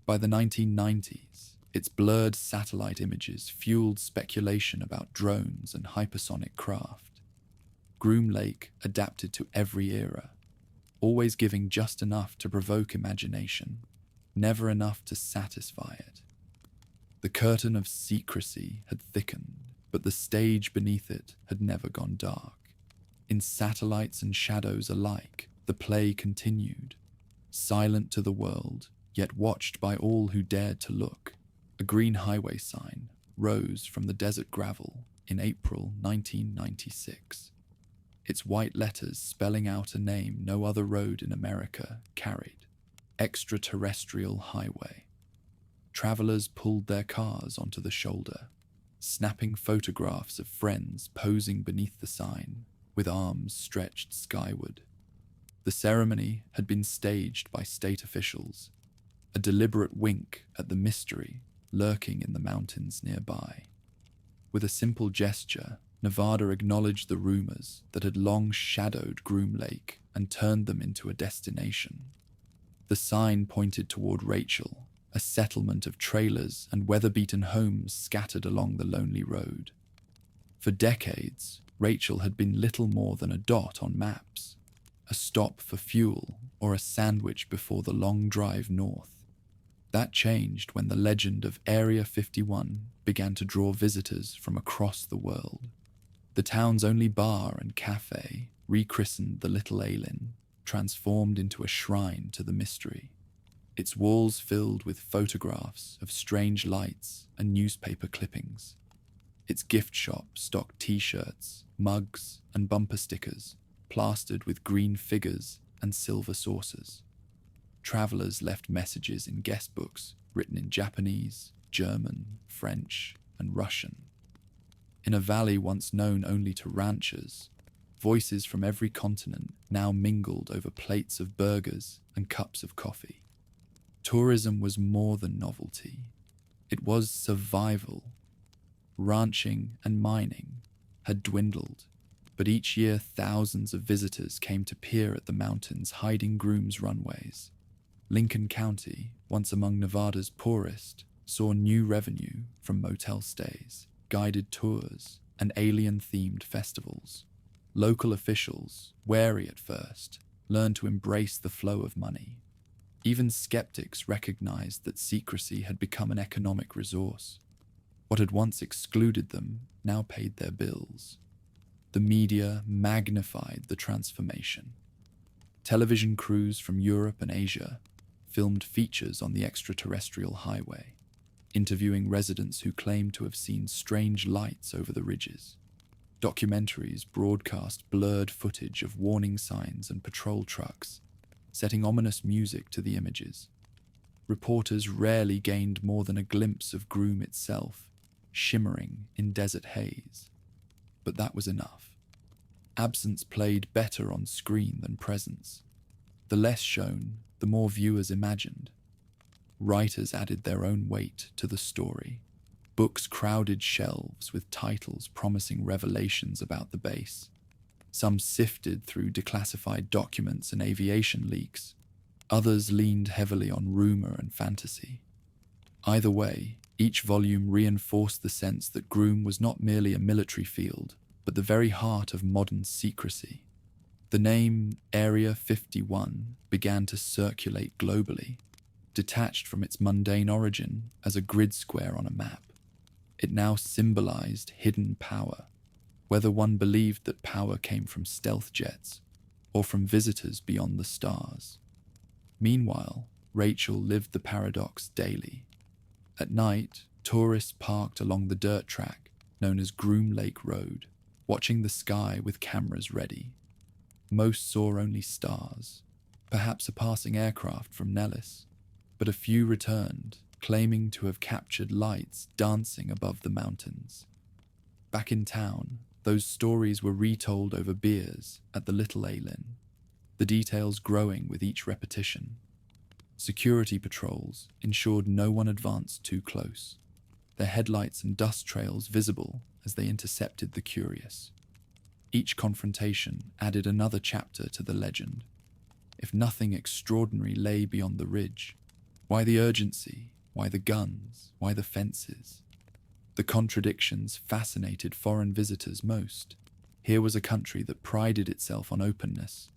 By the 1990s, its blurred satellite images fueled speculation about drones and hypersonic craft. Groom Lake adapted to every era, always giving just enough to provoke imagination, never enough to satisfy it. The curtain of secrecy had thickened, but the stage beneath it had never gone dark. In satellites and shadows alike, the play continued, silent to the world, yet watched by all who dared to look. A green highway sign rose from the desert gravel in April 1996, its white letters spelling out a name no other road in America carried: Extraterrestrial Highway. Travelers pulled their cars onto the shoulder, snapping photographs of friends posing beneath the sign with arms stretched skyward. The ceremony had been staged by state officials, a deliberate wink at the mystery lurking in the mountains nearby. With a simple gesture, Nevada acknowledged the rumors that had long shadowed Groom Lake and turned them into a destination. The sign pointed toward Rachel, a settlement of trailers and weather-beaten homes scattered along the lonely road. For decades, Rachel had been little more than a dot on maps, a stop for fuel or a sandwich before the long drive north. That changed when the legend of Area 51 began to draw visitors from across the world. The town's only bar and cafe, rechristened the Little Aylin, transformed into a shrine to the mystery. Its walls filled with photographs of strange lights and newspaper clippings. Its gift shop stocked t-shirts, mugs, and bumper stickers, plastered with green figures and silver saucers. Travelers left messages in guest books written in Japanese, German, French, and Russian. In a valley once known only to ranchers, voices from every continent now mingled over plates of burgers and cups of coffee. Tourism was more than novelty. It was survival. Ranching and mining, had dwindled, but each year thousands of visitors came to peer at the mountains hiding Groom's runways. Lincoln County, once among Nevada's poorest, saw new revenue from motel stays, guided tours, and alien-themed festivals. Local officials, wary at first, learned to embrace the flow of money. Even skeptics recognized that secrecy had become an economic resource. What had once excluded them now paid their bills. The media magnified the transformation. Television crews from Europe and Asia filmed features on the extraterrestrial highway, interviewing residents who claimed to have seen strange lights over the ridges. Documentaries broadcast blurred footage of warning signs and patrol trucks, setting ominous music to the images. Reporters rarely gained more than a glimpse of Groom itself, shimmering in desert haze. But that was enough. Absence played better on screen than presence. The less shown, the more viewers imagined. Writers added their own weight to the story. Books crowded shelves with titles promising revelations about the base. Some sifted through declassified documents and aviation leaks. Others leaned heavily on rumor and fantasy. Either way, each volume reinforced the sense that Groom was not merely a military field, but the very heart of modern secrecy. The name Area 51 began to circulate globally, detached from its mundane origin as a grid square on a map. It now symbolized hidden power, whether one believed that power came from stealth jets or from visitors beyond the stars. Meanwhile, Rachel lived the paradox daily. At night, tourists parked along the dirt track known as Groom Lake Road, watching the sky with cameras ready. Most saw only stars, perhaps a passing aircraft from Nellis, but a few returned, claiming to have captured lights dancing above the mountains. Back in town, those stories were retold over beers at the Little Aylin, the details growing with each repetition. Security patrols ensured no one advanced too close, their headlights and dust trails visible as they intercepted the curious. Each confrontation added another chapter to the legend. If nothing extraordinary lay beyond the ridge, why the urgency? Why the guns? Why the fences? The contradictions fascinated foreign visitors most. Here was a country that prided itself on openness,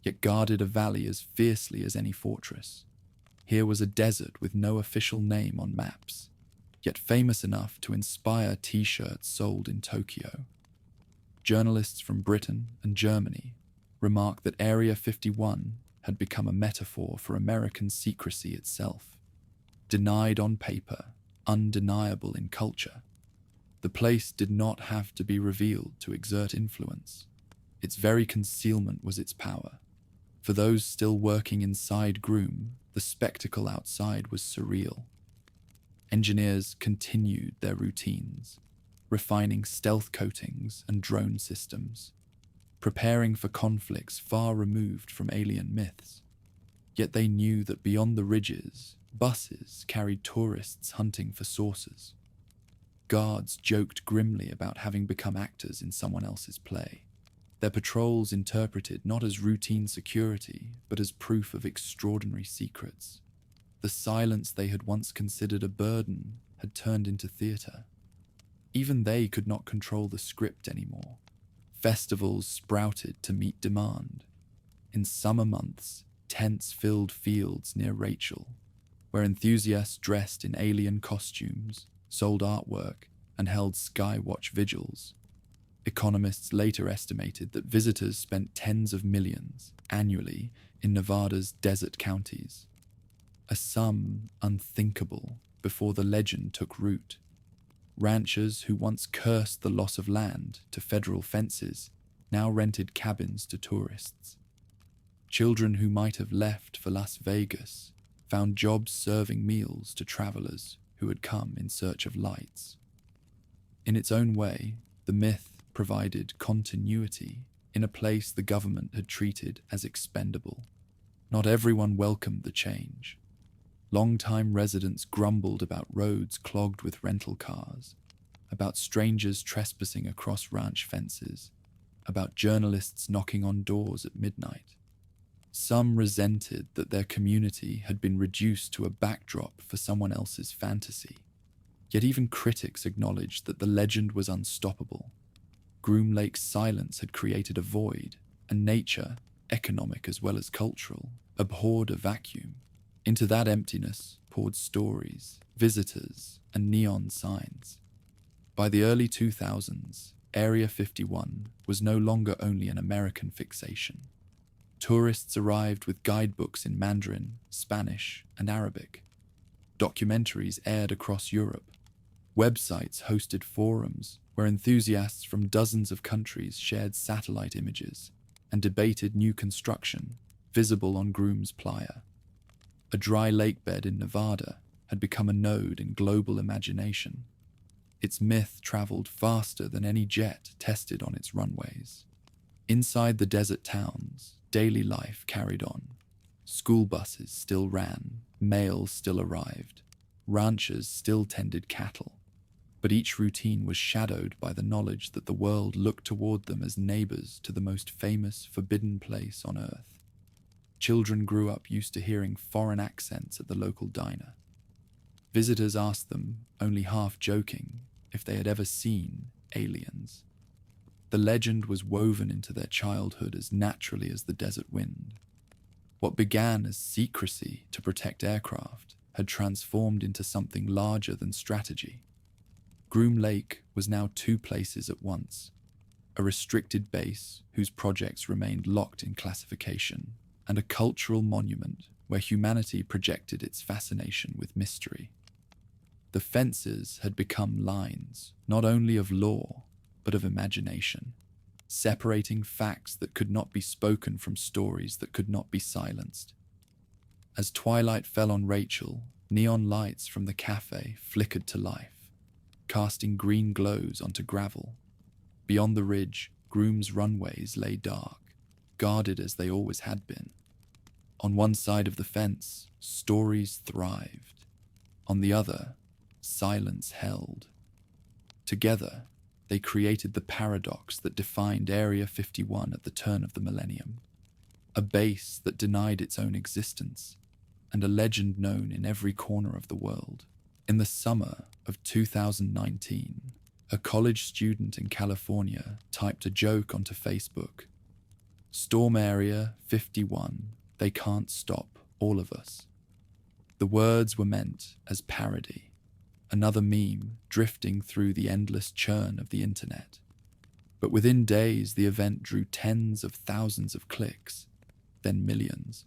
yet guarded a valley as fiercely as any fortress. Here was a desert with no official name on maps, yet famous enough to inspire t-shirts sold in Tokyo. Journalists from Britain and Germany remarked that Area 51 had become a metaphor for American secrecy itself. Denied on paper, undeniable in culture. The place did not have to be revealed to exert influence. Its very concealment was its power. For those still working inside Groom, the spectacle outside was surreal. Engineers continued their routines, refining stealth coatings and drone systems, preparing for conflicts far removed from alien myths. Yet they knew that beyond the ridges, buses carried tourists hunting for sources. Guards joked grimly about having become actors in someone else's play. Their patrols interpreted not as routine security, but as proof of extraordinary secrets. The silence they had once considered a burden had turned into theater. Even they could not control the script anymore. Festivals sprouted to meet demand. In summer months, tents filled fields near Rachel, where enthusiasts dressed in alien costumes, sold artwork, and held skywatch vigils. Economists later estimated that visitors spent tens of millions annually in Nevada's desert counties, a sum unthinkable before the legend took root. Ranchers who once cursed the loss of land to federal fences now rented cabins to tourists. Children who might have left for Las Vegas found jobs serving meals to travelers who had come in search of lights. In its own way, the myth provided continuity in a place the government had treated as expendable. Not everyone welcomed the change. Long-time residents grumbled about roads clogged with rental cars, about strangers trespassing across ranch fences, about journalists knocking on doors at midnight. Some resented that their community had been reduced to a backdrop for someone else's fantasy. Yet even critics acknowledged that the legend was unstoppable. Groom Lake's silence had created a void, and nature, economic as well as cultural, abhorred a vacuum. Into that emptiness poured stories, visitors, and neon signs. By the early 2000s, Area 51 was no longer only an American fixation. Tourists arrived with guidebooks in Mandarin, Spanish, and Arabic. Documentaries aired across Europe. Websites hosted forums where enthusiasts from dozens of countries shared satellite images and debated new construction visible on Groom's Playa. A dry lake bed in Nevada had become a node in global imagination. Its myth traveled faster than any jet tested on its runways. Inside the desert towns, daily life carried on. School buses still ran, mail still arrived, ranchers still tended cattle. But each routine was shadowed by the knowledge that the world looked toward them as neighbors to the most famous, forbidden place on earth. Children grew up used to hearing foreign accents at the local diner. Visitors asked them, only half joking, if they had ever seen aliens. The legend was woven into their childhood as naturally as the desert wind. What began as secrecy to protect aircraft had transformed into something larger than strategy. Groom Lake was now two places at once: a restricted base whose projects remained locked in classification, and a cultural monument where humanity projected its fascination with mystery. The fences had become lines, not only of law, but of imagination, separating facts that could not be spoken from stories that could not be silenced. As twilight fell on Rachel, neon lights from the cafe flickered to life, casting green glows onto gravel. Beyond the ridge, Groom's runways lay dark, guarded as they always had been. On one side of the fence, stories thrived. On the other, silence held. Together, they created the paradox that defined Area 51 at the turn of the millennium. A base that denied its own existence, and a legend known in every corner of the world. In the summer of 2019, a college student in California typed a joke onto Facebook. "Storm Area 51, they can't stop all of us." The words were meant as parody, another meme drifting through the endless churn of the internet. But within days, the event drew tens of thousands of clicks, then millions.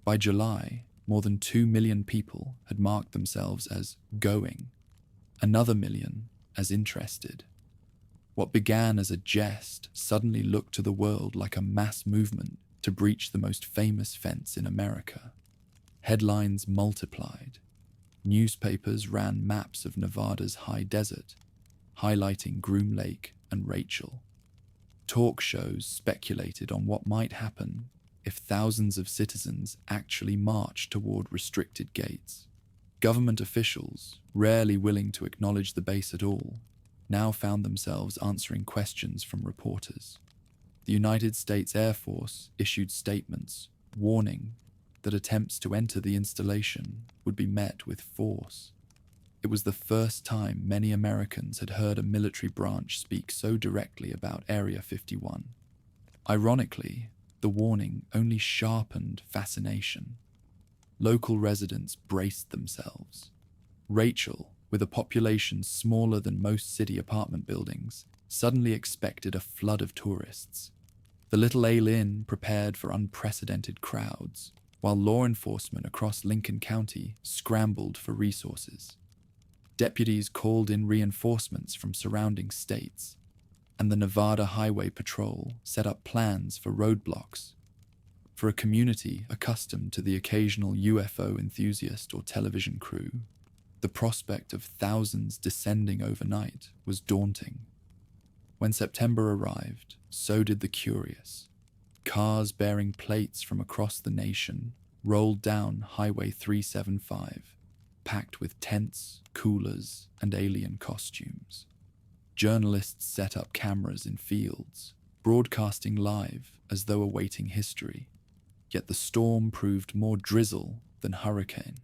By July, more than 2 million people had marked themselves as going, another million as interested. What began as a jest suddenly looked to the world like a mass movement to breach the most famous fence in America. Headlines multiplied. Newspapers ran maps of Nevada's high desert, highlighting Groom Lake and Rachel. Talk shows speculated on what might happen if thousands of citizens actually marched toward restricted gates. Government officials, rarely willing to acknowledge the base at all, now found themselves answering questions from reporters. The United States Air Force issued statements warning that attempts to enter the installation would be met with force. It was the first time many Americans had heard a military branch speak so directly about Area 51. Ironically, the warning only sharpened fascination. Local residents braced themselves. Rachel, with a population smaller than most city apartment buildings, suddenly expected a flood of tourists. The Little Ale Inn prepared for unprecedented crowds, while law enforcement across Lincoln County scrambled for resources. Deputies called in reinforcements from surrounding states, and the Nevada Highway Patrol set up plans for roadblocks. For a community accustomed to the occasional UFO enthusiast or television crew, the prospect of thousands descending overnight was daunting. When September arrived, so did the curious. Cars bearing plates from across the nation rolled down Highway 375, packed with tents, coolers, and alien costumes. Journalists set up cameras in fields, broadcasting live as though awaiting history. Yet the storm proved more drizzle than hurricane.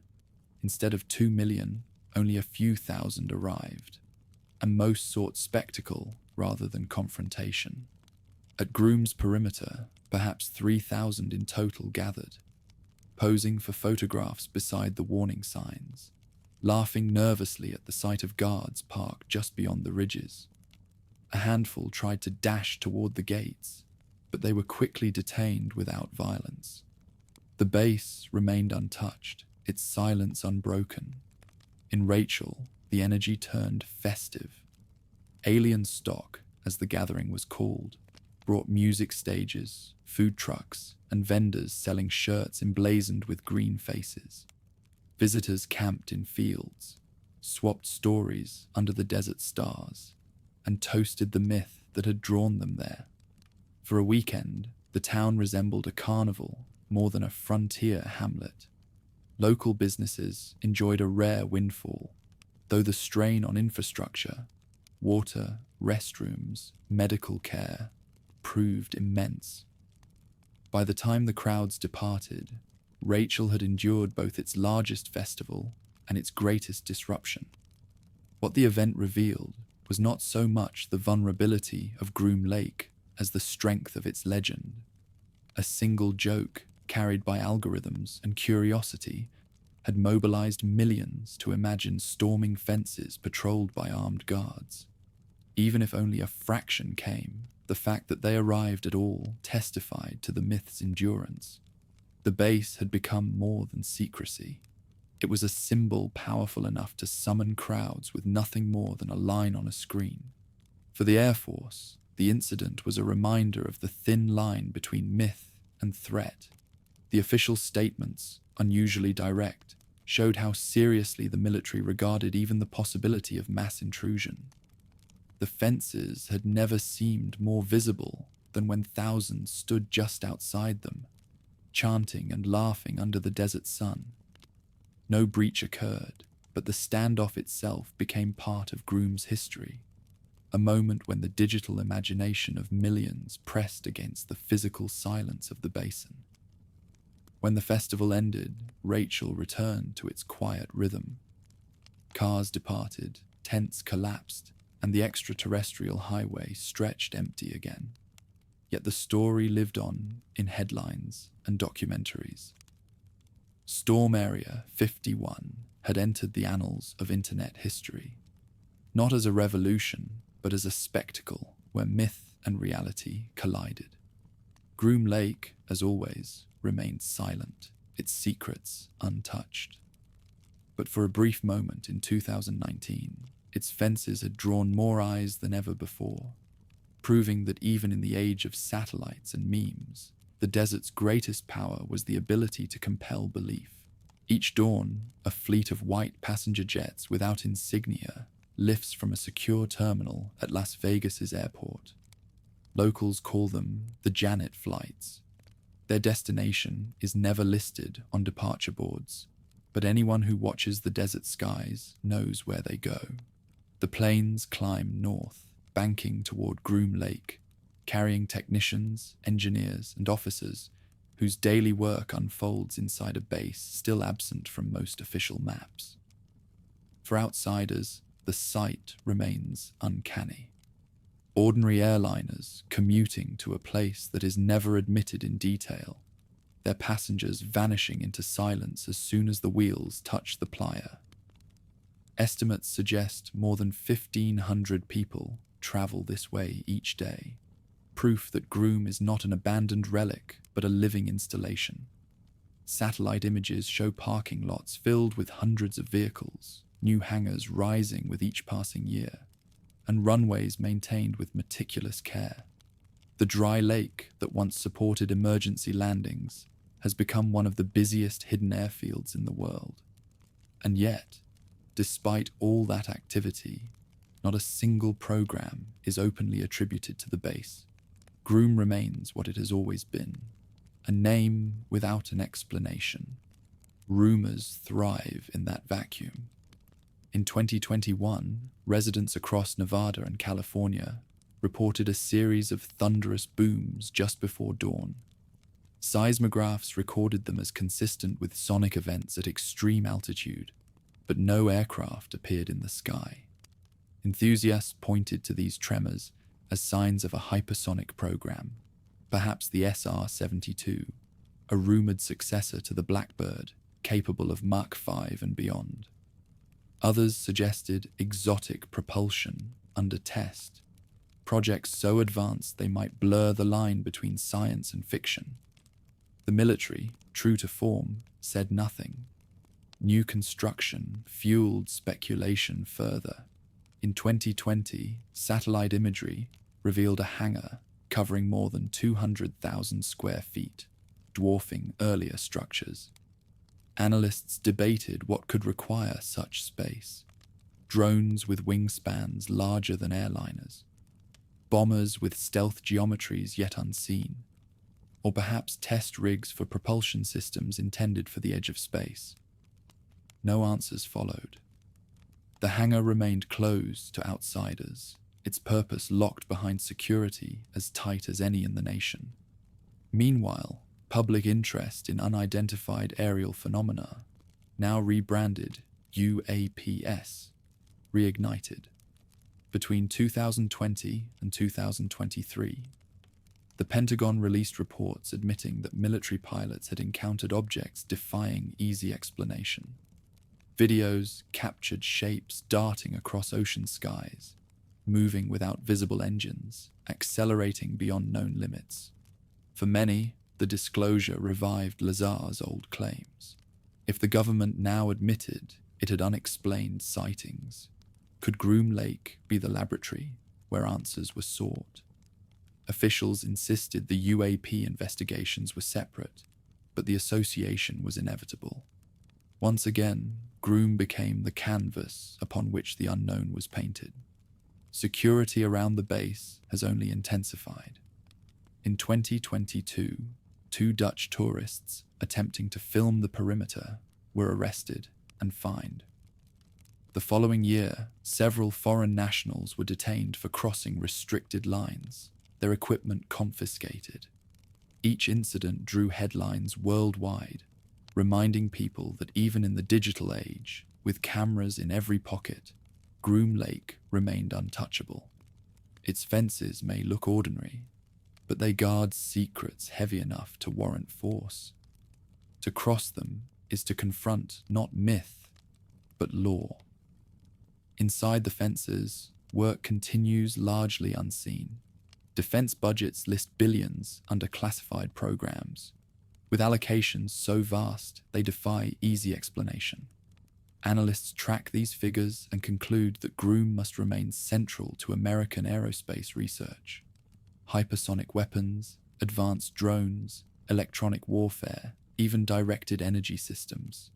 Instead of 2 million, only a few thousand arrived, and most sought spectacle rather than confrontation. At Groom's perimeter, perhaps 3,000 in total gathered, posing for photographs beside the warning signs, laughing nervously at the sight of guards parked just beyond the ridges. A handful tried to dash toward the gates, but they were quickly detained without violence. The base remained untouched, its silence unbroken. In Rachel, the energy turned festive. Alien Stock, as the gathering was called, brought music stages, food trucks, and vendors selling shirts emblazoned with green faces. Visitors camped in fields, swapped stories under the desert stars, and toasted the myth that had drawn them there. For a weekend, the town resembled a carnival more than a frontier hamlet. Local businesses enjoyed a rare windfall, though the strain on infrastructure, water, restrooms, medical care, proved immense. By the time the crowds departed, Rachel had endured both its largest festival and its greatest disruption. What the event revealed was not so much the vulnerability of Groom Lake as the strength of its legend. A single joke, carried by algorithms and curiosity, had mobilized millions to imagine storming fences patrolled by armed guards. Even if only a fraction came, the fact that they arrived at all testified to the myth's endurance. The base had become more than secrecy. It was a symbol powerful enough to summon crowds with nothing more than a line on a screen. For the Air Force, the incident was a reminder of the thin line between myth and threat. The official statements, unusually direct, showed how seriously the military regarded even the possibility of mass intrusion. The fences had never seemed more visible than when thousands stood just outside them, chanting and laughing under the desert sun. No breach occurred, but the standoff itself became part of Groom's history, a moment when the digital imagination of millions pressed against the physical silence of the basin. When the festival ended, Rachel returned to its quiet rhythm. Cars departed, tents collapsed, and the extraterrestrial highway stretched empty again. Yet the story lived on in headlines and documentaries. Storm Area 51 had entered the annals of internet history, not as a revolution, but as a spectacle where myth and reality collided. Groom Lake, as always, remained silent, its secrets untouched. But for a brief moment in 2019, its fences had drawn more eyes than ever before, proving that even in the age of satellites and memes, the desert's greatest power was the ability to compel belief. Each dawn, a fleet of white passenger jets without insignia lifts from a secure terminal at Las Vegas's airport. Locals call them the Janet flights. Their destination is never listed on departure boards, but anyone who watches the desert skies knows where they go. The planes climb north, banking toward Groom Lake, carrying technicians, engineers, and officers whose daily work unfolds inside a base still absent from most official maps. For outsiders, the sight remains uncanny. Ordinary airliners commuting to a place that is never admitted in detail, their passengers vanishing into silence as soon as the wheels touch the plier. Estimates suggest more than 1,500 people travel this way each day, proof that Groom is not an abandoned relic but a living installation. Satellite images show parking lots filled with hundreds of vehicles, new hangars rising with each passing year, and runways maintained with meticulous care. The dry lake that once supported emergency landings has become one of the busiest hidden airfields in the world. And yet, despite all that activity, not a single program is openly attributed to the base. Groom remains what it has always been, a name without an explanation. Rumors thrive in that vacuum. In 2021, residents across Nevada and California reported a series of thunderous booms just before dawn. Seismographs recorded them as consistent with sonic events at extreme altitude, but no aircraft appeared in the sky. Enthusiasts pointed to these tremors as signs of a hypersonic program, perhaps the SR-72, a rumored successor to the Blackbird, capable of Mach 5 and beyond. Others suggested exotic propulsion under test, projects so advanced they might blur the line between science and fiction. The military, true to form, said nothing. New construction fueled speculation further. In 2020, satellite imagery revealed a hangar covering more than 200,000 square feet, dwarfing earlier structures. Analysts debated what could require such space: drones with wingspans larger than airliners, bombers with stealth geometries yet unseen, or perhaps test rigs for propulsion systems intended for the edge of space. No answers followed. The hangar remained closed to outsiders, its purpose locked behind security as tight as any in the nation. Meanwhile, public interest in unidentified aerial phenomena, now rebranded UAPs, reignited. Between 2020 and 2023, the Pentagon released reports admitting that military pilots had encountered objects defying easy explanation. Videos captured shapes darting across ocean skies, moving without visible engines, accelerating beyond known limits. For many, the disclosure revived Lazar's old claims. If the government now admitted it had unexplained sightings, could Groom Lake be the laboratory where answers were sought? Officials insisted the UAP investigations were separate, but the association was inevitable. Once again, Groom became the canvas upon which the unknown was painted. Security around the base has only intensified. In 2022, 2 Dutch tourists attempting to film the perimeter were arrested and fined. The following year, several foreign nationals were detained for crossing restricted lines, their equipment confiscated. Each incident drew headlines worldwide, reminding people that even in the digital age, with cameras in every pocket, Groom Lake remained untouchable. Its fences may look ordinary, but they guard secrets heavy enough to warrant force. To cross them is to confront not myth, but law. Inside the fences, work continues largely unseen. Defense budgets list billions under classified programs, with allocations so vast they defy easy explanation. Analysts track these figures and conclude that Groom must remain central to American aerospace research. Hypersonic weapons, advanced drones, electronic warfare, even directed energy systems.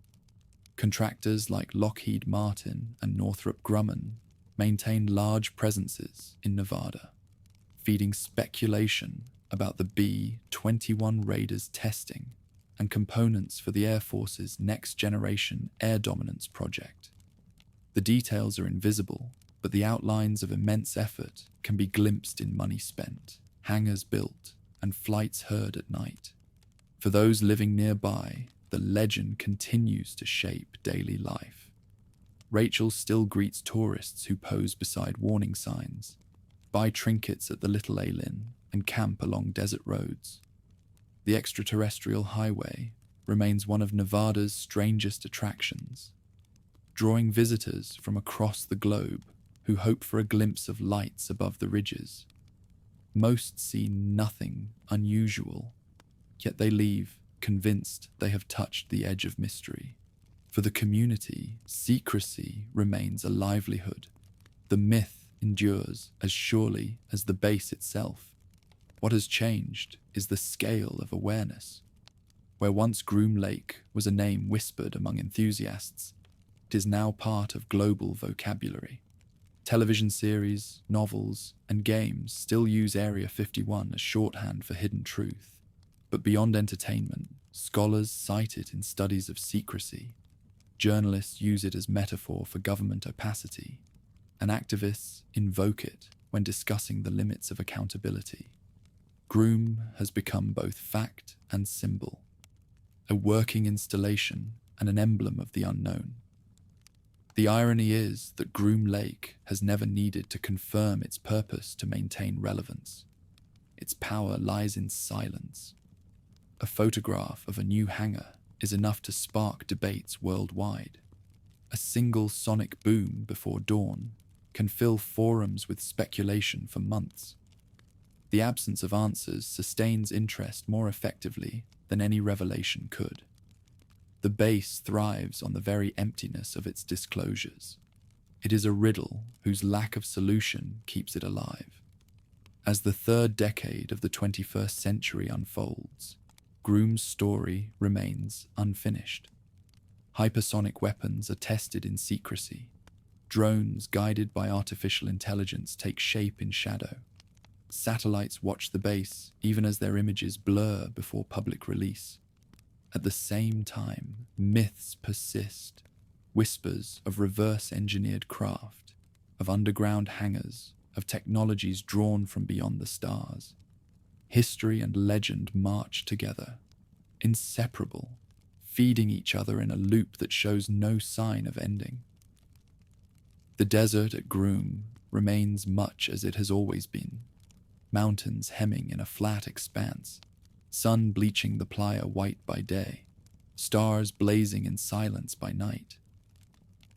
Contractors like Lockheed Martin and Northrop Grumman maintain large presences in Nevada, feeding speculation about the B-21 Raiders testing and components for the Air Force's next-generation air dominance project. The details are invisible, but the outlines of immense effort can be glimpsed in money spent, hangars built, and flights heard at night. For those living nearby, the legend continues to shape daily life. Rachel still greets tourists who pose beside warning signs, buy trinkets at the Little A-Lin, and camp along desert roads. The extraterrestrial highway remains one of Nevada's strangest attractions, drawing visitors from across the globe who hope for a glimpse of lights above the ridges. Most see nothing unusual, yet they leave convinced they have touched the edge of mystery. For the community, secrecy remains a livelihood. The myth endures as surely as the base itself. What has changed is the scale of awareness. Where once Groom Lake was a name whispered among enthusiasts, it is now part of global vocabulary. Television series, novels, and games still use Area 51 as shorthand for hidden truth. But beyond entertainment, scholars cite it in studies of secrecy. Journalists use it as metaphor for government opacity, and activists invoke it when discussing the limits of accountability. Groom has become both fact and symbol, a working installation and an emblem of the unknown. The irony is that Groom Lake has never needed to confirm its purpose to maintain relevance. Its power lies in silence. A photograph of a new hangar is enough to spark debates worldwide. A single sonic boom before dawn can fill forums with speculation for months. The absence of answers sustains interest more effectively than any revelation could. The base thrives on the very emptiness of its disclosures. It is a riddle whose lack of solution keeps it alive. As the third decade of the 21st century unfolds, Groom's story remains unfinished. Hypersonic weapons are tested in secrecy. Drones guided by artificial intelligence take shape in shadow. Satellites watch the base even as their images blur before public release. At the same time, myths persist, whispers of reverse-engineered craft, of underground hangars, of technologies drawn from beyond the stars. History and legend march together, inseparable, feeding each other in a loop that shows no sign of ending. The desert at Groom remains much as it has always been, mountains hemming in a flat expanse, sun bleaching the playa white by day, stars blazing in silence by night.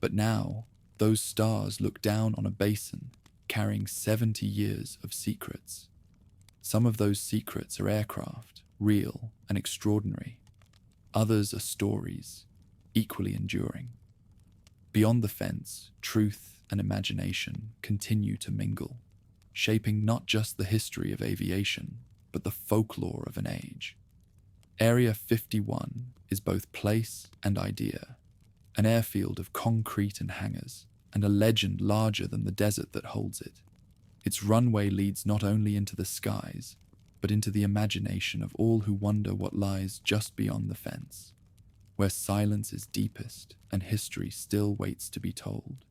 But now, those stars look down on a basin carrying 70 years of secrets. Some of those secrets are aircraft, real and extraordinary. Others are stories, equally enduring. Beyond the fence, truth and imagination continue to mingle, shaping not just the history of aviation, but the folklore of an age. Area 51 is both place and idea, an airfield of concrete and hangars, and a legend larger than the desert that holds it. Its runway leads not only into the skies, but into the imagination of all who wonder what lies just beyond the fence, where silence is deepest and history still waits to be told.